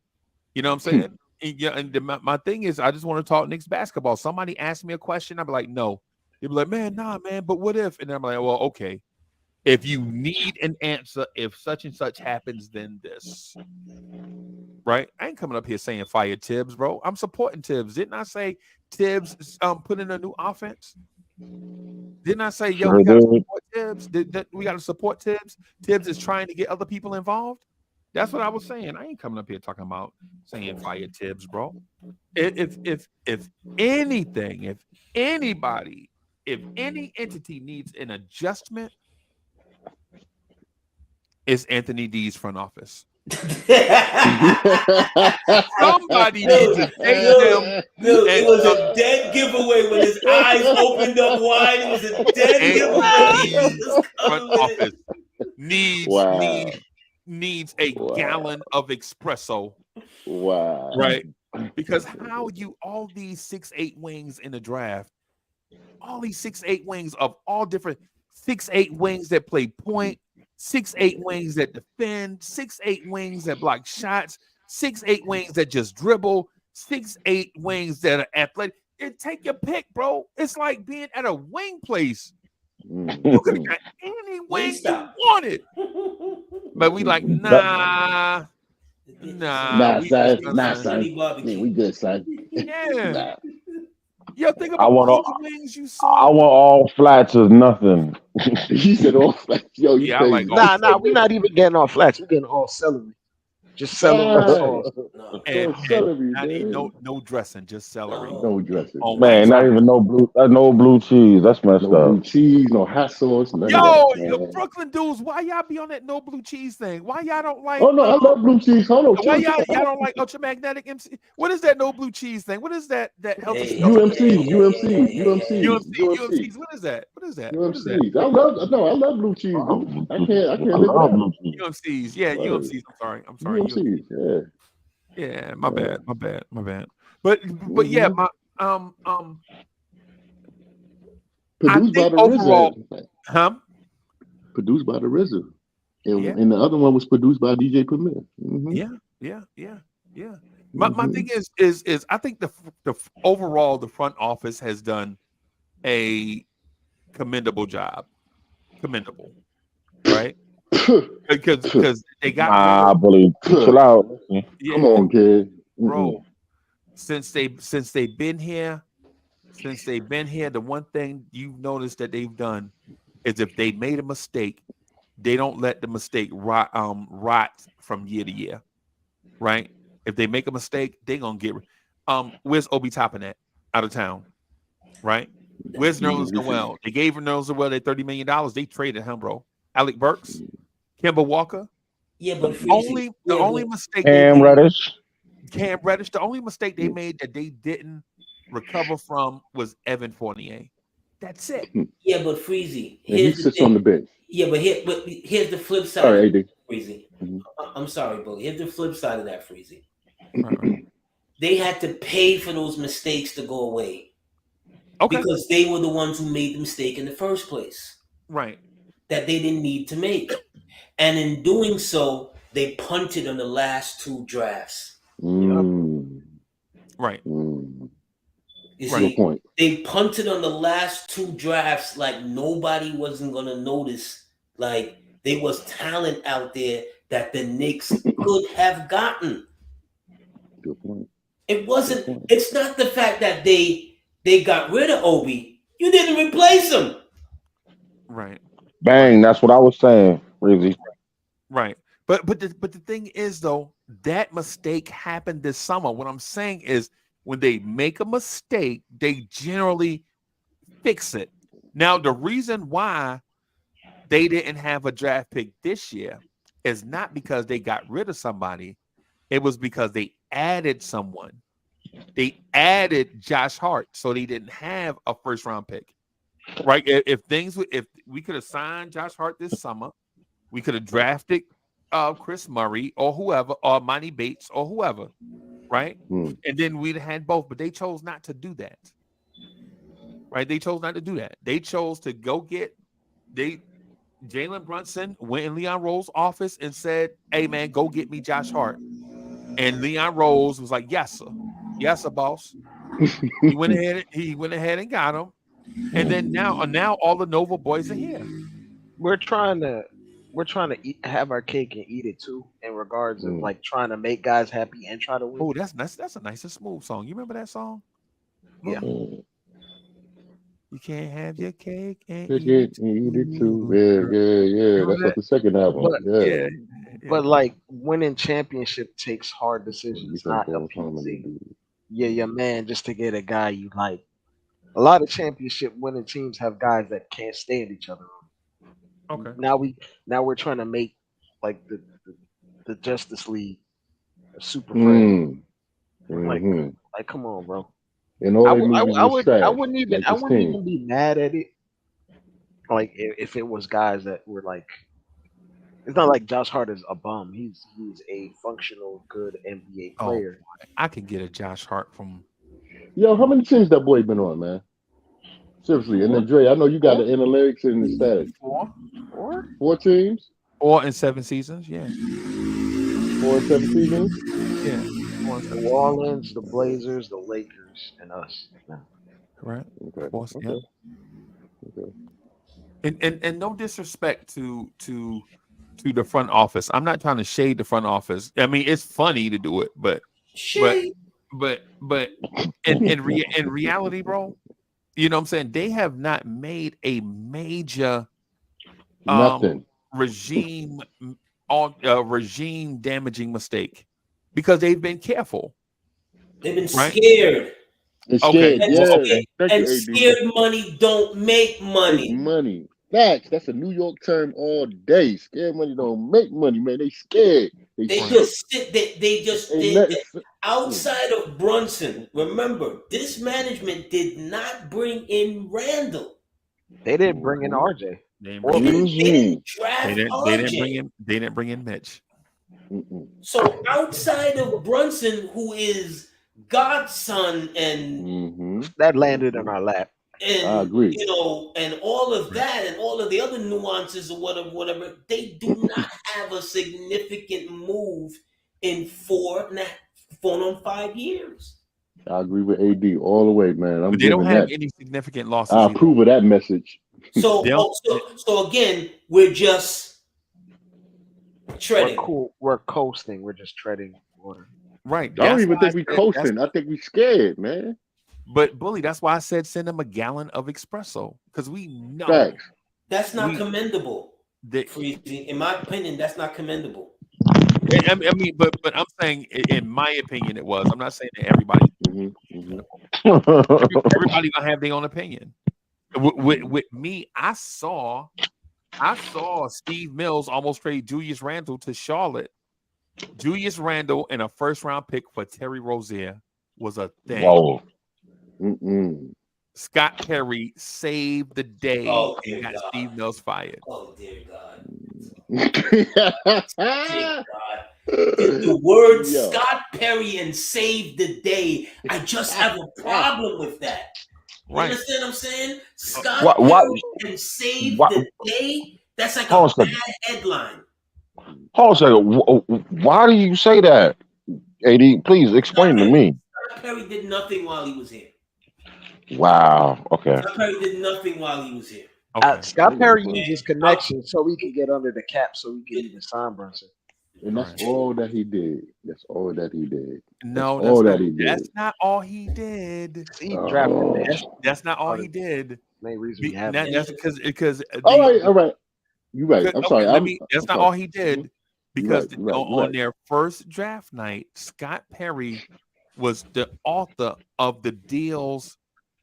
You know what I'm saying? And my thing is, I just want to talk Knicks basketball. Somebody asked me a question, I'd be like, no. They'd be like, man, nah, man, but what if? And I'm like, well, okay. If you need an answer, if such and such happens, then this. Right? I ain't coming up here saying fire Tibbs, bro. I'm supporting Tibbs. Didn't I say Tibbs put in a new offense? Didn't I say, yo, we got to support Tibbs? We got to support Tibbs? Tibbs is trying to get other people involved? That's what I was saying. I ain't coming up here talking about saying fire Tibbs, bro. If anything, if anybody, if any entity needs an adjustment, it's Anthony D's front office. Somebody needs to take them. It was a dead giveaway when his eyes opened up wide. It was a dead giveaway. Front office needs a gallon of espresso. Wow. Right. Because how you all these 6'8" wings in the draft, all these 6'8" wings of all different 6'8" wings that play point, 6'8" wings that defend, 6'8" wings that block shots, 6'8" wings that just dribble, 6'8" wings that are athletic. Take your pick, bro. It's like being at a wing place. You could have got any wing you wanted. But we like, nah. Nah, son. Yeah, we good, son. Yeah. Yo, think I about want all all, the wings you I saw. want all flats or nothing. He said all flats. Yo, you Yeah, I like crazy. all Nah, we're not even getting all flats. We're getting all celery. Just celery sauce. and celery, not eat man. no dressing, just celery. No dressing. On Man, wings. not even no blue cheese. That's messed No blue up. cheese, no hot sauce, none of Yo, that, yo, man. Brooklyn dudes, why y'all be on that no blue cheese thing? Why y'all don't like? Oh no, I love blue cheese. Hold on, Why chill. y'all don't like ultramagnetic MC? What is that no blue cheese thing? What is that healthy stuff? UMCs. What is that? What is that? UMCs. I love blue cheese, dude. I can't live without blue cheese. UMCs. Yeah, Word. UMCs. I'm sorry. UMCs. Yeah. Yeah, my bad. But yeah, my Produced by the overall, RZA. Produced by the RZA. And the other one was produced by DJ Premier. Yeah. My thing is I think the overall the front office has done a commendable job. Commendable, right? Because they got I believe. Chill out. Come on, kid. Bro. Since they've been here, the one thing you've noticed that they've done is if they made a mistake, they don't let the mistake rot from year to year, right? If they make a mistake, they're gonna get. Where's Obi Toppin at? Out of town, right? Where's Nerlens Noel? They gave Nerlens Noel that $30 million. They traded him, bro. Alec Burks, Kemba Walker. Yeah, but the only mistake Cam Reddish. The only mistake they made that they didn't recover from was Evan Fournier. That's it. Yeah, but Freezie. He sits on the bench. Yeah, but here's the flip side. All right, AD. Freezie. I'm sorry, but here's the flip side of that, Freezie. They had to pay for those mistakes to go away. Okay. Because they were the ones who made the mistake in the first place. Right. That they didn't need to make. And in doing so, they punted on the last two drafts. Right. You see, they punted on the last two drafts like nobody wasn't going to notice. Like there was talent out there that the Knicks could have gotten. Good point. It wasn't. It's not the fact that they got rid of Obi. You didn't replace him. Right. Bang. That's what I was saying, Freezie. Right. But the thing is though, that mistake happened this summer. What I'm saying is when they make a mistake, they generally fix it. Now, the reason why they didn't have a draft pick this year is not because they got rid of somebody. It was because they added someone. They added Josh Hart, so they didn't have a first round pick. Right? If we could have signed Josh Hart this summer, we could have drafted Chris Murray or whoever, or Monty Bates or whoever, right? And then we'd have had both, but they chose not to do that. Right? They chose not to do that. They chose to go get Jalen Brunson went in Leon Rose's office and said, "Hey man, go get me Josh Hart." And Leon Rose was like, "Yes, sir. Yes, sir, boss." He went ahead and got him. And then now all the Nova boys are here. We're trying to have our cake and eat it too, in regards of like trying to make guys happy and try to win. Oh, that's a nice and smooth song. You remember that song? Yeah. You can't have your cake and eat it too. Yeah. That's like the second album. But like winning championship takes hard decisions, not appeasing. Your man just to get a guy you like. A lot of championship winning teams have guys that can't stand each other. Okay. Now we're trying to make like the Justice League a super friend. Like come on, bro. And all I wouldn't even be mad at it. Like if it was guys that were like It's not like Josh Hart is a bum. He's a functional, good NBA Oh, player. I could get a Josh Hart from. Yo, how many teams that boy been on, man? Seriously, and then Dre, I know you got the analytics and the stats. Or 4 teams, 4 and 7 seasons. Yeah, 4 and 7 seasons. yeah. New Orleans, the Blazers, the Lakers, and us. No. Correct. Okay. Course, Okay. yeah. Okay. And no disrespect to the front office. I'm not trying to shade the front office. I mean, it's funny to do it, but in reality, bro, you know what I'm saying? They have not made a major Nothing. regime damaging mistake because they've been careful. They've been Right? scared. It's Okay. scared. And, Yeah. scared, Thank and you, AD. scared money don't make money. Money. Facts. That's a New York term all day. Scared money don't make money, man. They scared. They just sit. They just Ain't did. nothing- Outside of Brunson, remember, this management did not bring in Randall. They didn't bring in RJ. They They didn't draft RJ. They didn't bring in Mitch. So outside of Brunson, who is godson and that landed in our lap. And I agree. You know, and all of that and all of the other nuances or whatever, they do not have a significant move in 4 on 5 years. I agree with AD all the way, man. But they don't have any significant losses. I approve of that message. So again, we're just treading. We're cool. We're coasting. We're just treading water. Right. I don't even think we coasting. I think we scared, man. But Bully, that's why I said send them a gallon of espresso because we know that's not commendable. Freezie, in my opinion, that's not commendable. I mean, but I'm saying, in my opinion, it was. I'm not saying that everybody. Everybody gonna have their own opinion. With me, I saw Steve Mills almost trade Julius Randle to Charlotte. Julius Randle and a first-round pick for Terry Rozier was a thing. Whoa. Scott Perry saved the day and got Steve Mills fired. Oh dear God! Dear God. The word Scott Perry and save the day. I just have a problem with that. You understand what I'm saying? Scott Perry and save the day. That's like a bad headline. Hold on a second. Why do you say that? AD, please explain to me. Scott Perry did nothing while he was here. Wow. Okay. Scott Perry did nothing while he was here. Scott Perry used his connection so he could get under the cap so he could even sign Brunson. And that's all that he did. That's all that he did. No, that's not all he did. He drafted that's not all he did. Main reason we have that's because all right. You're right. I'm sorry. That's not all he did because on their first draft night, Scott Perry was the author of the deals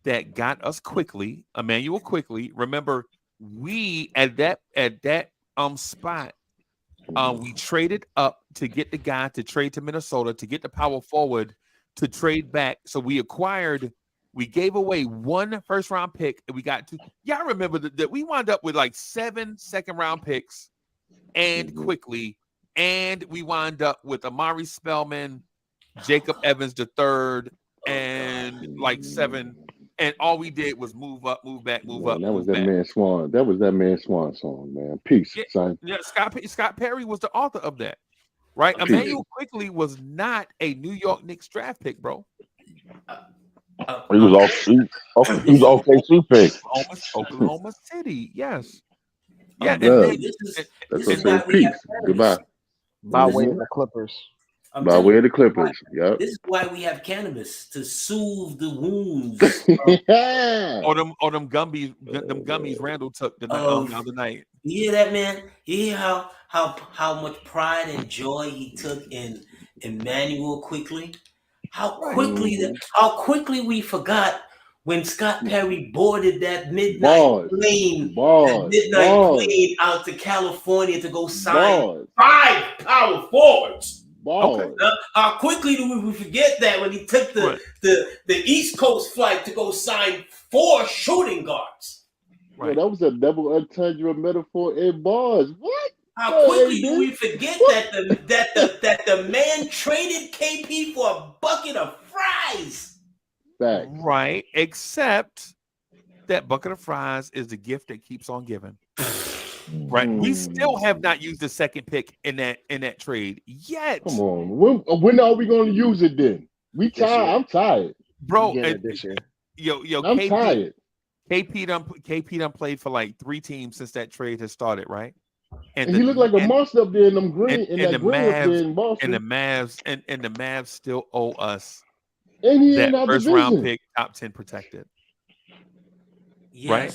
that got us Emmanuel Quickly. Remember, we at that spot, we traded up to get the guy to trade to Minnesota to get the power forward to trade back. So we gave away 1 first-round pick, and we got 2. Y'all remember that we wound up with like 7 second-round picks and Quickly, and we wound up with Amari Spellman, Jacob Evans III, and like 7. And all we did was move up, move back, move up. That was that man Swan. That was that man Swan song, man. Peace, son. Yeah, Scott Perry was the author of that, right? Peace. Emmanuel Quickly was not a New York Knicks draft pick, bro. He was OKC pick. Oklahoma City, yes. Yeah, this is why we have Goodbye. By way of the Clippers. By way of the Clippers. Yep. This is why we have cannabis to soothe the wounds. Or them gummies Randall took the other night. You hear that, man? You hear how much pride and joy he took in Emmanuel Quickly? How quickly we forgot when Scott Perry boarded that midnight plane out to California to go sign 5 power forwards. Okay. How quickly do we forget that when he took the East Coast flight to go sign 4 shooting guards? Right. That was a double entendre metaphor in bars. What? How quickly do we forget that the man traded KP for a bucket of fries? Facts. Right, except that bucket of fries is the gift that keeps on giving. Right, we still have not used the second pick in that trade yet. Come on, when are we going to use it then? We tired. I'm tired, bro. This year. Yo, I'm tired. KP done played for like 3 teams since that trade has started, right? And he looked like a monster up there in them green, and that the green up there Mavs, in Boston. and the Mavs still owe us and he that in our first division. round pick, top 10 protected. Yes. Right?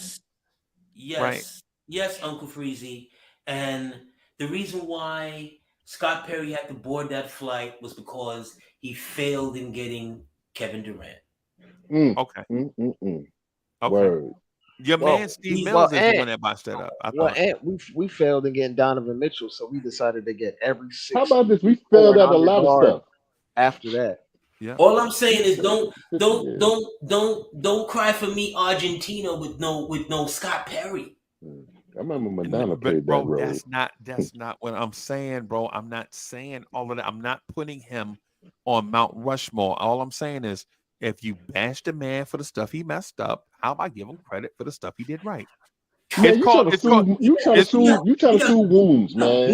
Yes. Right. Yes, Uncle Freezie. And the reason why Scott Perry had to board that flight was because he failed in getting Kevin Durant. Okay. Okay. Word. Your man Steve Mills is the one that botched that up. And we failed in getting Donovan Mitchell, so we decided to get every 6. How about this? We failed at a lot of stuff after that. Yeah. All I'm saying is don't cry for me, Argentina, with no Scott Perry. I remember Madonna played that role. That's not what I'm saying, bro. I'm not saying all of that. I'm not putting him on Mount Rushmore. All I'm saying is, if you bash the man for the stuff he messed up, how about give him credit for the stuff he did right? Man, you trying to sue wounds, man.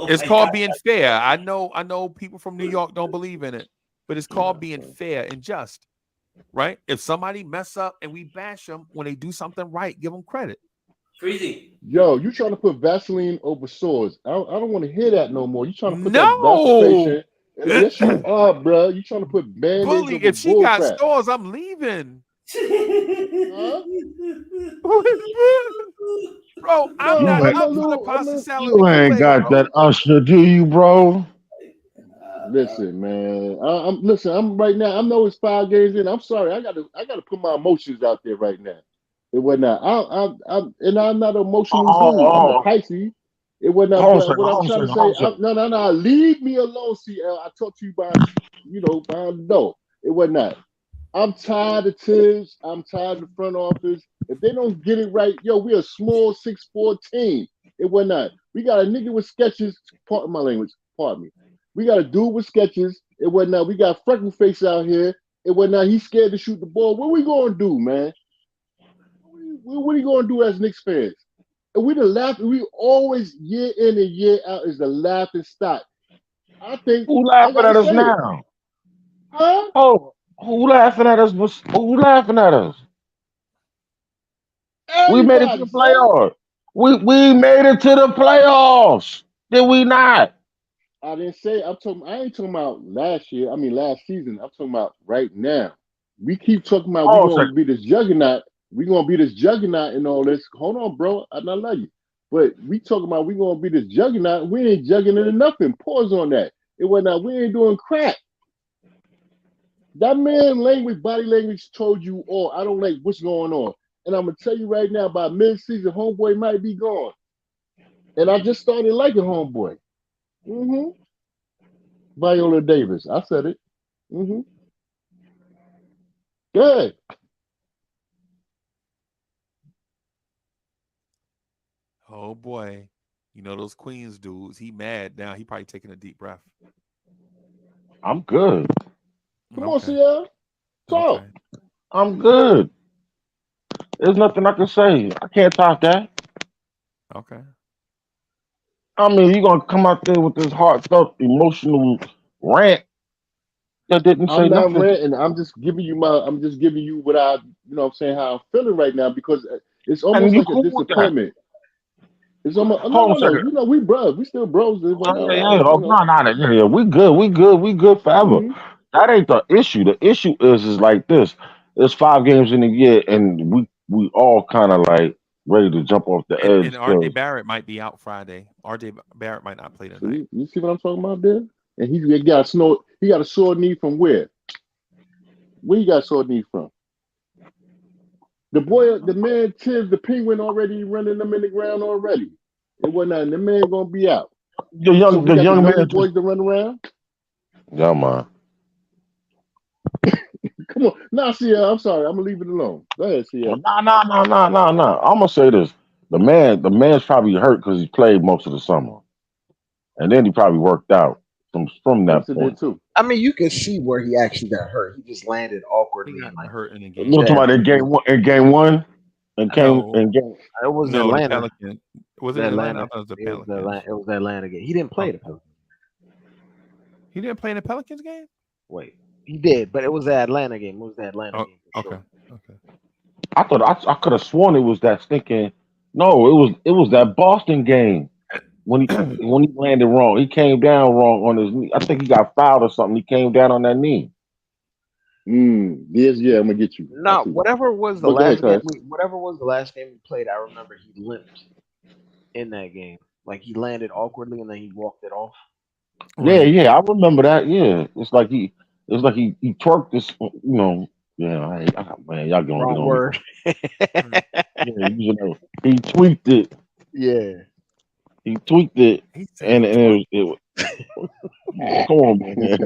It's called being fair. I know people from New York don't believe in it, but it's called being fair and just. Right? If somebody mess up and we bash them when they do something right, give them credit. Freezie. Yo, you trying to put Vaseline over sores? I don't want to hear that no more. You trying to put that Vaseline? Yes, you are, bro. You trying to put Band-Aids over if she got crap. stores, I'm leaving. Bro, I'm not up for the pasta salad. You ain't got that Usher, do you, bro? Listen, man. I'm right now. I know it's 5 games in. I'm sorry. I gotta put my emotions out there right now. It was not. I'm not an emotional dude. I'm a Pisces. It was not. What I'm trying to say. No. Leave me alone, CL. I talk to you by the door. It was not. I'm tired of Tibbs. I'm tired of the front office. If they don't get it right, we're a small 6'4" team. It was not. We got a nigga with sketches. Pardon my language. Pardon me. We got a dude with sketches. It wasn't now. We got freckle face out here. It wasn't now. He's scared to shoot the ball. What we gonna do, man? What are you gonna do as Knicks fans? And we the laugh. We always year in and year out is the laughing stock. I think who laughing at us now? Huh? Oh, who laughing at us? Who laughing at us? We made it to the playoffs. We made it to the playoffs. Did we not? I didn't say. I ain't talking about last year. I mean last season. I'm talking about right now. We keep talking about we're gonna be this juggernaut. We're gonna be this juggernaut and all this. Hold on, bro. I love you, but we talking about we're gonna be this juggernaut. We ain't jugging into nothing. Pause on that. It was not. We ain't doing crap. That man body language told you all. I don't like what's going on, and I'm gonna tell you right now. By mid-season, homeboy might be gone, and I just started liking homeboy. Viola Davis. I said it. Good. Oh boy. Those Queens dudes, he mad now. He probably taking a deep breath. I'm good. Come on, CL. Talk. Okay. I'm good. There's nothing I can say. I can't top that. Okay. I mean, you're gonna come out there with this heartfelt, emotional rant that didn't say nothing. I'm not ranting. I'm just giving you what I, what I'm saying, how I'm feeling right now, because it's almost like a disappointment. It's almost no. We bros. We still bros. Yeah. We good forever. That ain't the issue. The issue is like this. There's 5 games in a year, and we all kind of like ready to jump off the edge. And RJ Barrett might be out Friday. RJ Barrett might not play tonight. You see what I'm talking about there? And he got a sore knee from where? Where you got a sore knee from? The man Tibbs, the Penguin, already running them in the ground already. It wasn't nothing. The man gonna be out. The young man boys to run around. Yeah, man. Come on. Nah, CL, I'm sorry. I'm gonna leave it alone. Go ahead, CL. No. I'm gonna say this. The man's probably hurt because he played most of the summer, and then he probably worked out from that Clemson point. did too. I mean, you can see where he actually got hurt. He just landed He awkwardly got and like hurt in the game. Look about in game one. In game one, and came No, in game. it was no, the Atlanta. Pelicans. Was it The Atlanta? I Atlanta. thought it was the It was the Pelicans. Atlanta. It was the Atlanta game. He didn't play the Okay. Pelicans. He didn't play in the Pelicans game? Wait, he did, but it was the Atlanta game. It was the Atlanta Oh, game for okay. sure. Okay. I thought I could have sworn it was that stinking. No, it was that Boston game when he landed wrong. He came down wrong on his knee. I think he got fouled or something. He came down on that knee. Yes, yeah, I'm gonna get you. No, whatever was the But go last ahead, game. Whatever was the last game we played, I remember he limped in that game. Like he landed awkwardly and then he walked it off. Yeah, Right. yeah, I remember that. Yeah, it's like he twerked this. Yeah, man, y'all gonna get Wrong on me. word. Yeah, he tweaked it. Yeah. He tweaked it, He said and he it was. Come on, man.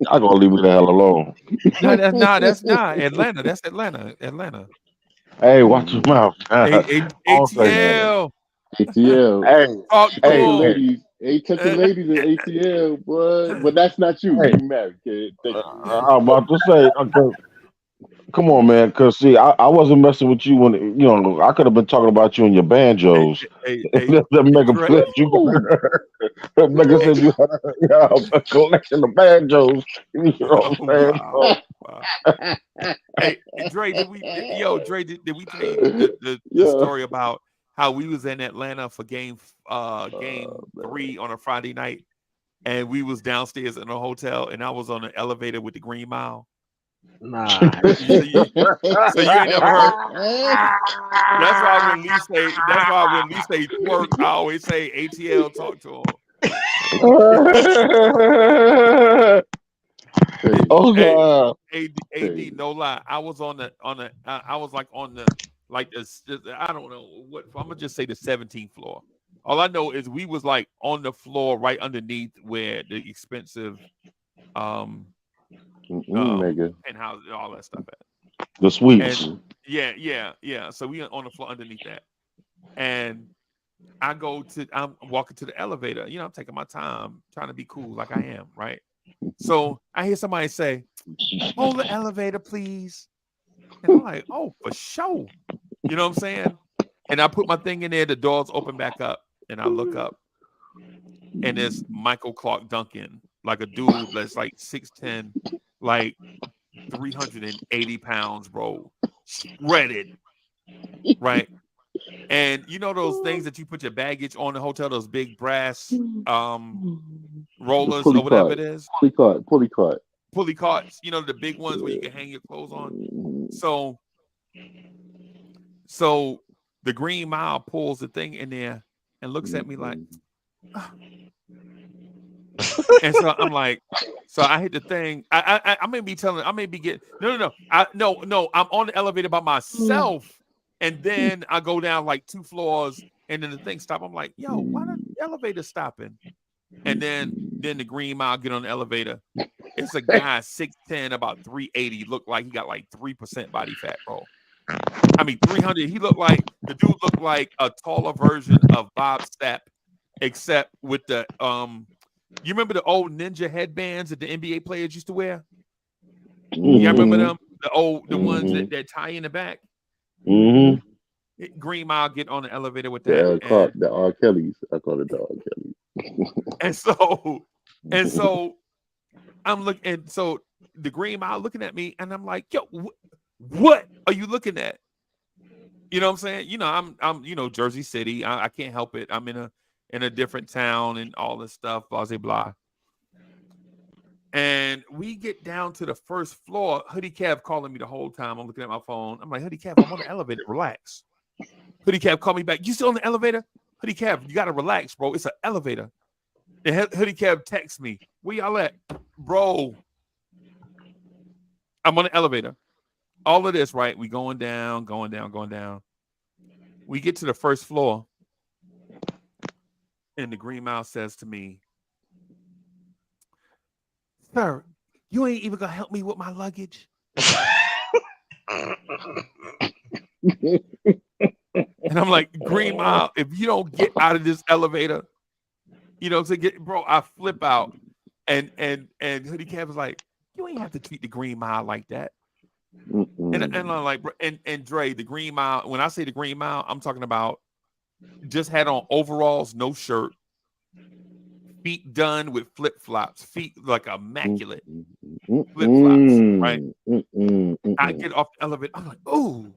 I gonna leave it the hell alone. No, that's not Atlanta. That's Atlanta. Hey, watch your mouth. ATL. ATL. Talk to Touch the him. ladies. Hey, touch the ladies in ATL, boy. But that's not you. Hey. You married, kid. Thank you. I'm about to say, come on, man. Because see, I wasn't messing with you when I could have been talking about you and your banjos. Hey, The mega Dre. flip you got. Mega said you had a collection of banjos. You know what I'm saying? Wow. Hey, Dre, did we tell you the story about how we was in Atlanta for game 3 on a Friday night, and we was downstairs in a hotel, and I was on the elevator with the Green Mile? Nah. So you ain't never heard. That's why when Lee say twerk, I always say ATL, talk to him. Oh Hey, God. AD, no lie. I was I was like on the I don't know what, I'm gonna just say the 17th floor. All I know is we was like on the floor right underneath where the expensive Nigga. and how all that stuff at. The suites. And yeah. So we on the floor underneath that. And I'm walking to the elevator. I'm taking my time, trying to be cool like I am, right? So I hear somebody say, "Hold the elevator, please." And I'm like, "Oh, for sure." You know what I'm saying? And I put my thing in there, the doors open back up, and I look up, and it's Michael Clark Duncan, like a dude that's like 6'10", like 380 pounds, bro. Shredded. Right? And you know those things that you put your baggage on the hotel, those big brass rollers or whatever it is? Pulley cart. Pulley carts, the big ones where you can hang your clothes on. So the Green Mile pulls the thing in there and looks at me like, and so I'm like, so I hit the thing. I may be getting no. I'm on the elevator by myself, and then I go down like 2 floors, and then the thing stops. I'm like, yo, why the elevator stopping? And then the Green Mile get on the elevator. It's a guy 6'10", about 380, looked like he got like 3% body fat, bro. I mean 300. The dude looked like a taller version of Bob Sapp, except with the you remember the old ninja headbands that the NBA players used to wear? You remember them? The ones that tie in the back? Green Mile get on the elevator with that. The R. Kellys. I call it the R. Kellys. and so I'm looking, and so the Green Mile looking at me, and I'm like, yo, what are you looking at? You know what I'm saying? I'm Jersey City. I can't help it. I'm in a different town and all this stuff, blah, blah, blah. And we get down to the first floor. Hoodie Kev calling me the whole time. I'm looking at my phone. I'm like, Hoodie Kev, I'm on the elevator. Relax. Hoodie Kev called me back. You still on the elevator? Hoodie Kev, you got to relax, bro. It's an elevator. And Hoodie Kev texts me. Where y'all at? Bro, I'm on the elevator. All of this, right? We going down. We get to the first floor. And the Green Mile says to me, "Sir, you ain't even gonna help me with my luggage." And I'm like, Green Mile, if you don't get out of this elevator, bro, I flip out. And Hoodie Kev was like, you ain't have to treat the Green Mile like that. And I'm like, and Dre, the Green Mile, when I say the Green Mile, I'm talking about just had on overalls, no shirt, feet done with flip-flops, feet like immaculate flip-flops, right? I get off the elevator, I'm like, ooh.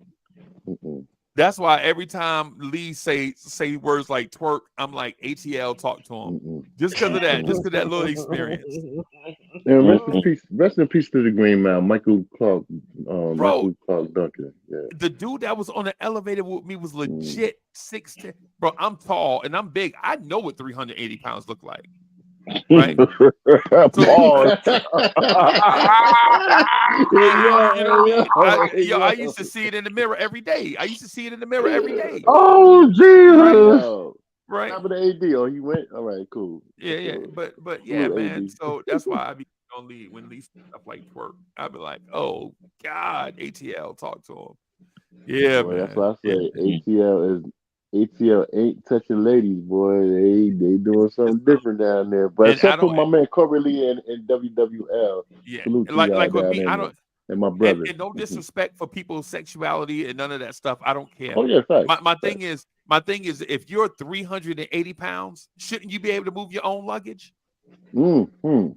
That's why every time Lee say words like twerk, I'm like, ATL, talk to him. Just because of that, little experience. And rest in peace to the Green Mile, Michael Clark, Michael Clark Duncan. Yeah. The dude that was on the elevator with me was legit 6'10". Bro, I'm tall and I'm big. I know what 380 pounds look like. Right? I used to see it in the mirror every day. Oh, Jesus. Right. Top of the AD. Oh, he went. All right, cool. Yeah. But yeah, man. So that's why I be on Lee when Lee stuff like twerk. I'd be like, oh God, ATL, talk to him. Yeah, boy, man. That's why I say ATL ain't touching ladies, boy. They doing something different down there. But except for my man Corey Lee and WWL. Yeah, like with me, I don't. And my brother. And no disrespect for people's sexuality and none of that stuff. I don't care. Oh yeah, fact. My thing is, if you're 380 pounds, shouldn't you be able to move your own luggage? DSJ.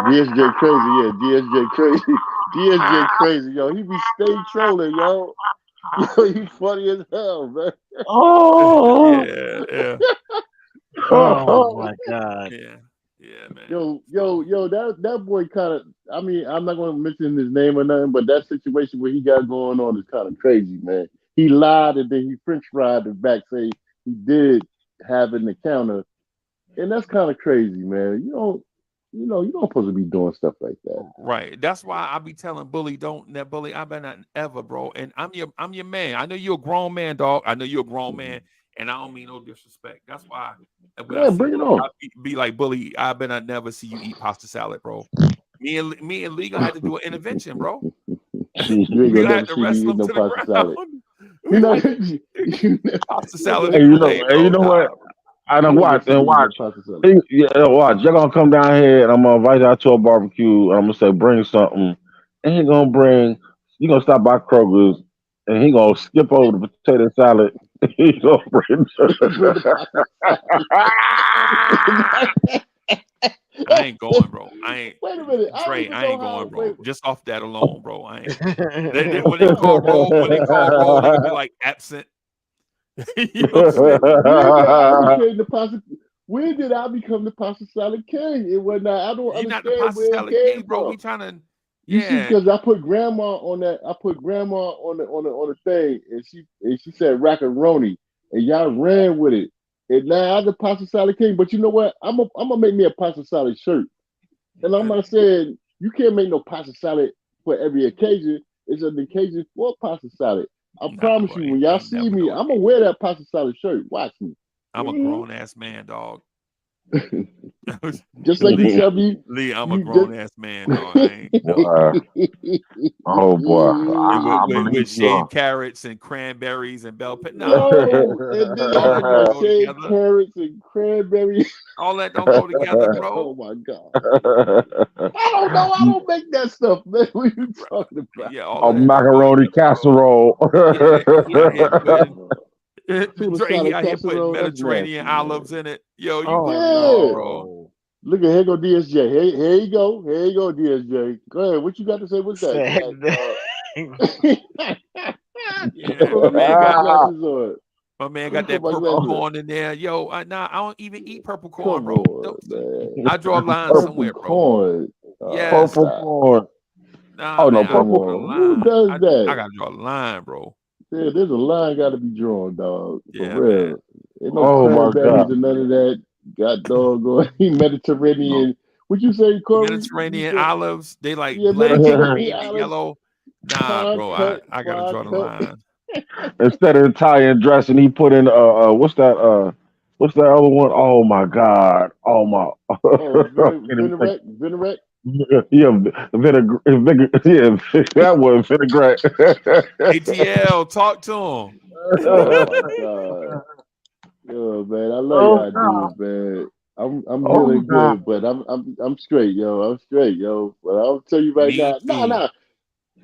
DSJ crazy, yeah. DSJ crazy. DSJ crazy, yo. He be stay trolling, yo. Yo, he funny as hell, man. Oh, yeah. Oh my God. Yeah, man. Yo, that boy kind of. I mean, I'm not going to mention his name or nothing, but that situation where he got going on is kind of crazy, man. He lied and then he French fried it back, say he did have an encounter, and that's kind of crazy, man. You don't supposed to be doing stuff like that. Right. That's why I be telling Bully, Bully, I better not ever, bro. And I'm your man. I know you're a grown man, dog. I know you're a grown man, and I don't mean no disrespect. That's why. Yeah, bring it on. I be like, Bully, I better not never see you eat pasta salad, bro. Me and Lee gonna have to do an intervention, bro. We gonna have to wrestle him to the ground. Pasta salad. Hey, you know what? I don't watch. Watch. Y'all gonna come down here and I'm gonna invite y'all to a barbecue. And I'm gonna say bring something, and he gonna bring. You gonna stop by Kroger's, and he gonna skip over the potato salad. He gonna bring. I ain't going, bro. I ain't. Wait a minute. Trey, I ain't going, bro. Wait. Just off that alone, bro. I ain't. When they call roll, they be like absent. You know when did I become the pasta salad king? It was not. I don't understand. Not the pasta salad king, bro. We trying to. You see, because I put grandma on that. I put grandma on the thing, and she said rackaroni, and y'all ran with it. And now I'm the pasta salad king. But you know what? I'm gonna make me a pasta salad shirt, and I'm gonna say you can't make no pasta salad for every occasion. It's an occasion for pasta salad. I promise you, when y'all see me, I'm gonna wear that pasta salad shirt. Watch me. I'm a grown ass man, dog. Just like you tell me, Lee, I'm a grown ass man, dog. Oh boy, with shaved carrots and cranberries and bell pepper. No, and then shaved carrots and cranberries. All that don't go together, bro. Oh my God. I don't know. I don't make that stuff, man. What are you talking about? Yeah, macaroni casserole. Dre, out here putting Mediterranean olives in it. Yo, you bro. Look at here go DSJ. Here you go, DSJ. Go ahead. What you got to say with that? My man got that purple corn in there. Yo, I don't even eat purple corn, bro. I draw a line somewhere, bro. Corn. Purple corn. Nah, man, purple corn. Who does that? I gotta draw a line, bro. Yeah, there's a line got to be drawn, dog. Yeah, for real. Man. Ain't no cranberries and none of that. Got doggone Mediterranean. No. What you say, Corey? Mediterranean olives. They like black and green and yellow. Nah, bro. I gotta draw the line. Instead of Italian dressing, he put in what's that other one? Oh my God. Oh my. Vinaigrette. Yeah, yeah, that was vinaigrette. ATL, talk to him. Oh my god. Yo, man, I love Oh y'all God. dudes, man. I'm Oh healing God. good, but I'm straight, yo. I'm straight, yo. But I'll tell you right Me now, too. nah.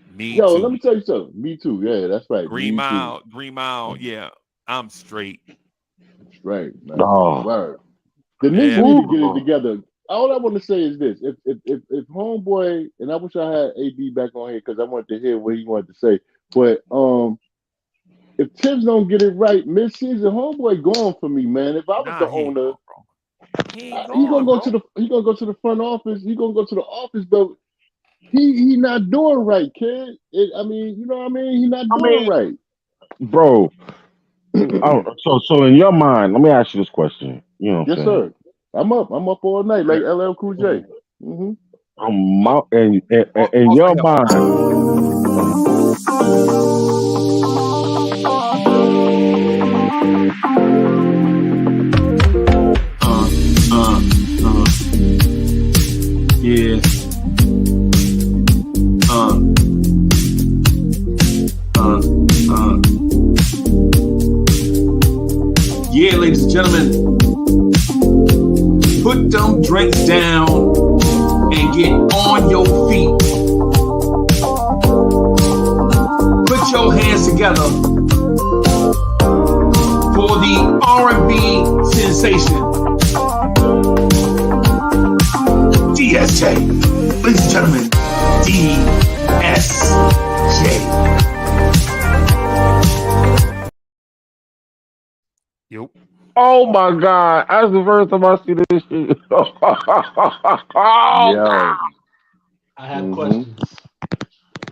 Me Yo, let too. me tell you something. Me too. Yeah, that's right. Green Me too. Mile, Green Mile. Yeah, I'm straight. Right, man. Oh. Word. The Knicks Yeah. need to get it Ooh. together. All I want to say is this: if Homeboy, and I wish I had AD back on here because I wanted to hear what he wanted to say, but if Tibbs don't get it right mid-season, Homeboy gone for me, man. If I was Nah, the he ain't owner, gone, bro. He ain't he gonna gone, go bro. to the front office. He gonna go to the office, but he not doing right, kid. I mean, you know what I mean? He not I doing mean, right. bro. So in your mind, let me ask you this question. You know what Yes, I'm saying? sir. I'm up. I'm up all night like LL Cool J. Mm-hmm. In Also your help. mind, Yeah. Yeah, ladies and gentlemen, put them drinks down and get on your feet. Put your hands together for the R&B sensation, DSJ. Ladies and gentlemen, DSJ. Yep. oh my God, that's the first time I see this shit. Oh Yo. God. I have Mm-hmm. questions.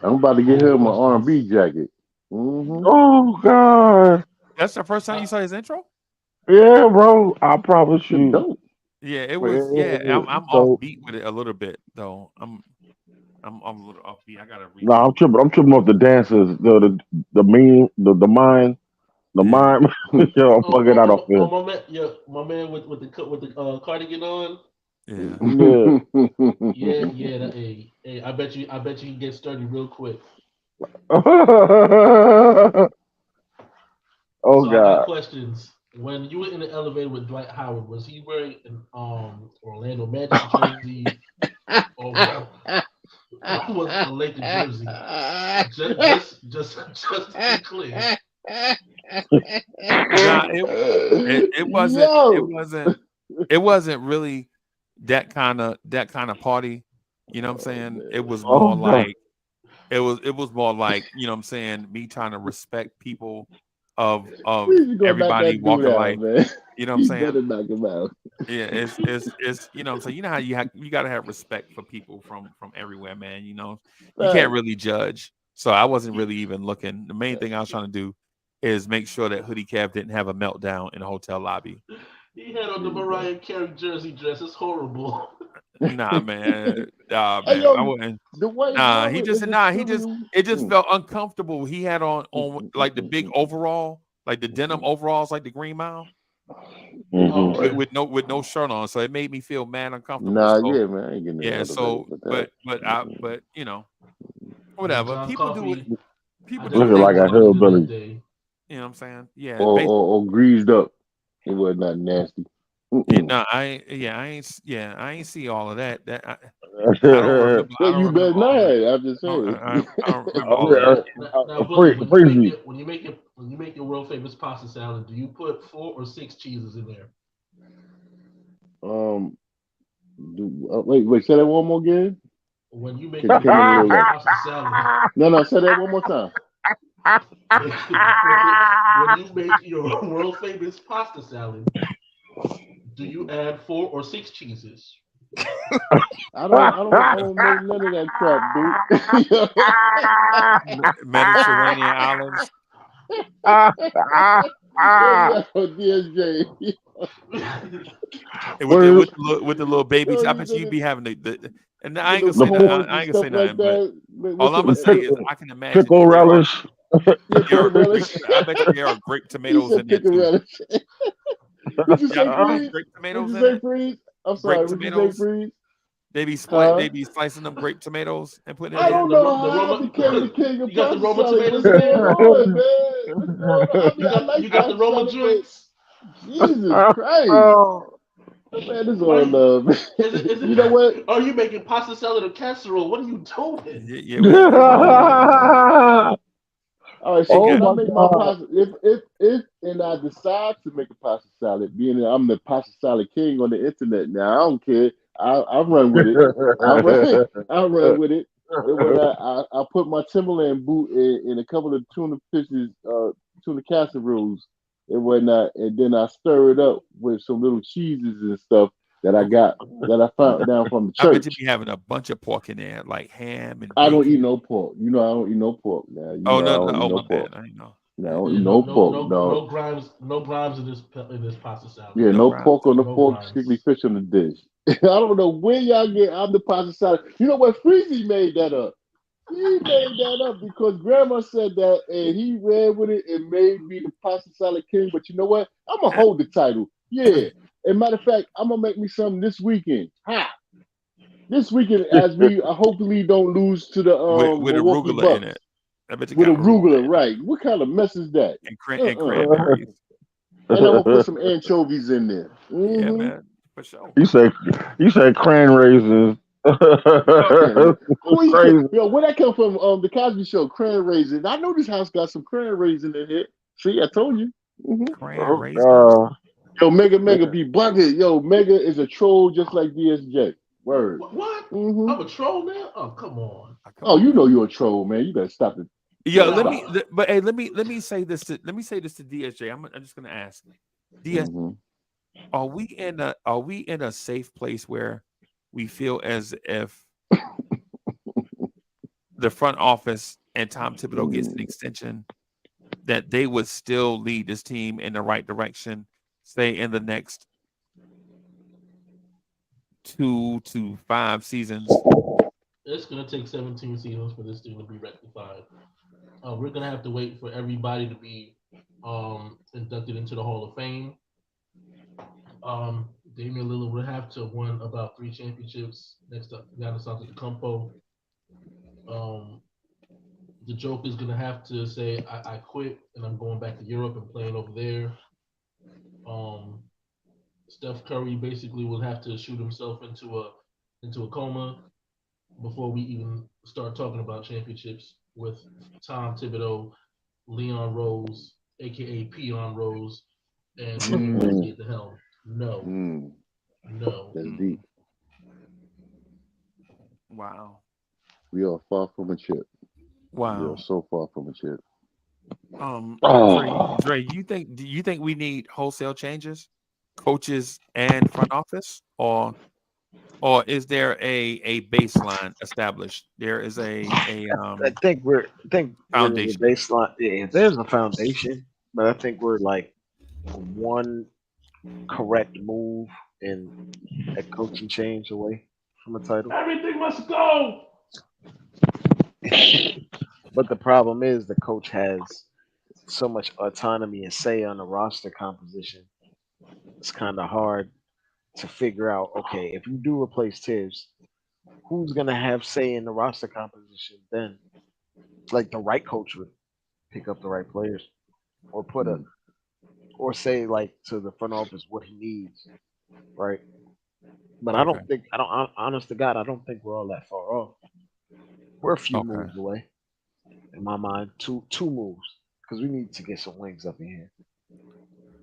I'm about to I get have him an questions. R&B jacket. Mm-hmm. Oh God. That's the first time you saw his intro? Yeah, bro. I promise Shit you. dope. Yeah, it was. Yeah, I'm So offbeat with it a little bit though. I'm a little offbeat. I gotta no, redo. I'm tripping off the dances, the mean, the mind, the Yeah. mind. Yo, I'm bugging out off here. My man, yeah, my man with the cardigan on. Yeah. Yeah. Yeah. Hey, I bet you can get sturdy real quick. Oh So I got God. questions. When you were in the elevator with Dwight Howard, was he wearing an Orlando Magic jersey or was a Laker jersey? Just to be clear. Nah, it wasn't Yo. it wasn't really that kind of party. You know what I'm Oh saying? It man. was Oh more God. like it was more like, you know what I'm saying, me trying to respect people of Please gonna knock everybody that dude walking out, life. man. You know what I'm You saying? better knock him out. Yeah, it's you know what I'm saying. You know how you gotta have respect for people from everywhere, man. You know, you can't Right. really judge. So I wasn't really even looking. The main thing I was trying to do is make sure that Hoodie Cav didn't have a meltdown in the hotel lobby. He had on the Mariah Carey jersey dress. It's horrible. Nah, man. Nah, Hey man. I yo, wouldn't. Dwight Nah, he Howard just is a nah. He just trivial. it just Mm. felt uncomfortable. He had on like the big overall, like the denim overalls, like the Green Mile, Hmm. Okay. with no shirt on. So it made me feel mad uncomfortable. Nah, So yeah, man, I ain't getting in the yeah. elevator So with that. but Well, whatever. John People do what Coffey, I people do what Looking definitely they like was a want to looking do. good that hillbilly. day. You know what I'm saying? Yeah. Or, or greased up. It was not nasty. Yeah, Mm-mm. no, I ain't see all of that. I don't remember. I don't You better remember all not. that. I'm just saying. I don't remember Oh all of that. yeah. Now, Bully, Freezy. when you make your world famous pasta salad, do you put 4 or 6 cheeses in there? um, wait, say that one more again. When you make your Came world in a little famous low. pasta salad, No, say that one more time. when you make your world famous pasta salad, do you add 4 or 6 cheeses? I don't know none of that crap, dude. Mediterranean islands Yo, DSJ. and Where's with the little baby. Yo, I you bet know you be having and I the ain't gonna little the say that. pork, corns I and ain't gonna say stuff like nothing. But that. all What's I'm it? gonna say is I can imagine pickle there are relish? Yeah, there pickle are grape. relish. I bet you there are grape He tomatoes said in there pickle too. relish. Would you Yeah, say there's freeze? grape Would tomatoes you in say it. freeze? I'm Grape sorry. Would you say tomatoes. freeze? They be slicing them grape tomatoes and putting it I in. don't know how I became the king of pasta salad. What's going on, man? What's going on? I mean, I like pasta salad, but Jesus Christ. Man, this is all love. You know what? Are you making pasta salad or casserole? What are you doing? Yeah, we all right, so when I make my pasta, if and I decide to make a pasta salad, being that I'm the pasta salad king on the internet now, I don't care. I run with it. I run with it. And when I put my Timberland boot in a couple of tuna fishes, tuna casseroles and whatnot, and then I stir it up with some little cheeses and stuff that I found down from the church. I bet you be having a bunch of pork in there, like ham and. I don't eat no pork. You know I don't eat no pork. Now. You know, no, I don't eat no pork. I know. No, I don't eat no pork. No grinds in this pasta salad. Yeah, no pork on the fork, strictly fish on the dish. I don't know where y'all get. I'm the pasta salad. You know what? Freezie made that up. He made that up because Grandma said that, and he ran with it and made me the pasta salad king. But you know what? I'm gonna hold the title. Yeah. And matter of fact, I'm gonna make me something this weekend. This weekend, as we hopefully don't lose to the with Milwaukee arugula Bucks. in it. I bet you with got arugula, right? What kind of mess is that? And cranberries. And I'm gonna put some anchovies in there. Mm-hmm. Yeah, man, for sure. You say cran raisins. Yo, where that come from? The Cosby Show, cran raisins. I know this house got some cran raisin in here. See, I told you. Mm-hmm. Cran raisins. Yo, Mega be bugging. Yo, Mega is a troll just like DSJ. Word. What? Mm-hmm. I'm a troll now? Oh, come on. You know you're a troll, man. You better stop it. Yeah, let me say this to DSJ. I'm just gonna ask DSJ, mm-hmm. are we in a safe place where we feel as if the front office and Tom Thibodeau gets an extension, that they would still lead this team in the right direction, say in the next 2 to 5 seasons? It's going to take 17 seasons for this thing to be rectified. We're going to have to wait for everybody to be inducted into the Hall of Fame. Damian Lillard would have to have won about 3 championships. Next up, Giannis Antetokounmpo. The Joker's going to have to say, I quit and I'm going back to Europe and playing over there. Steph Curry basically will have to shoot himself into a coma before we even start talking about championships with Tom Thibodeau, Leon Rose, aka Peon Rose, and Willie Wesley at the helm. No. No. That's deep. Wow. We are far from a chip. Wow. We are so far from a chip. Dre, do you think we need wholesale changes, coaches and front office, or is there a baseline established? There is a I think foundation. There's a baseline. Yeah, there's a foundation, but I think we're like one correct move and a coaching change away from a title. Everything must go. But the problem is the coach has so much autonomy and say on the roster composition. It's kind of hard to figure out, okay, if you do replace Tibbs, who's going to have say in the roster composition then? Like the right coach would pick up the right players or or say like to the front office what he needs, right? But okay. Honest to God, I don't think we're all that far off. We're a few moves away, in my mind. Two moves, because we need to get some wings up in here.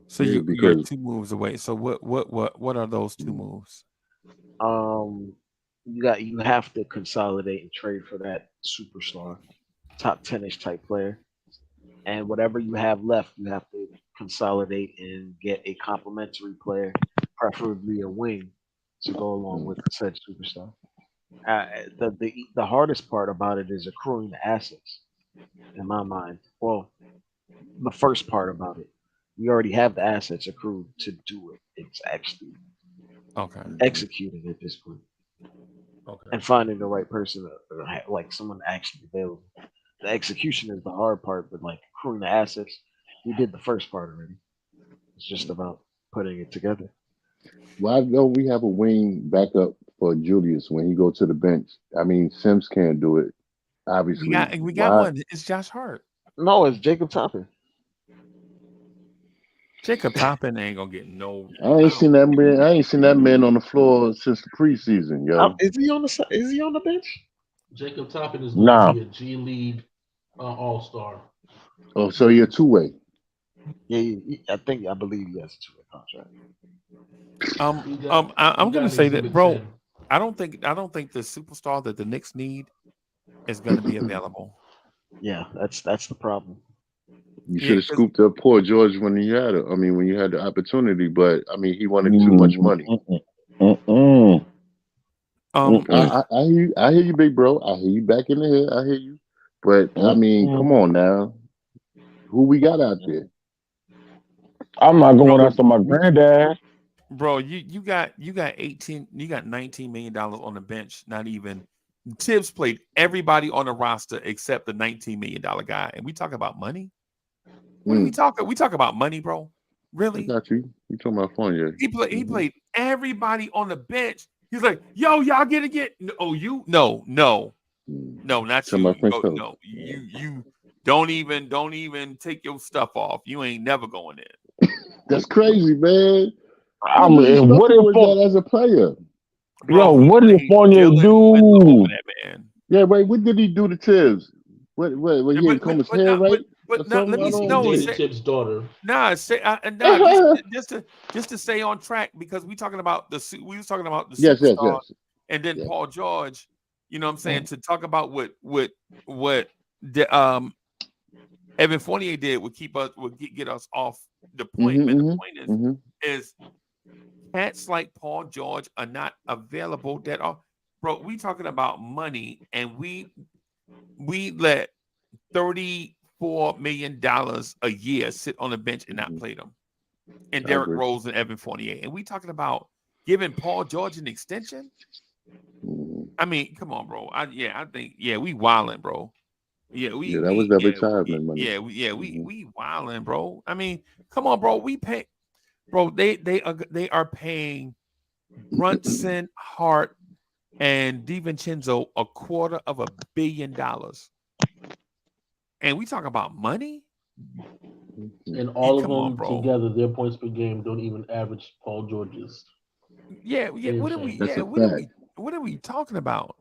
So you're 2 moves away. So what are those 2 moves? You have to consolidate and trade for that superstar, top 10-ish type player, and whatever you have left, you have to consolidate and get a complementary player, preferably a wing, to go along with said superstar. The hardest part about it is accruing the assets, in my mind. Well, the first part about it, we already have the assets accrued to do it. It's actually executing at this point. And finding the right person, like someone actually available. The execution is the hard part, but like accruing the assets, we did the first part already. It's just about putting it together. Why don't we have a wing backup for Julius when he go to the bench. I mean, Sims can't do it. Obviously, We got why? one. It's Josh Hart. No, it's Jacob Toppin. Jacob Toppin ain't gonna get no. I ain't seen that man. I ain't seen that man on the floor since the preseason, yo. Is he on the Is he on the bench? Jacob Toppin is going Nah. to be a G League All-Star. Oh, so you're two-way. Yeah, I believe he has a 2-way contract. I'm gonna say that, bro. I don't think the superstar that the Knicks need is gonna be available. Yeah, that's the problem. You should have scooped up poor George when you had it. I mean, when you had the opportunity, but I mean, he wanted too much money. I hear you, big bro. I hear you back in the head. I hear you, but I mean, come on now, who we got out there? I'm not going after my granddad. Bro, you got $19 million on the bench. Not even Tibbs played everybody on the roster except the $19 million guy, and we talk about money. What are we talking? We talk about money, bro. Really? I got you. You talking about fun, yeah? He played everybody on the bench. He's like, yo, y'all get. Oh, you? No, not you. No, you don't even take your stuff off. You ain't never going in. That's crazy, man. I mean, what if that as a player? Yo, what did Fournier do? Yeah, wait. What did he do to Tibbs? What he didn't comb his hair right? But let me know. Tibbs' daughter. Just to stay on track, because we was talking about the superstar, and then Paul George. You know what I'm saying? To talk about what the Evan Fournier did would get us off the point. And the point is cats like Paul George are not available. That are, bro. We talking about money, and we let $34 million a year sit on the bench and not play them. And Derrick Rose and Evan Fournier. And we talking about giving Paul George an extension? I mean, come on, bro. I think we wilding, bro. That was that retirement money. We wilding, bro. I mean, come on, bro. We pay, bro. They are paying Brunson, Hart, and DiVincenzo $250 million. And we talk about money, and all of them together, their points per game don't even average Paul George's. Yeah. What are we talking about?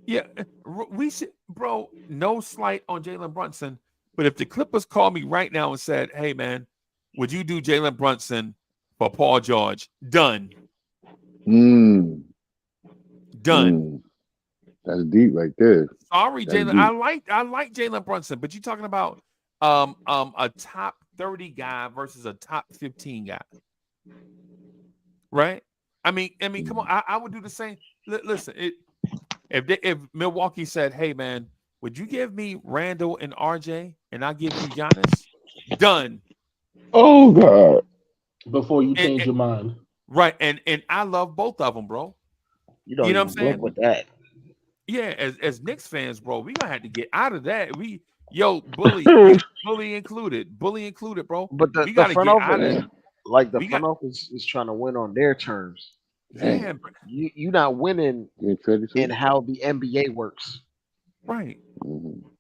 Yeah, we should, bro. No slight on Jalen Brunson, but if the Clippers called me right now and said, "Hey, man, would you do Jalen Brunson for Paul George?" Done. Done. That's deep right there. Sorry, Jalen. I like Jalen Brunson, but you're talking about a top 30 guy versus a top 15 guy, right? I mean, come on. I would do the same. Listen, if Milwaukee said, "Hey, man, would you give me Randall and RJ, and I'll give you Giannis?" Done. Oh God! Before you change your mind, right? And I love both of them, bro. You know what I'm saying? With that. Yeah, as Knicks fans, bro, we gonna have to get out of that. Bully included, bro. But the front office, front office is trying to win on their terms. Yeah, you're not winning in how the NBA works. Right. You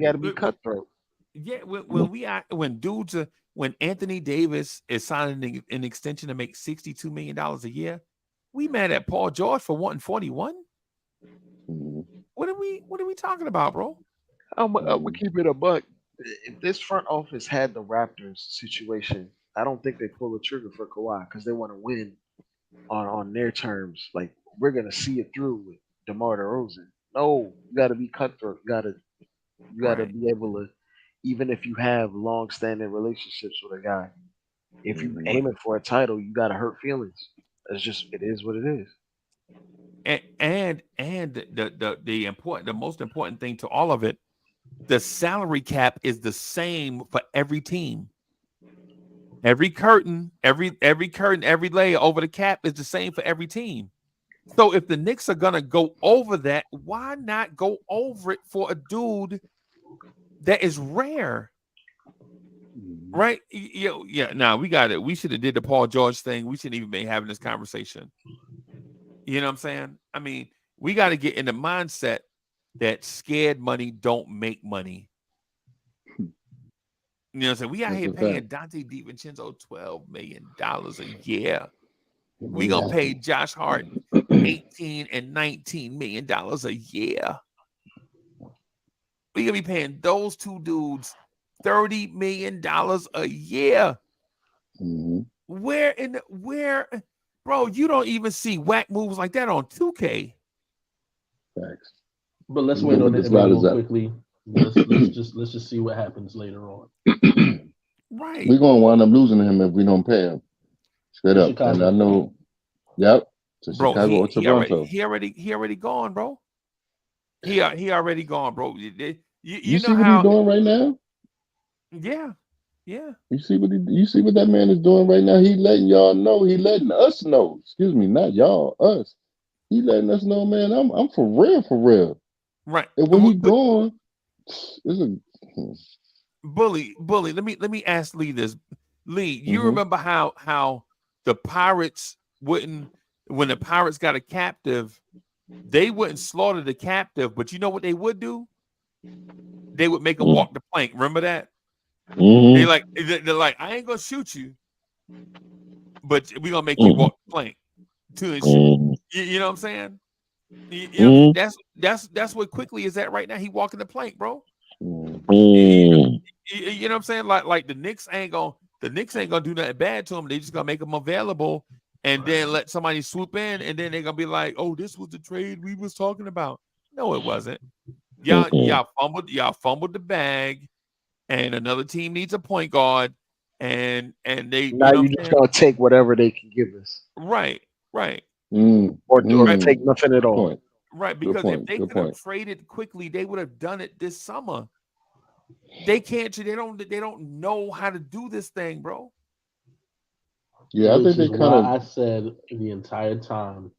got to be cutthroat. Yeah, when Anthony Davis is signing an extension to make $62 million a year, we mad at Paul George for wanting 41. What are we talking about, bro? I'm gonna keep it a buck. If this front office had the Raptors situation, I don't think they pull the trigger for Kawhi because they want to win on their terms. Like, we're gonna see it through with DeMar DeRozan. No, you got to be cutthroat. You got to be able to, even if you have long-standing relationships with a guy, if you're aiming for a title, you got to hurt feelings. It is what it is. And the most important thing to all of it, the salary cap is the same for every team. Every curtain, every layer over the cap is the same for every team. So if the Knicks are gonna go over that, why not go over it for a dude that is rare? Right? Yeah. Nah, we got it. We should have did the Paul George thing. We shouldn't even be having this conversation. You know what I'm saying? I mean, we got to get in the mindset that scared money don't make money. You know what I'm saying? We out here paying Dante DiVincenzo $12 million a year. We gonna pay Josh Hart 18 and $19 million a year. We gonna be paying those two dudes $30 million a year. Mm-hmm. Where, bro? You don't even see whack moves like that on 2K. Thanks. But let's wait on it real quickly. Let's just see what happens later on. Right. We're gonna wind up losing him if we don't pay him. Straight up. Chicago. And I know. Yep. To bro, Chicago or Toronto. He already gone, bro. He already gone, bro. You know see what he's doing right now? Yeah. You see what that man is doing right now? He letting y'all know. He letting us know. Excuse me, not y'all, us. He letting us know, man. I'm for real. Right. And when he gone, it's a Bully. Let me ask Lee this. Lee, you remember how the Pirates wouldn't, when the Pirates got a captive, they wouldn't slaughter the captive, but you know what they would do? They would make him walk the plank. Remember that? They're like, I ain't gonna shoot you, but we gonna make you walk the plank to ensure. You know what I'm saying? You know, that's what Quickly is at right now. He walking the plank, bro. You know what I'm saying? Like the Knicks ain't gonna do nothing bad to him. They just gonna make him available and then let somebody swoop in, and then they're gonna be like, oh, this was the trade we was talking about. No, it wasn't. Y'all fumbled the bag, and another team needs a point guard, and they now you just gonna take whatever they can give us. Right. Or take nothing at all. Right, because if they could have traded Quickly, they would have done it this summer. They can't. They don't know how to do this thing, bro. Yeah, I think they kind of. I said the entire time,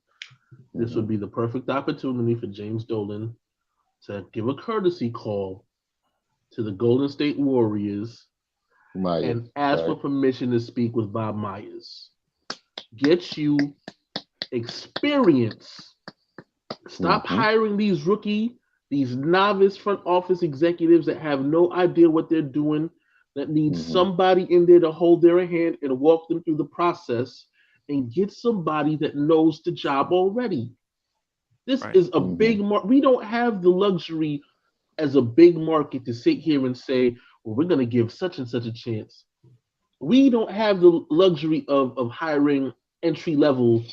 this would be the perfect opportunity for James Dolan to give a courtesy call to the Golden State Warriors and ask for permission to speak with Bob Myers. Get you experience. Stop hiring these novice front office executives that have no idea what they're doing, that need somebody in there to hold their hand and walk them through the process, and get somebody that knows the job already. This is a big market. We don't have the luxury as a big market to sit here and say, well, we're going to give such and such a chance. We don't have the luxury of hiring entry level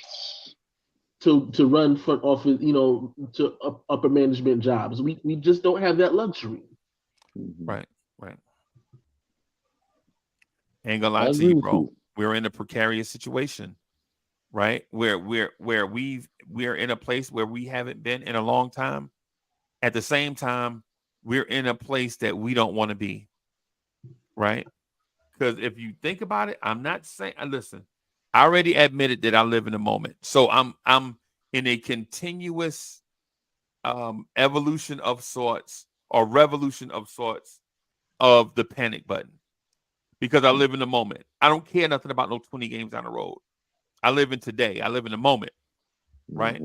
to run front office, to upper management jobs. We just don't have that luxury. Right. Ain't gonna lie to you, bro. We're in a precarious situation, right? Where we're in a place where we haven't been in a long time. At the same time, we're in a place that we don't want to be, right? Because if you think about it, I'm not saying. Listen, I already admitted that I live in a moment, so I'm in a continuous evolution of sorts or revolution of sorts of the panic button, because I live in the moment. I don't care nothing about no 20 games down the road. I live in today. I live in the moment, right?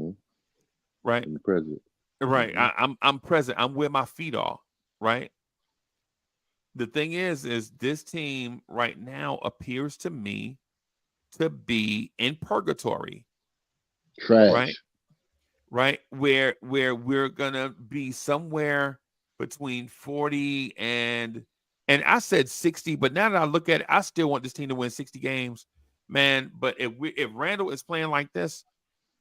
Right. In the present. Right. I'm present. I'm where my feet are, right? The thing is this team right now appears to me to be in purgatory. Trash. Right? Where we're gonna be somewhere between 40 and I said 60, but now that I look at it, I still want this team to win 60 games, man. But if Randall is playing like this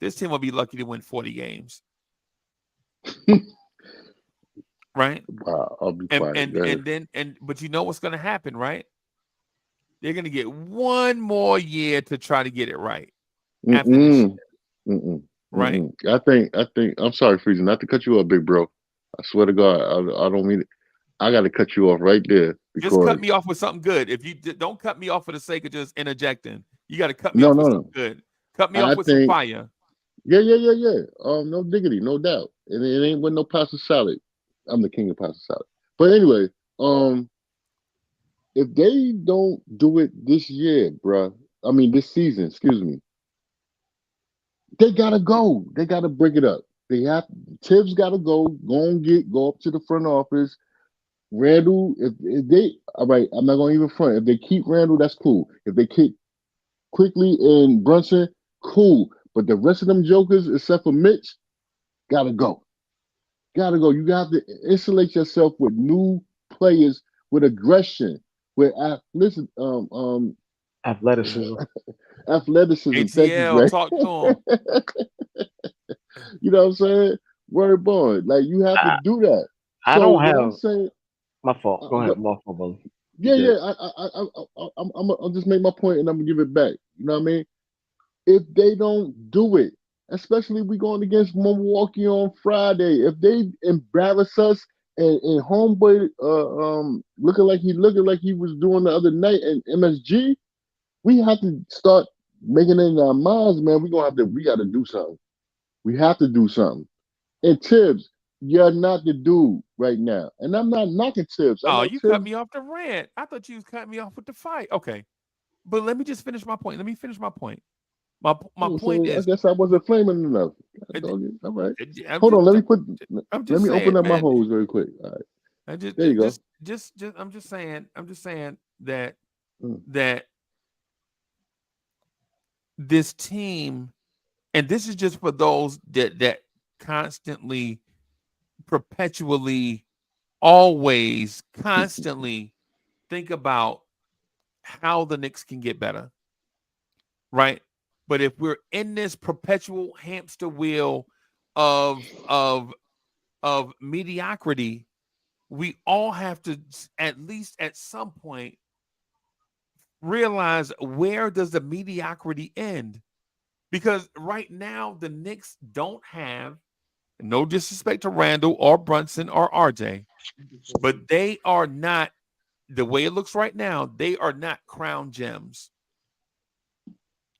team will be lucky to win 40 games. Right? Wow, I'll be quiet. But you know what's gonna happen, right? They're gonna get one more year to try to get it right. After this year. Right. I think I'm sorry, Freezie, not to cut you off, big bro. I swear to God, I don't mean it. I got to cut you off right there. Because... Just cut me off with something good. If you don't cut me off for the sake of just interjecting, you got to cut me off with something good. Cut me off with some fire. Yeah. No diggity, no doubt. And it ain't with no pasta salad. I'm the king of pasta salad. But anyway, if they don't do it this year, bruh, I mean this season, excuse me, They gotta go. They gotta break it up. They have Tibbs gotta go up to the front office. Randall, if they all right, I'm not gonna even front. If they keep Randall, that's cool. If they keep Quickly and Brunson, cool. But the rest of them jokers, except for Mitch, gotta go. Gotta go. You got to insulate yourself with new players with aggression, with listen, Athleticism. athleticism. Thank you, ATL, Greg. talk to You know what I'm saying? Word bond. Like you have to I, do that. I So don't what I'm have saying, my fault. Go ahead, my fault, brother. You yeah, good? yeah. I'll just make my point and I'm gonna give it back. You know what I mean? If they don't do it, especially we going against Milwaukee on Friday, if they embarrass us and homeboy looking like he was doing the other night in MSG, we have to start making it in our minds, man. We gotta do something. We have to do something. And Tibbs, you're not the dude right now. And I'm not knocking Tibbs. I Oh, know you cut Tibbs. me off the rant. I thought you was cutting me off with the fight. Okay, but let me just finish my point. Let me finish my point. My Oh, point so I is, guess I wasn't flaming enough. uh, All right. I'm Hold just, on. I'm Let just me open saying, up my man. hose very quick. All right. I There you go. I'm just saying that Mm. that this team, and this is just for those that constantly, perpetually, always, constantly think about how the Knicks can get better, right? But if we're in this perpetual hamster wheel of of of mediocrity, we all have to at least at some point realize, where does the mediocrity end? Because right now the Knicks don't have, no disrespect to Randall or Brunson or RJ, but they are not, the way it looks right now, they are not crown gems,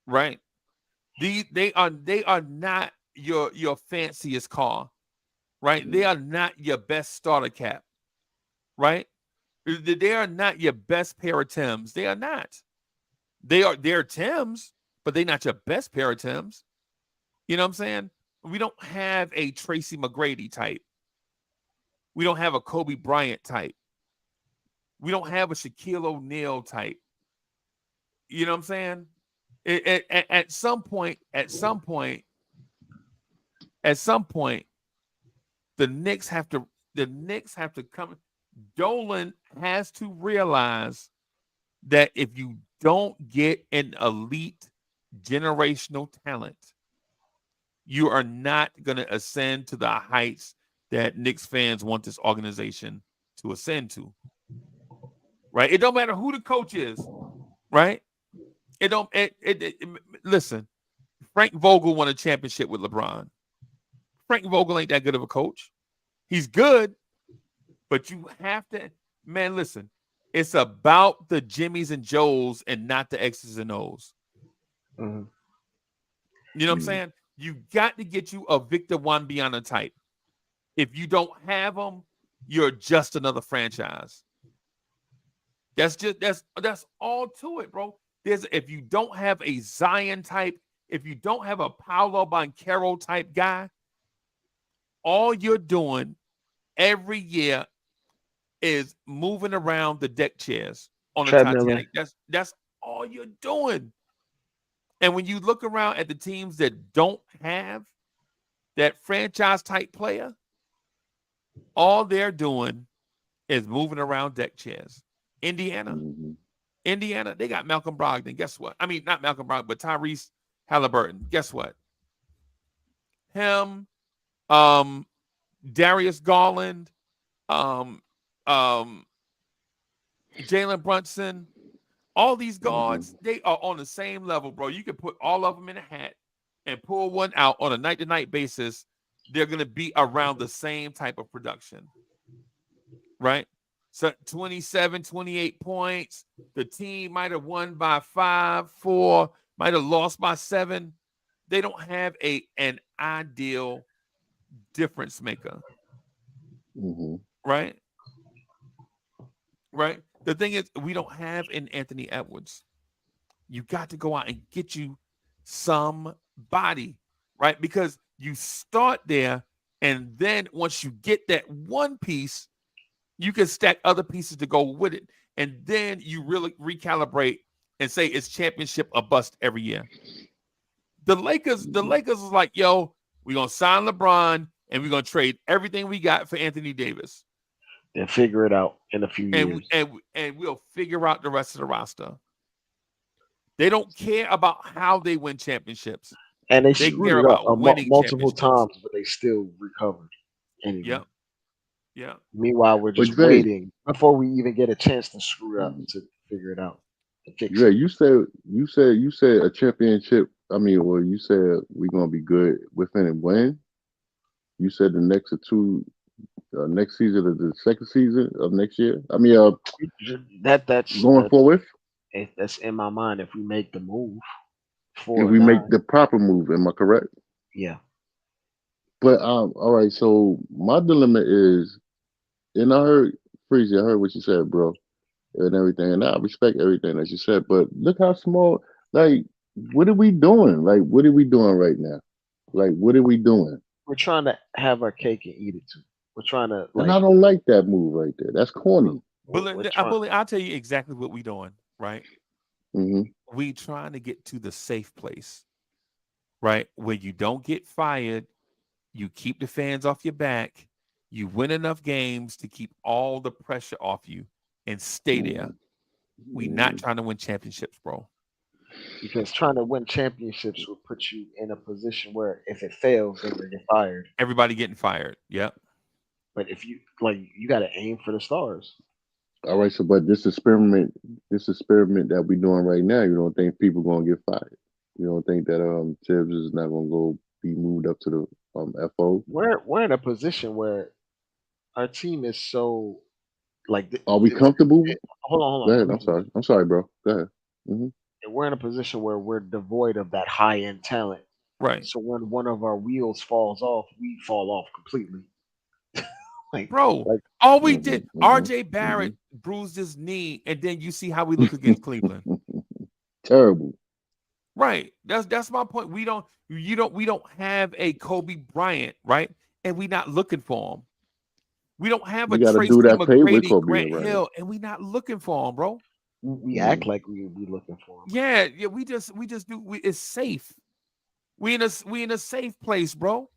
right? They are not your fanciest car, right? They are not your best starter cap, right? They are not your best pair of Tims. They are not. They're Tims, but they're not your best pair of Tims. You know what I'm saying? We don't have a Tracy McGrady type. We don't have a Kobe Bryant type. We don't have a Shaquille O'Neal type. You know what I'm saying? At some point, the Knicks have to come. Dolan has to realize that if you don't get an elite generational talent, you are not going to ascend to the heights that Knicks fans want this organization to ascend to. Right? It don't matter who the coach is, right? It don't listen, Frank Vogel won a championship with LeBron. Frank Vogel ain't that good of a coach. He's good, but you have to, man, listen. It's about the Jimmies and Joes and not the X's and O's. Mhm. You know what I'm saying? You got to get you a Victor Wembanyama type. If you don't have them, you're just another franchise. That's all to it, bro. If you don't have a Zion type, if you don't have a Paolo Banchero type guy, all you're doing every year is moving around the deck chairs on the Treadmilling. Titanic. That's all you're doing. And when you look around at the teams that don't have that franchise type player, all they're doing is moving around deck chairs. Indiana, they got Malcolm Brogdon. Guess what? I mean, not Malcolm Brogdon, but Tyrese Halliburton. Guess what? Him, Darius Garland, um, um, Jalen Brunson, all these guards, they are on the same level, bro. You can put all of them in a hat and pull one out on a night-to-night basis. They're going to be around the same type of production, right? So 27, 28 points. The team might have won by 5, 4, might have lost by 7. They don't have an ideal difference maker, right? Right? The thing is, we don't have an Anthony Edwards. You got to go out and get you somebody. right? Because you start there, and then once you get that one piece, you can stack other pieces to go with it, and then you really recalibrate and say it's championship or bust every year. The Lakers is like, yo, we're gonna sign LeBron and we're gonna trade everything we got for Anthony Davis. And figure it out in a few years. And we'll figure out the rest of the roster. They don't care about how they win championships. And they They screwed care it up about winning multiple championships. times, but they still recovered anyway. Yep. Yeah. Meanwhile, we're just waiting before we even get a chance to screw up to figure it out. Yeah, you said a championship. I mean, or you said we're gonna be good within it when. You said the next next season or the second season of next year. I mean, that's going forward. That's in my mind. If we make the move, if we make the proper move, am I correct? Yeah. But all right. So my dilemma is, and I heard Freezie. I heard what you said, bro, and everything, and I respect everything that you said. But look how small. Like, what are we doing? Like, what are we doing right now? Like, what are we doing? We're trying to have our cake and eat it too. We're trying to. And I don't like that move right there. That's corny. I'll tell you exactly what we're doing. Right. Mm-hmm. We trying to get to the safe place, right? Where you don't get fired, you keep the fans off your back, you win enough games to keep all the pressure off you and stay there. We not trying to win championships, bro. Because trying to win championships will put you in a position where if it fails, then you're getting fired. Everybody getting fired. Yep. But if you got to aim for the stars. All right, so but this experiment that we're doing right now, you don't think people gonna get fired? You don't think that Tibbs is not gonna go be moved up to the FO? We're in a position where our team is so like. Are we comfortable? Hold on. Go ahead. I'm sorry, bro. Go ahead. Mm-hmm. And we're in a position where we're devoid of that high end talent. Right. So when one of our wheels falls off, we fall off completely. All we did, RJ Barrett bruised his knee, and then you see how we look against Cleveland. Terrible. Right. That's my point. We don't have a Kobe Bryant, right? And we're not looking for him. We don't have a Tracy McGrady, Grant Hill, and we're not looking for him, bro. We act like we would be looking for him. Yeah. We just do. It's safe. We in a safe place, bro.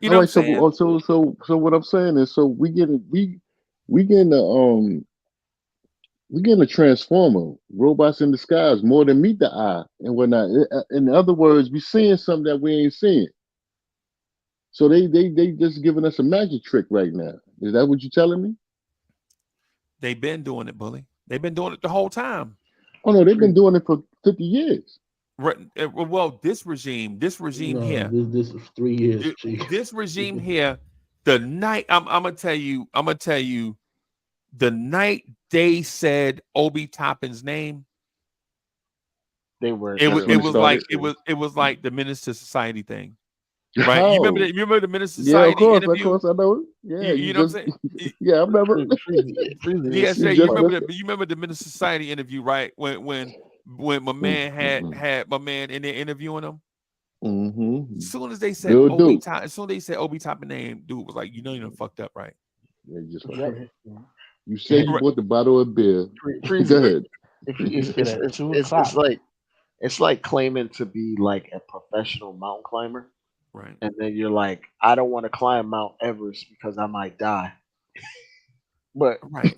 You know what I'm saying? So what I'm saying is, so we getting a transformer, robots in disguise, more than meet the eye and whatnot. In other words, we seeing something that we ain't seeing. So they just giving us a magic trick right now. Is that what you're telling me? They've been doing it, Bully. They've been doing it the whole time. Oh no, they've been doing it for 50 years. Right. Well, this regime here. This is 3 years. This regime here, the night I'm gonna tell you, the night they said Obi Toppin's name, they were. It was like the Minister Society thing, right? Oh. You remember the Minister Society interview? Of course, I know it. Yeah, you know what I'm saying? Yeah, I remember. Yes, you remember the Minister Society interview, right? When my man had my man in there interviewing him. Mm-hmm. As soon as they said Obi Toppin name, dude was like, you done fucked up, right? Yeah, you said you bought the bottle of beer. Go ahead. It's like claiming to be like a professional mountain climber, right? And then you're like, I don't want to climb Mount Everest because I might die. But right.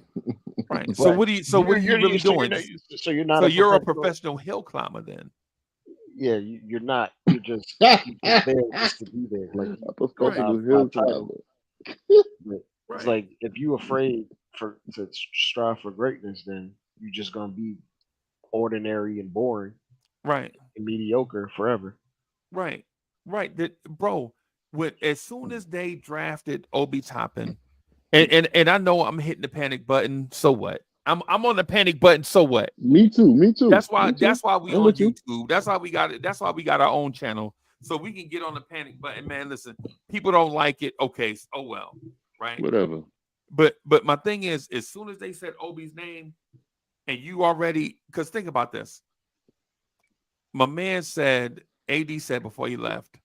So what are you really doing? So you're not. So you're a professional hill climber then? Yeah, you're not. You're just there just to be there. Like a professional hill climber. It's like if you're afraid to strive for greatness, then you're just gonna be ordinary and boring, right? And mediocre forever, right? Bro, as soon as they drafted Obi Toppin, and I know I'm hitting the panic button. So what? I'm on the panic button. So what? Me too. That's why we on YouTube. That's why we got it. That's why we got our own channel, so we can get on the panic button. Man, listen, people don't like it. Okay, oh well, right? Whatever. But my thing is, as soon as they said Obi's name, and you already, because think about this. My man said, AD said before he left,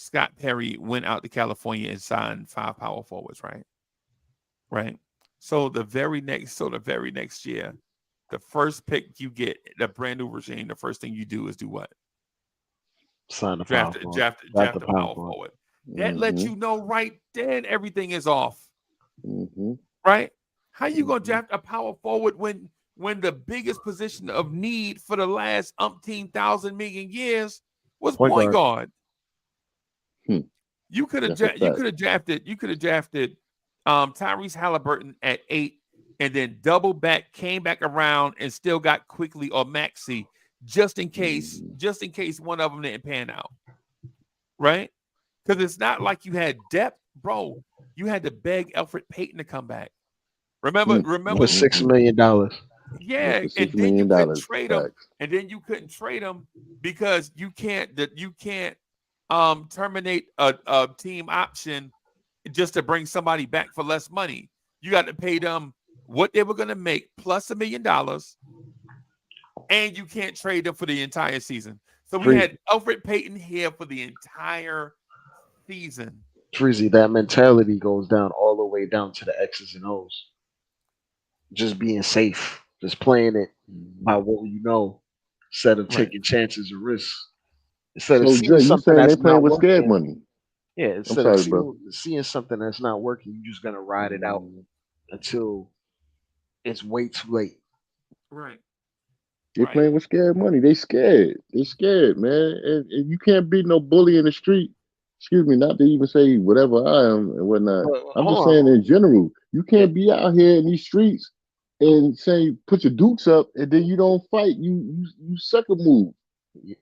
Scott Perry went out to California and signed 5 power forwards, right? Right. So the very next year, the first pick you get, the brand new regime, the first thing you do is do what? Sign the Draft power forward. draft the a power forward. That lets you know right then everything is off. Right? How you gonna draft a power forward when the biggest position of need for the last umpteen thousand million years was point guard? You could have drafted Tyrese Halliburton at 8 and then double back, came back around and still got Quickly or Maxey just in case one of them didn't pan out. Right? Because it's not like you had depth, bro. You had to beg Elfrid Payton to come back. Remember for $6 million. Yeah, and then you couldn't trade him, and then you couldn't trade him because you can't terminate a team option just to bring somebody back for less money. You got to pay them what they were going to make plus $1 million, and you can't trade them for the entire season. So we had Elfrid Payton here for the entire season. Freezie, that mentality goes down all the way down to the X's and O's. Just being safe, just playing it by what you know, instead of taking chances or risks. Instead of seeing something that's they playing with working, scared money. Yeah, instead of seeing something that's not working, you're just gonna ride it out until it's way too late. Right. They're playing with scared money. They scared. They scared, man. And you can't beat no bully in the street. Excuse me, not to even say whatever I am and whatnot. I'm just saying in general, you can't be out here in these streets and say put your dukes up and then you don't fight. You sucker move.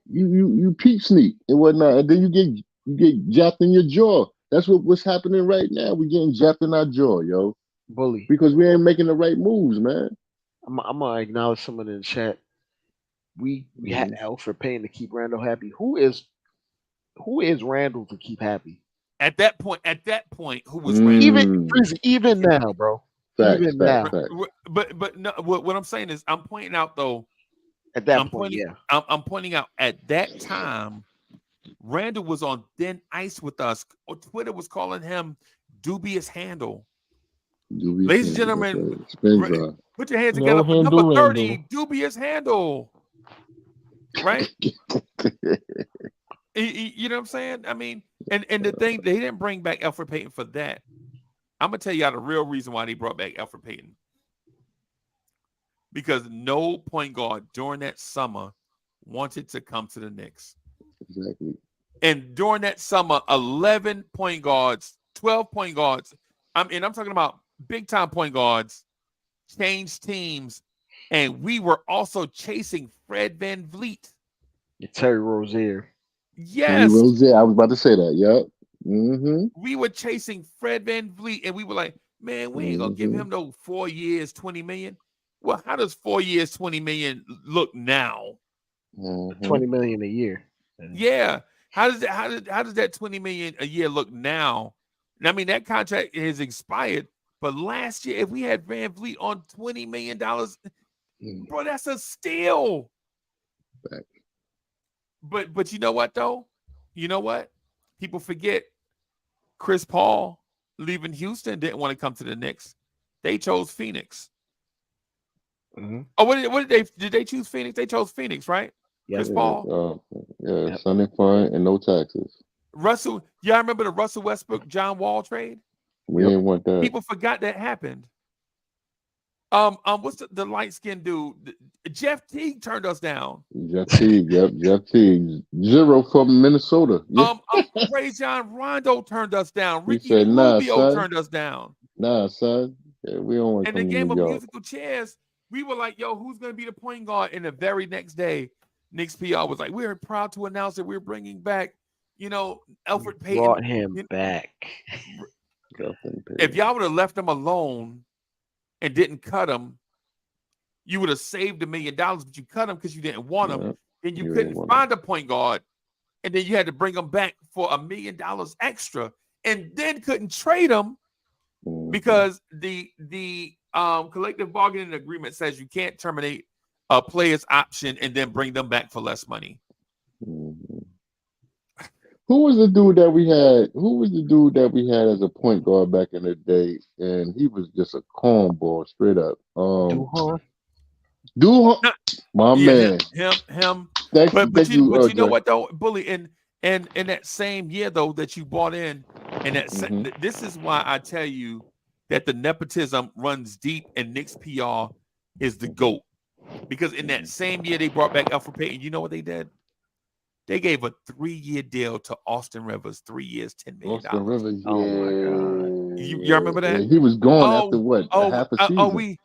You peep sneak and whatnot, and then you get japped in your jaw. That's what's happening right now. We're getting japped in our jaw, yo. Bully. Because we ain't making the right moves, man. I'm gonna acknowledge someone in the chat. We had Elfrid Payton to keep Randall happy. Who is Randall to keep happy? At that point, who was Randall? Even now, bro. Facts. But no, what I'm saying is, I'm pointing out though. At that point, I'm pointing out at that time, Randall was on thin ice with us. Twitter was calling him dubious handle. Ladies and gentlemen, put your hands together for number 30, dubious handle. Right? You know what I'm saying? I mean, and the thing, they didn't bring back Elfrid Payton for that. I'm gonna tell you the real reason why they brought back Elfrid Payton. Because no point guard during that summer wanted to come to the Knicks. Exactly. And during that summer, 11 point guards, 12 point guards, I'm talking about big time point guards, changed teams. And we were also chasing Fred VanVleet. Terry Rozier. Yes. Terry Rozier. I was about to say that. Yep. We were chasing Fred VanVleet, and we were like, man, we ain't going to give him no 4 years, $20 million. Well, how does 4 years, $20 million look now? $20 million a year. Yeah. How does that $20 million a year look now? I mean, that contract has expired, but last year, if we had VanVleet on $20 million, bro, that's a steal. Back. But you know what though? You know what? People forget Chris Paul leaving Houston didn't want to come to the Knicks. They chose Phoenix. Oh, what did they choose Phoenix? They chose Phoenix, right? Chris Paul. Sun and fun and no taxes. Russell, y'all remember the Russell Westbrook John Wall trade? We didn't want that. People forgot that happened. What's the light skinned dude? Jeff Teague turned us down. Jeff Teague, yep, Jeff Teague. Zero from Minnesota. Yeah. Rajon Rondo turned us down. He Ricky said, Rubio turned us down. Nah, son. Yeah, we don't want to come in the game to of New York. musical chairs, we were like, yo, who's going to be the point guard? And the very next day, Knicks PR was like, we're proud to announce that we're bringing back, Elfrid Payton. Brought him back. If y'all would have left him alone and didn't cut him, you would have saved $1 million, but you cut him because you didn't want him. Then you couldn't find a point guard, and then you had to bring him back for $1 million extra, and then couldn't trade him because the collective bargaining agreement says you can't terminate a player's option and then bring them back for less money. Who was the dude that we had? Who was the dude that we had as a point guard back in the day? And he was just a cornball, straight up. Duhon. Dude, No, my yeah, man. him. Thank But you, you know Dre. what though, Bully, and in that same year though that you bought in, and this is why I tell you that the nepotism runs deep, and Knicks PR is the GOAT. Because in that same year they brought back Alfred Payton. You know what they did? They gave a 3-year deal to Austin Rivers, 3 years, $10 million. Austin Rivers, Oh my God. You remember that? yeah. He was gone after Oh, what? oh, Half a season.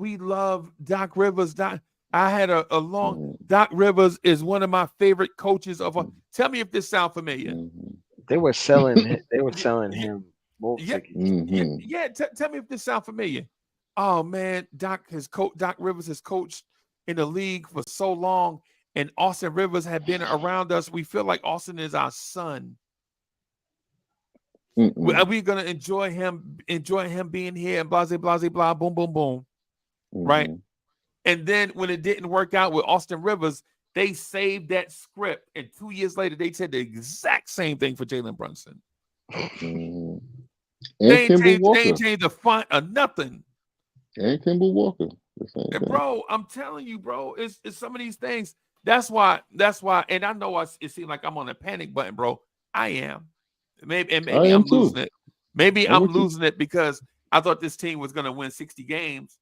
we love Doc Rivers. I had a long Mhm. Doc Rivers is one of my favorite coaches of all. Tell me if this sounds familiar. Mhm. They were selling. They were Yeah, selling yeah, him both yeah, tickets. Mhm. yeah. Tell me if this sounds familiar. Oh man, Doc Rivers has coached in the league for so long, and Austin Rivers had been around us. We feel like Austin is our son. Are Mhm. we gonna enjoy him being here and blah blah blah blah boom boom boom, right? Mhm. And then when it didn't work out with Austin Rivers, they saved that script, and 2 years later they said the exact same thing for Jalen Brunson. Mhm. And Kimball They ain't Walker. changed the font or nothing. And Kimball Walker. The same And thing. bro, I'm telling you, bro, it's some of these things. That's why, and I know it seems like I'm on a panic button, bro. I am. I Maybe am I'm too. losing it. Maybe I'm I'm with you. losing it because I thought this team was gonna win 60 games.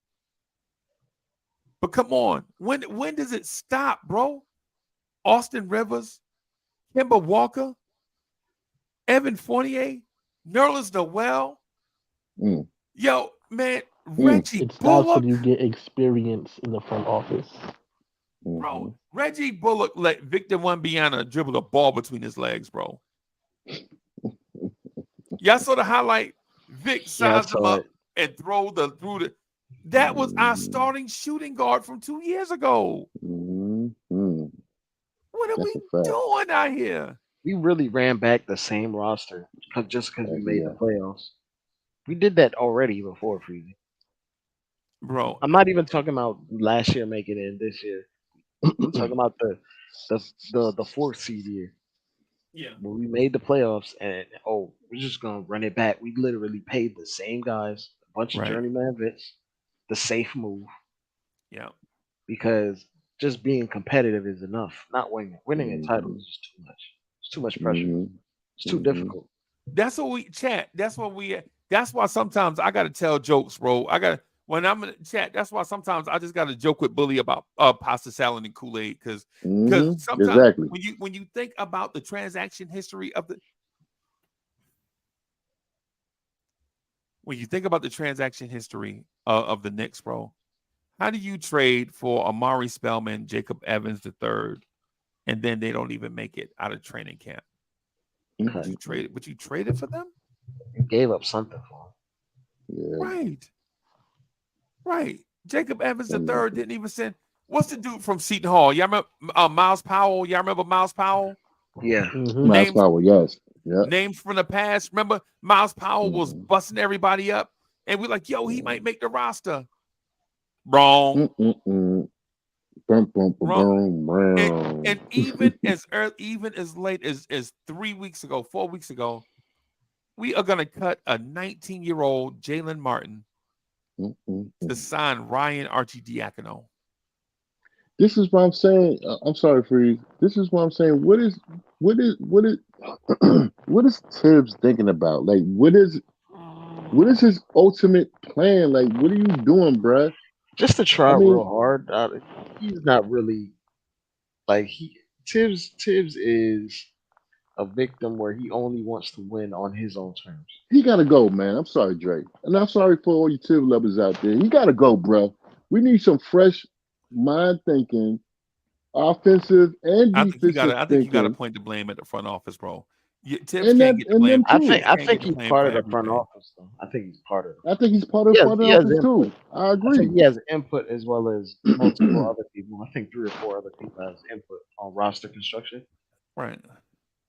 But come on, when does it stop, bro? Austin Rivers, Kemba Walker, Evan Fournier, Nerlens Noel. Mm. Yo, man, Mm. Reggie It stops when Bullock. you get experience in the front office. Bro, Mhm. Reggie Bullock let Victor Wembanyama dribble the ball between his legs, bro. Y'all saw the highlight. Vic Yeah, I sized him saw up it. and threw the. That was our starting shooting guard from 2 years ago. Mhm. What are That's we a fact. doing out here, We really ran back the same roster just because we made the Yeah. playoffs. We did that already before Freezy. bro? I'm not even talking about last year making it and this year. I'm talking about the fourth seed year Yeah, where we made the playoffs and we're just gonna run it back. We literally paid the same guys, a bunch of right. journeyman vets, the safe move Yeah, because just being competitive is enough. Not winning. Winning a title Mhm. is just too much. It's too much pressure. Mhm. It's too Mhm. difficult. that's what we chat. That's what we. That's why sometimes I gotta tell jokes, bro. I gotta when I'm in the chat. That's why sometimes I just gotta joke with Bully about pasta salad and Kool Aid because Mhm. sometimes Exactly. when you think about the transaction history of the when you think about the transaction history of the Knicks, bro, how do you trade for Amari Spellman, Jacob Evans III, and then they don't even make it out of training camp? Would Okay. you trade it? Would you trade it for them? You gave up something for him. Yeah. Right, right. Jacob Evans Some- III didn't even send. What's the dude from Seton Hall? Y'all remember Miles Powell? Y'all remember Miles Powell? Yeah. Mm-hmm. Miles Names Power. Yes. Yeah. names from the past. Remember Miles Powell was Mhm. busting everybody up, and we're like, yo, he might make the roster. Wrong. Mm-mm-mm. Bum, bum, bum, Wrong. bum, And bum. even as early, even as late as 3 weeks ago, 4 weeks ago, we are gonna cut a 19-year-old Jalen Martin to Mm-mm-mm. sign Ryan Archidiakono. This is what I'm saying. I'm sorry, Freeze. This is what I'm saying. What is what is Tibbs thinking about? Like, what is his ultimate plan? Like, what are you doing, bruh? Just to try I real mean, hard. He's not really like he Tibbs is a victim where he only wants to win on his own terms. he gotta go, man. I'm sorry, Drake, and I'm sorry for all you Tibbs lovers out there. He gotta go, bruh. We need some fresh mind thinking, offensive and defensive I think you got to thinking, point the blame at the front office, bro. Tibbs and can't that get the and blame. them too. Tibbs I can't get think the he's blame part for of the front everything. office though. I think he's part of it. I think he's part of the front He has office input. too. I I think agree. he has input as well as multiple other people. I think 3 or 4 other people has input on roster construction. Right. This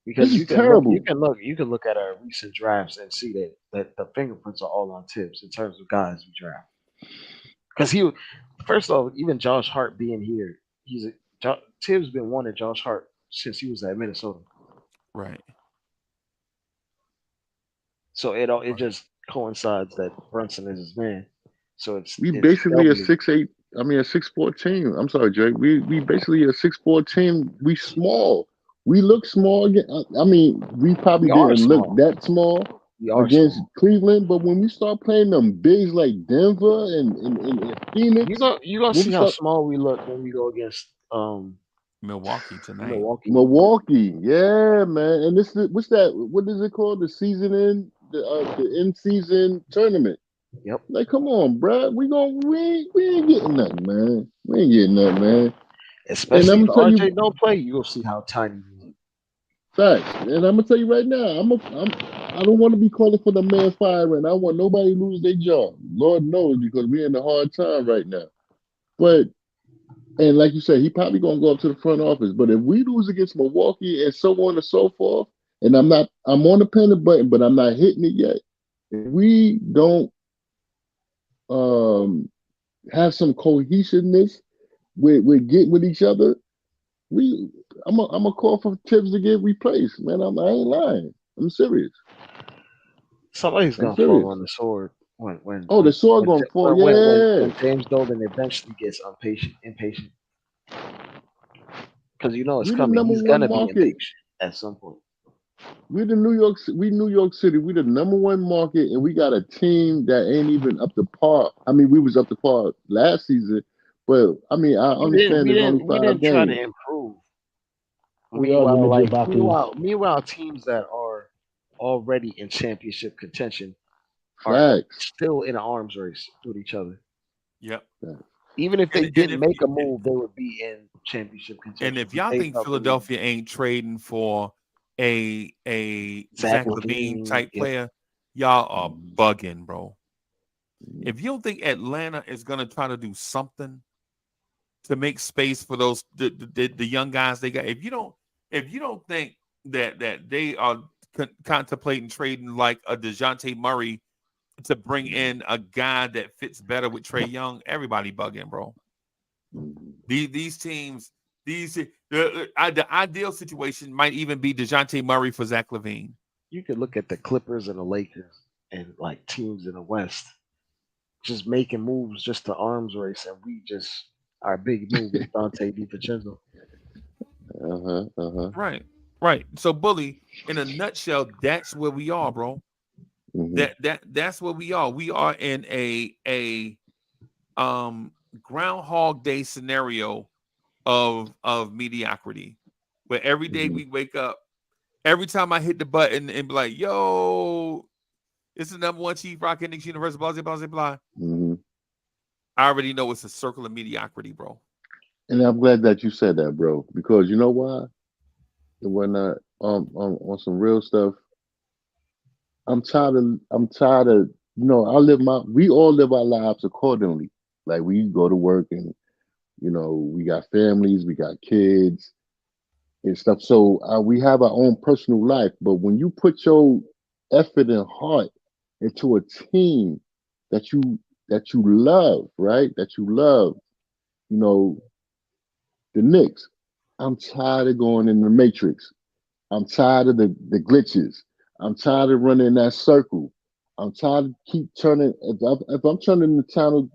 Because is terrible. you can look at our recent drafts and see that the fingerprints are all on Tibbs in terms of guys we draft. Because first off, even Josh Hart being here, Tibbs been wanting Josh Hart since he was at Minnesota. Right. So it just coincides that Brunson is his man. So We it's basically a doubly 6'8". I mean, a 6'4" team. I'm sorry, Jake. We basically a 6'4" team. We small. We look small. I mean, we probably we are didn't look small. that small We are against small. Cleveland, but when we start playing them bigs like Denver and Phoenix, You gonna when we see how start small we look when we go against Milwaukee tonight. Milwaukee. Milwaukee, yeah, man. And this is what's that? What is it called? The season in the in season tournament. Yep. Like, come on, bro. We ain't getting nothing, man. We ain't getting nothing, man. And Especially I'm if gonna tell you RJ don't play, you gonna see how tiny we look. facts. And I'm gonna tell you right now, I don't want to be calling for the man fire, and I want nobody to lose their job. Lord knows, because we're in a hard time right now. But and like you said, he probably gonna go up to the front office. But if we lose against Milwaukee and so on and so forth, and I'm on the panic button, but I'm not hitting it yet. If we don't have some cohesiveness with getting with each other, I'm a call for Tibbs to get replaced, man. I ain't lying. I'm serious. Somebody's I'm gonna fall serious. on the sword when Oh, the sword gonna fall. Yeah, when James Dolan eventually gets impatient, because you know it's we the coming. number He's one gonna be market. impatient at some point. We New York City. We the number one market, and we got a team that ain't even up to par. I mean, we was up to par last season, but I mean, I understand there's only We 5 didn't try to games. improve. We are the legit Baku. Meanwhile, teams that are already in championship contention are Facts. still in an arms race with each other. Yep. Even if they And didn't if make a move, they would be in championship and contention if y'all based think off the moves. Philadelphia ain't trading for a Zach Zach LaVine Levine, type yep. player, y'all are bugging, bro. If you don't think Atlanta is gonna try to do something to make space for those the young guys they got, if you don't think that they are contemplating trading like a DeJounte Murray to bring in a guy that fits better with Trae Young, everybody bugging, bro. These teams, the ideal situation might even be DeJounte Murray for Zach LaVine. You could look at the Clippers and the Lakers and like teams in the West just making moves just to arms race, and we just our big move is Dante DiVincenzo. Right. So, Bully, in a nutshell, that's where we are, bro. That's where we are. We are in a Groundhog Day scenario of mediocrity, where every day we wake up, every time I hit the button and be like, "Yo, it's the number one Chief Rock Knicks Universe," blah blah blah blah. I already know it's a circle of mediocrity, bro. And I'm glad that you said that, bro, because you know why? When on some real stuff, I'm tired of we all live our lives accordingly. Like, we go to work, and we got families, we got kids and stuff. So we have our own personal life. But when you put your effort and heart into a team that you love, right? That you love, the Knicks. I'm tired of going in the matrix. I'm tired of the glitches. I'm tired of running that circle. I'm tired of keep turning. If I'm turning the channel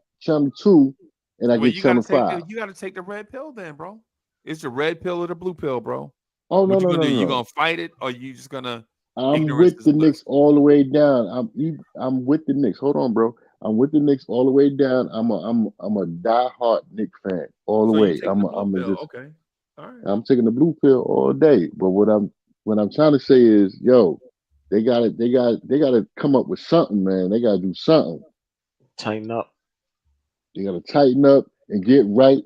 2 and I Well, get channel 5. you gotta take the red pill then, bro. It's the red pill or the blue pill, bro. Oh, no, What you no, gonna no, do? You no. gonna fight it, or you just gonna I'm ignorance with is the bliss? Knicks all the way down. I'm with the Knicks. Hold on, bro. I'm with the Knicks all the way down. I'm a diehard Knicks fan all the So you way. taking the blue pill? Okay, all right. I'm taking the blue pill all day. But what I'm trying to say is, yo, they gotta come up with something, man. They gotta do something. Tighten up. They gotta tighten up and get right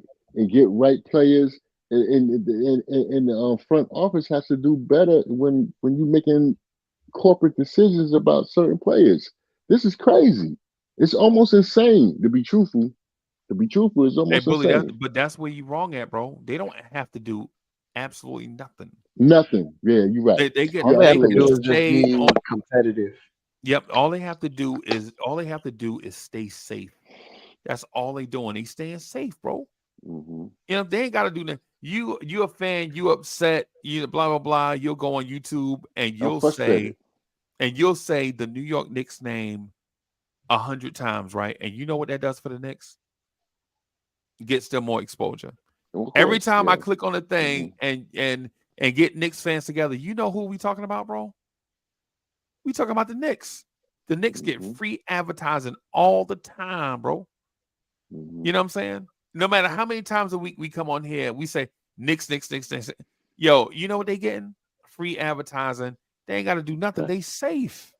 players. And the front office has to do better when you making corporate decisions about certain players. This is crazy. It's almost insane, to be truthful. To be truthful, it's Hey, almost Bully, insane. that's where you wrong at, bro. They don't have to do absolutely nothing. Nothing. Yeah, you're right. They get All they have to can do just is just stay be on. competitive. Yep. All they have to do is stay safe. That's all they doing. They staying safe, bro. They ain't got to do that. You a fan, you upset, you blah blah blah. You'll go on YouTube and I'm you'll say, frustrated. and you'll say the New York Knicks name 100 times, right? And you know what that does for the Knicks? Gets them more exposure. Every time I click on a thing and get Knicks fans together, you know who we talking about, bro? We talking about the Knicks. The Knicks get free advertising all the time, bro. You know what I'm saying? No matter how many times a week we come on here, we say Knicks, Knicks, Knicks, Knicks. Yo, you know what they getting? Free advertising. They ain't got to do nothing. They safe.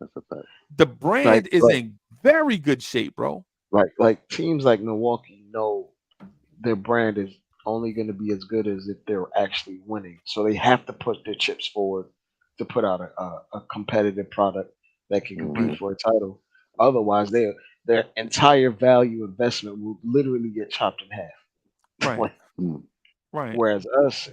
That's a fact. The brand is in very good shape, bro. Like teams like Milwaukee know their brand is only going to be as good as if they're actually winning. So they have to put their chips forward to put out a competitive product that can compete for a title. Otherwise, their entire value investment will literally get chopped in half. Right. Right. Whereas us,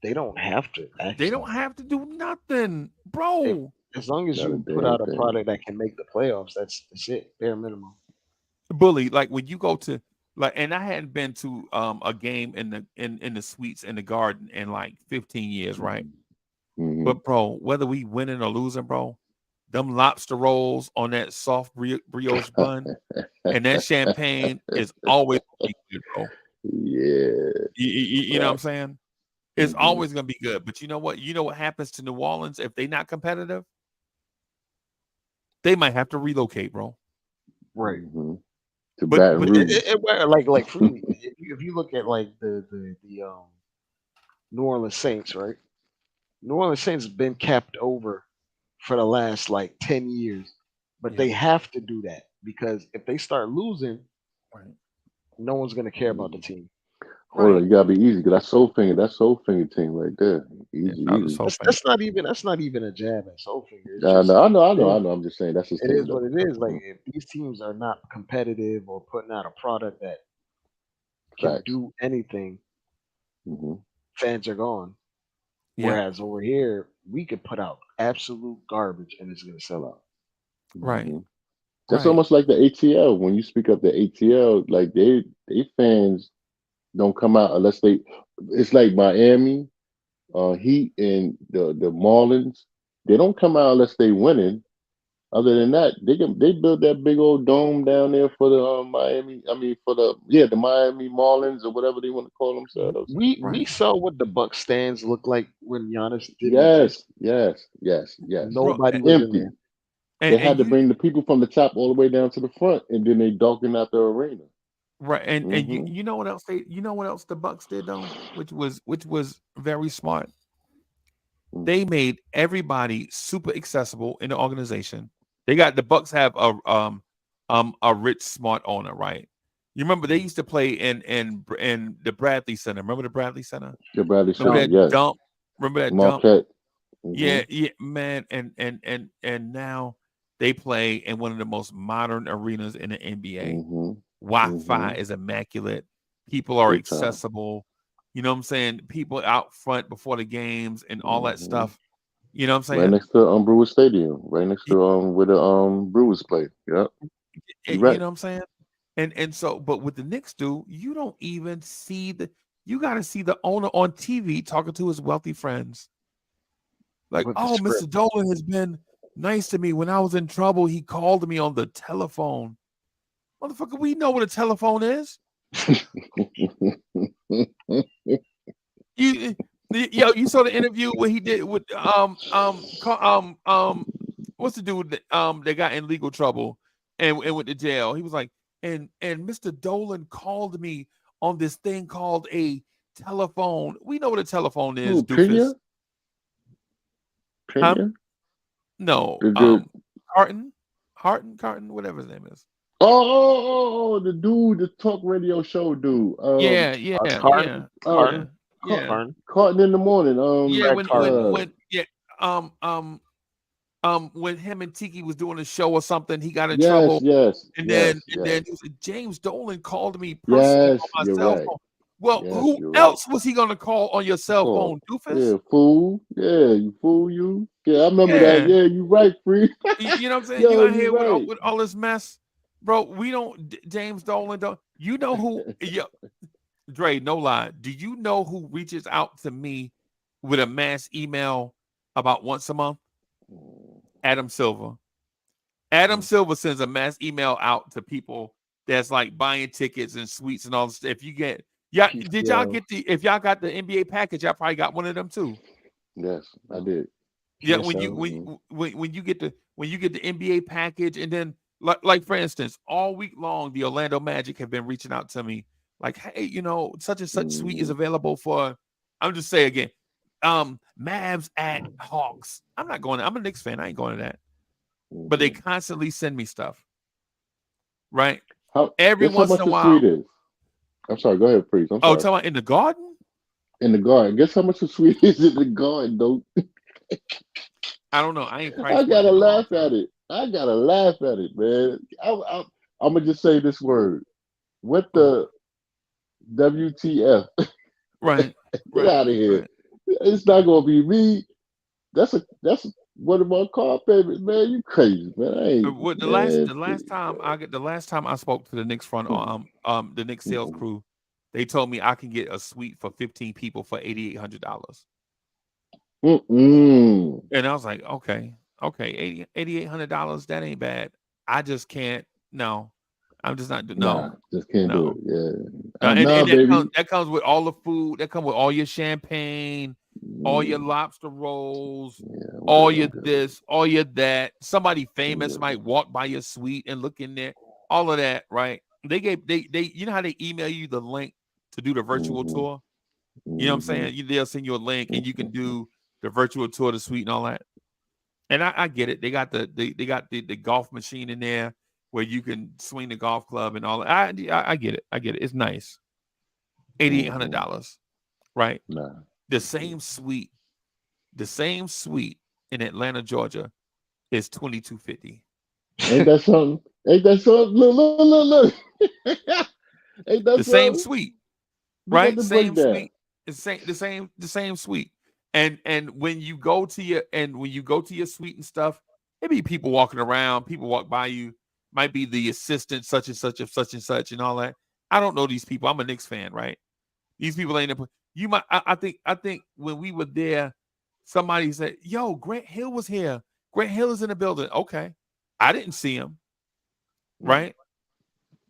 they don't have to. They don't have to do nothing, bro. As long as you put out a product that can make the playoffs, that's it. Bare minimum. Bully, like when you go to and I hadn't been to a game in the suites in the Garden in like 15 years, right? But bro, whether we winning or losing, bro, them lobster rolls on that soft brioche bun and that champagne is always gonna be good, bro. Yeah. You know what I'm saying? It's always gonna be good. But you know what? You know what happens to New Orleans if they're not competitive? They might have to relocate, bro. Right. To Baton Rouge. Like Freezie, if you look at like the New Orleans Saints, right? New Orleans Saints have been capped over for the last like 10 years, but they have to do that because if they start losing, no one's gonna care about the team. Hold on, you gotta be easy because that Soul Finger team right there. Easy. That's not even a jab at Soul Finger. I know. I'm just saying that's his it team. Is what it is. Like if these teams are not competitive or putting out a product that can do anything, fans are gone. Whereas over here, we could put out absolute garbage and it's gonna sell out. Right. That's almost like the ATL. When you speak up the ATL, like they fans don't come out unless it's like Miami, Heat and the Marlins. They don't come out unless they winning. Other than that, they build that big old dome down there for the Miami. I mean for the Miami Marlins or whatever they want to call themselves. We saw what the Buck stands look like when Giannis did. Yes. Nobody was empty. in there. They had to bring the people from the top all the way down to the front, and then they darkened out the arena. Right, and you know what else the Bucks did though, which was very smart. They made everybody super accessible in the organization. The Bucks have a rich, smart owner, right? You remember they used to play in the Bradley Center. Remember the Bradley Center? The Bradley Center. Remember that dump? Remember that Marquette. dump? Yeah, man, and now they play in one of the most modern arenas in the NBA. Wi-Fi is immaculate. People are accessible. You know what I'm saying? People out front before the games and all that stuff. You know what I'm saying? Right next to Brewers Stadium. Right next to where the Brewers play. Yep. You know what I'm saying? And so, but with the Knicks you don't even see you got to see the owner on TV talking to his wealthy friends. Like, oh, Mr. Dolan has been nice to me. When I was in trouble, he called me on the telephone. Motherfucker, we know what a telephone is. You saw the interview where he did with what's the dude that got in legal trouble and went to jail. He was like, and Mr. Dolan called me on this thing called a telephone. We know what a telephone is, doofus. No, Carton, whatever his name is. Oh, the dude, the talk radio show dude. Carton in the morning. When him and Tiki was doing a show or something, he got in trouble. And then he was like, James Dolan called me personally on my cell phone. Well, who else was he gonna call on your cell phone, doofus? Yeah, fool. Yeah, you fool you. Yeah, I remember that. Yeah, you right, Free. You know what I'm saying? You out here with all this mess. Bro, we don't. James Dolan don't. You know who? Dre, no lie. Do you know who reaches out to me with a mass email about once a month? Adam Silver. Adam Silver sends a mass email out to people that's like buying tickets and suites and all this. If you get, did y'all get if y'all got the NBA package, y'all probably got one of them too. Yes, I did. Yeah, when you get the NBA package, and then like for instance, all week long the Orlando Magic have been reaching out to me like, hey, such and such suite is available for. I'm just saying again, Mavs at Hawks. I'm not going. I'm a Knicks fan. I ain't going to that. But they constantly send me stuff. Right. Every guess once how much in a the while. suite is? I'm sorry. Go ahead, please. I'm sorry. Talking about in the Garden. In the Garden. Guess how much the suite is in the Garden, though. I don't know. I ain't I gotta laugh at it. I gotta laugh at it, man. I'm gonna just say this word. What the WTF? Right. Get out of here. Right. It's not gonna be me. That's one of my car favorites, man. You crazy, man. The last time I spoke to the Knicks front the Knicks sales crew, they told me I can get a suite for 15 people for $8,800. And I was like, okay, $8,800. That ain't bad. I just can't. No, I'm just not. No, just can't do it. Yeah, and that comes with all the food. That comes with all your champagne, all your lobster rolls, all your this, all your that. Somebody famous might walk by your suite and look in there. All of that, right? They you know how they email you the link to do the virtual tour. You know what I'm saying? They'll send you a link and you can do the virtual tour of the suite and all that. And I get it. They got the golf machine in there where you can swing the golf club and all that. I get it. I get it. It's nice. $8,800, right? Nah. The same suite in Atlanta, Georgia, is $2,250. Ain't that something? Look. Ain't that the same suite, right? Same suite. The same suite. And when you go to your suite and stuff, it be people walking around. People walk by you. Might be the assistant, such and such of such and such, and all that. I don't know these people. I'm a Knicks fan, right? These people ain't. You might. I think when we were there, somebody said, "Yo, Grant Hill was here. Grant Hill is in the building." Okay, I didn't see him, right?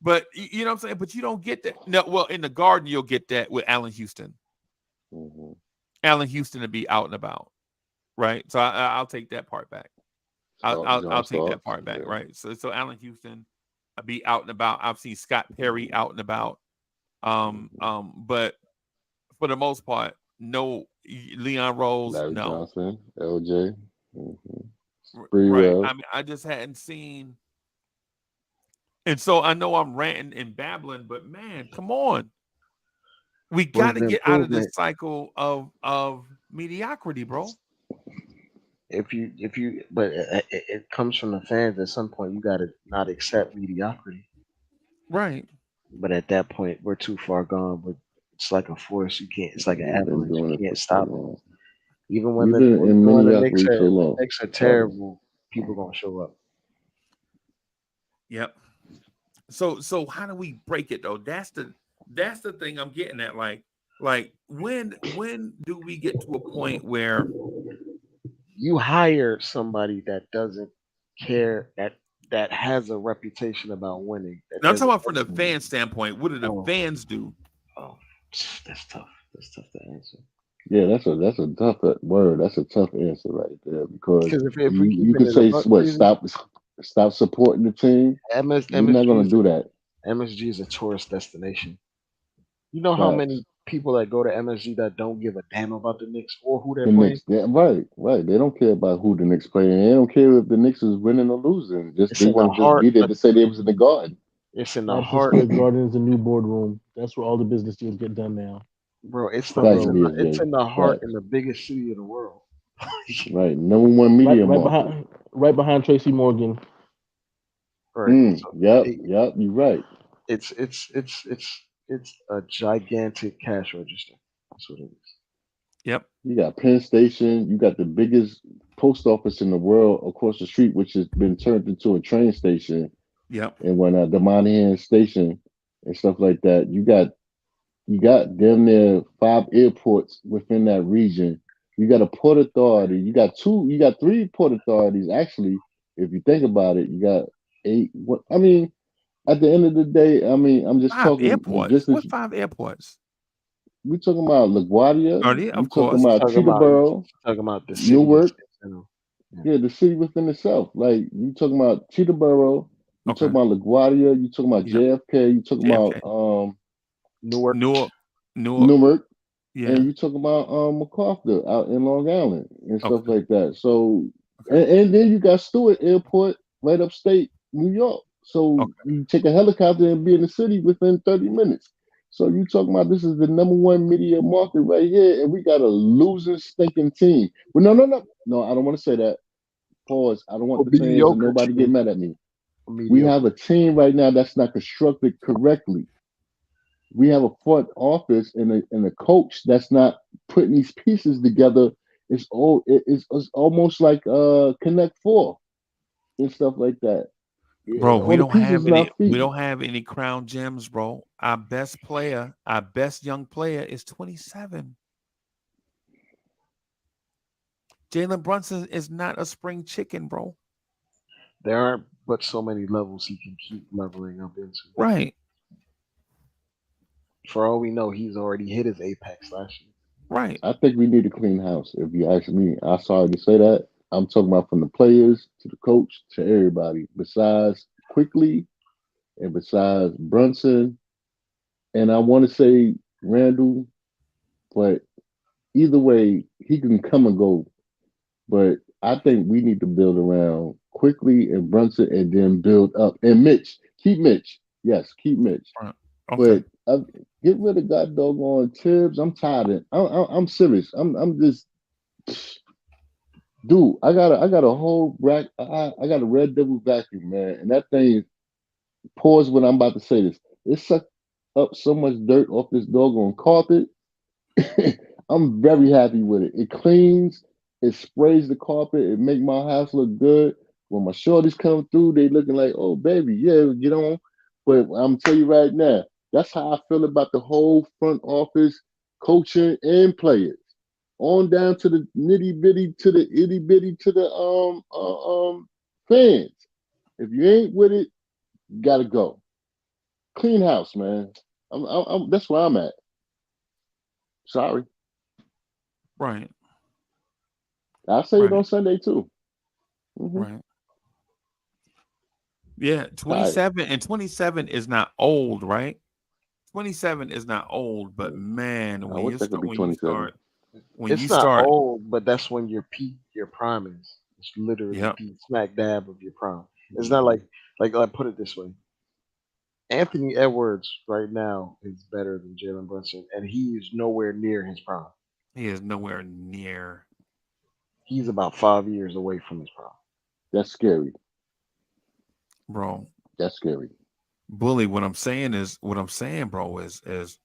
But you know what I'm saying. But you don't get that. No, well, in the Garden, you'll get that with Allen Houston. Allen Houston to be out and about, right? So I'll take that part back. I'll take that part back, right? So Allen Houston, I'll be out and about. I've seen Scott Perry out and about, but for the most part, no Leon Rose, Larry no Johnson, LJ, right? I mean, I just hadn't seen, and so I know I'm ranting and babbling, but man, come on. We got to get out of this cycle of mediocrity, bro. But it comes from the fans. At some point, you got to not accept mediocrity, right? But at that point, we're too far gone. But it's like a force. You can't. It's like an avalanche. You can't stop it. Even when the Knicks are terrible, people gonna show up. Yep. So how do we break it though? That's the thing I'm getting at. Like when do we get to a point where you hire somebody that doesn't care, that has a reputation about winning? Now I'm talking about from the fan standpoint. What do the fans do? Oh, that's tough. That's tough to answer. Yeah, that's a tough word. That's a tough answer right there because if you could say what? Stop supporting the team. You're not going to do that. MSG is a tourist destination. You know how many people that go to MSG that don't give a damn about the Knicks or who they're playing? Right. They don't care about who the Knicks playing. They don't care if the Knicks is winning or losing. They want to just be there to say they was in the Garden. It's in the heart. The Garden is a new boardroom. That's where all the business deals get done now. Bro, it's in the heart in the biggest city in the world. Right, number one media market. Right behind Tracy Morgan. Right. Yep, you're right. It's a gigantic cash register. That's what it is. Yep. You got Penn Station. You got the biggest post office in the world across the street, which has been turned into a train station. Yep. And when the Monahan Station and stuff like that, you got damn near 5 airports within that region You got a port authority. You got three port authorities. Actually, if you think about it, you got 8. What I mean, at the end of the day, I mean, I'm just 5 talking the airports. distance. What 5 airports? We talking about LaGuardia. Are they? We Of talking course. about Cheetahboro, talking about the city. Newark. Yeah. Yeah, the city within itself. Like you talking about Cheetahboro. You Okay. talking about LaGuardia. You talking about Yeah. JFK. You talking JFK. about Newark. Newark. Yeah. And you talk about MacArthur out in Long Island and stuff Okay. like that. So Okay. and then you got Stewart Airport right upstate New York. So Okay. you take a helicopter and be in the city within 30 minutes. So you talking about this is the #1 media market right here, and we got a losing stinking team. Well, no, I don't want to say that. Pause. I don't want A the fans and mediocre nobody get team. mad at me. A We mediocre. have a team right now that's not constructed correctly. We have a front office and a coach that's not putting these pieces together. It's almost like Connect Four and stuff like that. Bro, All the pieces we not feet. don't have any crown gems, bro. Our best player, our best young player is 27. Jalen Brunson is not a spring chicken, bro. There aren't but so many levels he can keep leveling up into. Right. For all we know, he's already hit his apex last year. Right. I think we need a clean house. If you ask me, I'm sorry to say that. I'm talking about from the players to the coach to everybody. Besides Quickly and besides Brunson, and I want to say Randall, but either way, he can come and go. But I think we need to build around Quickly and Brunson and then build up. And Mitch, keep Mitch. Yes, keep Mitch. Right. Okay. But get rid of God doggone Tibbs. I'm tired of it. I'm serious. I'm just, dude. I got a whole rack. I got a Red Devil vacuum, man, and that thing. Pause when I'm about to say this. It sucked up so much dirt off this doggone carpet. I'm very happy with it. It cleans, it sprays the carpet, it make my house look good. When my shorties come through, they looking like, oh baby, yeah, get on. But I'm tell you right now, that's how I feel about the whole front office, coaching and players. On down to the nitty bitty, to the itty bitty, to the fans. If you ain't with it, you gotta go. Clean house, man. That's where I'm at. Sorry. Right. I'll say it Right. on Sunday too. Mhm. Right. Yeah, All right. 27 and 27 is not old, right? 27 is not old, but man, I when wish you I could start be 27. It's not old, but that's when your peak, your prime is. It's literally Yep. peak, smack dab of your prime. It's not like I put it this way. Anthony Edwards right now is better than Jalen Brunson, and he is nowhere near his prime. He is nowhere near. He's about 5 years away from his prime. That's scary. Bro. That's scary. Bully, what I'm saying, bro, is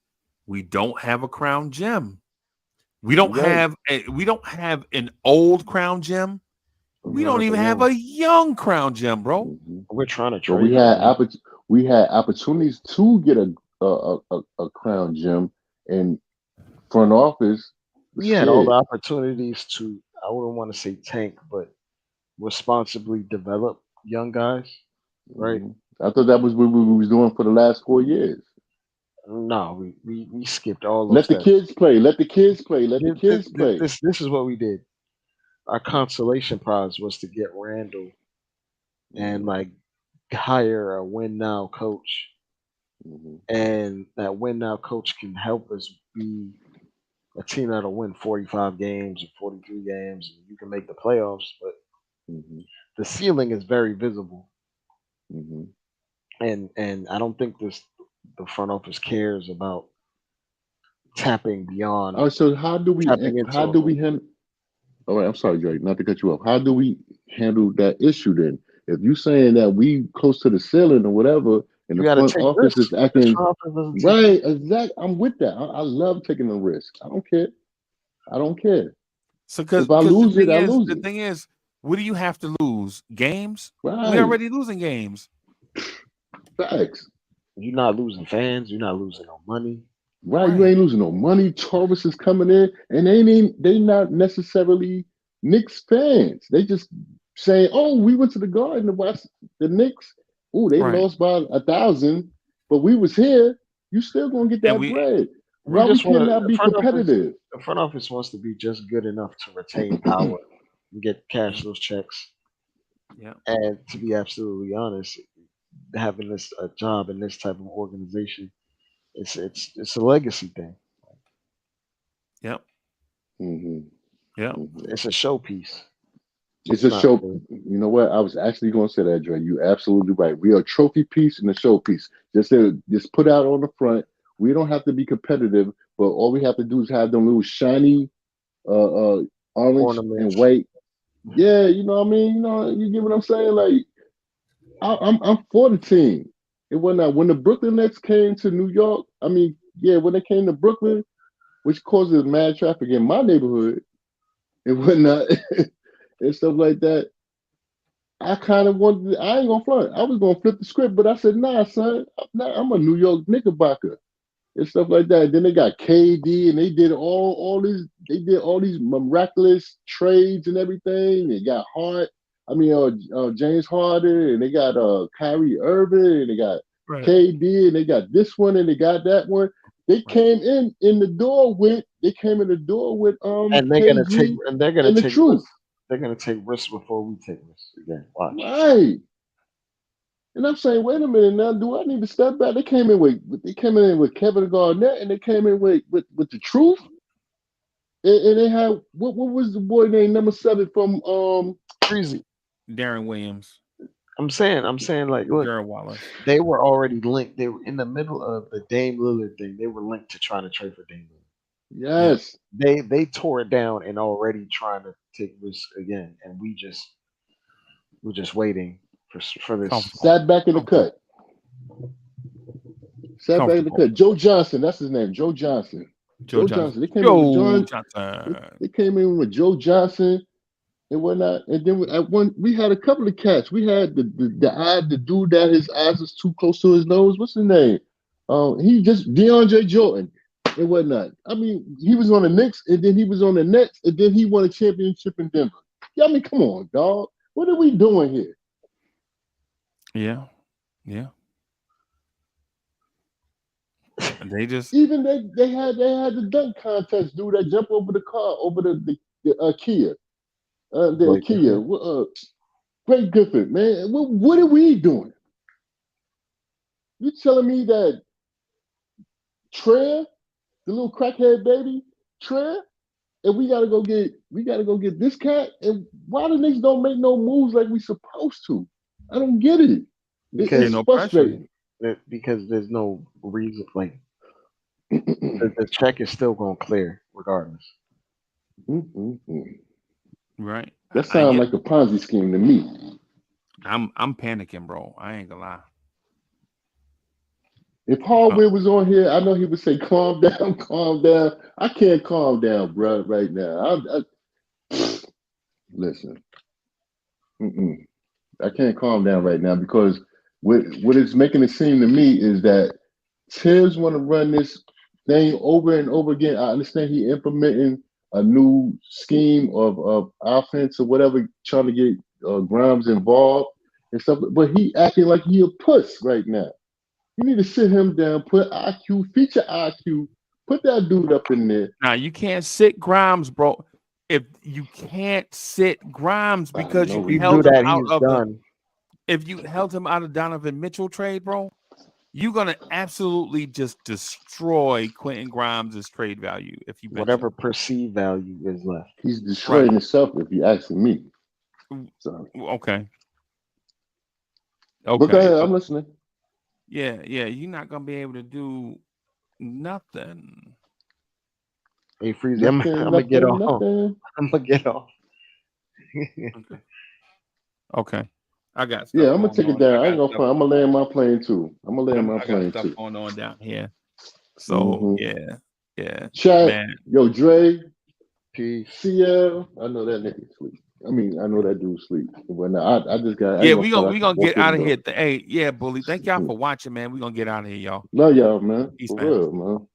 we don't have a crown gem. We don't Right. have an old crown gem. We don't even have a young crown gem, bro. Mhm. We're trying to But trade. we had opportunities to get a crown gem and front office was We had all the scared. opportunities to. I wouldn't want to say tank, but responsibly develop young guys. Right? Mhm. I thought that was what we was doing for the last 4 years. No, we skipped all those Let the steps. kids play. Let the kids play. Let the This, kids this, play. this, this is what we did. Our consolation prize was to get Randall and like hire a win now coach, Mhm. and that win now coach can help us be a team that'll win 45 games or 43 games, and you can make the playoffs. But Mhm. the ceiling is very visible, Mhm. and I don't think the front office cares about tapping beyond Oh, so tapping into how a do we win. handle? All right, I'm sorry, Jay, not to cut you off. How do we handle that issue then? If you saying that we close to the ceiling or whatever, and You the got to front take office risks. is But this acting front office doesn't take right, risks. exact. I'm with that. I love taking a risk. I don't care. I don't care. So because If I the lose it, thing I is, lose it. what do you have to lose? Games? We Right. already losing games. Facts. You're not losing fans. You're not losing no money. Right, you ain't losing no money. Tourists is coming in, and they not necessarily Knicks fans. They just saying, "Oh, we went to the Garden to watch the Knicks. Oh, they Right. lost by 1,000, but we was here. You still gonna get And that we bread. We Why we just want cannot to be competitive? the front office wants to be just good enough to retain power and get cash those checks. Yeah. And to be absolutely honest, having this a job in this type of organization, it's a legacy thing. Yep. Mm-hmm. Yep. Mm-hmm. It's a showpiece. It's a show. You know what? I was actually going to say that, Dre. You absolutely right. We are a trophy piece and a showpiece. Just put out on the front. We don't have to be competitive, but all we have to do is have them little shiny, orange Ornaments. and white. Yeah, you know what I mean. You get what I'm saying. Like, I'm for the team. It wasn't when the Brooklyn Nets came to New York. I mean, yeah, when they came to Brooklyn, which causes mad traffic in my neighborhood and whatnot. And stuff like that. I kind of wanted. I ain't gonna front. I was gonna flip the script, but I said, "Nah, son. I'm a New York Knickerbocker and stuff like that." Then they got KD, and they did all these. They did all these miraculous trades and everything. They got James Harden, and they got Kyrie Irving, and they got KD, and they got this one, and they got that one. They came in the door with. They came in the door with And they're gonna take. And they're gonna and the take. truth. They're gonna take risks before we take risks again. Watch. Right. And I'm saying, wait a minute now, do I need to step back? They came in with Kevin Garnett, and they came in with the truth. And they had what was the boy named number 7 from Freezie. Darren Williams. I'm saying like, look, Darren Wallace. They were already linked. They were in the middle of the Dame Lillard thing. They were linked to trying to trade for Dame Lillard. Yes. They tore it down and already trying to take risks again, and we're just waiting for this. Sat back in the cut. Sat back in the cut. Joe Johnson, that's his name. Joe Johnson. Joe Johnson. They came in with They came in with Joe Johnson and whatnot. And then we had a couple of cats. We had the dude that his eyes was too close to his nose. What's his name? He just DeAndre Jordan and whatnot. I mean, he was on the Knicks, and then he was on the Nets, and then he won a championship in Denver. Yeah, I mean, come on, dog. What are we doing here? Yeah. And they just they had the dunk contest dude that jumped over the car over the Kia, Great Griffin, man. What are we doing? You telling me that Trey, the little crackhead baby, Trey, and we gotta go get this cat? And why the Knicks don't make no moves like we supposed to? I don't get it. It's frustrating. Because there's no reason. Like the check is still gonna clear regardless. Right. That sounds like a Ponzi scheme to me. I'm panicking, bro. I ain't gonna lie. If Hardware was on here, I know he would say, "Calm down, calm down." I can't calm down, bro, right now. Listen, I can't calm down right now because what it's making it seem to me is that Tibbs want to run this thing over and over again. I understand he implementing a new scheme of offense or whatever, trying to get Grimes involved and stuff, but he acting like he a puss right now. You need to sit him down, put IQ, feature IQ, put that dude up in there. Now you can't sit Grimes, bro. If you can't sit Grimes because you held him out of if you held him out of Donovan Mitchell trade, bro, you're gonna absolutely just destroy Quentin Grimes' trade value if you whatever perceived value is left. He's destroying himself if you asking me. So. Okay. But go ahead, I'm listening. Yeah, you're not gonna be able to do nothing. Hey, Freezie, I'm gonna get off. I'm gonna get off. Okay. I got stuff. Yeah, I'm gonna take it down. I ain't gonna front. I'm gonna land my plane too. I'm gonna land my plane stuff too. Going on down here. So yeah. Chat, man. Yo, Dre, Peace. CL. I know that nigga sleep. I mean, I know that dude sleep. But I just got. Yeah, we gonna get out of here. Hey, yeah, Bully. Thank y'all for watching, man. We gonna get out of here, y'all. Love y'all, man. Peace, For man. real, man.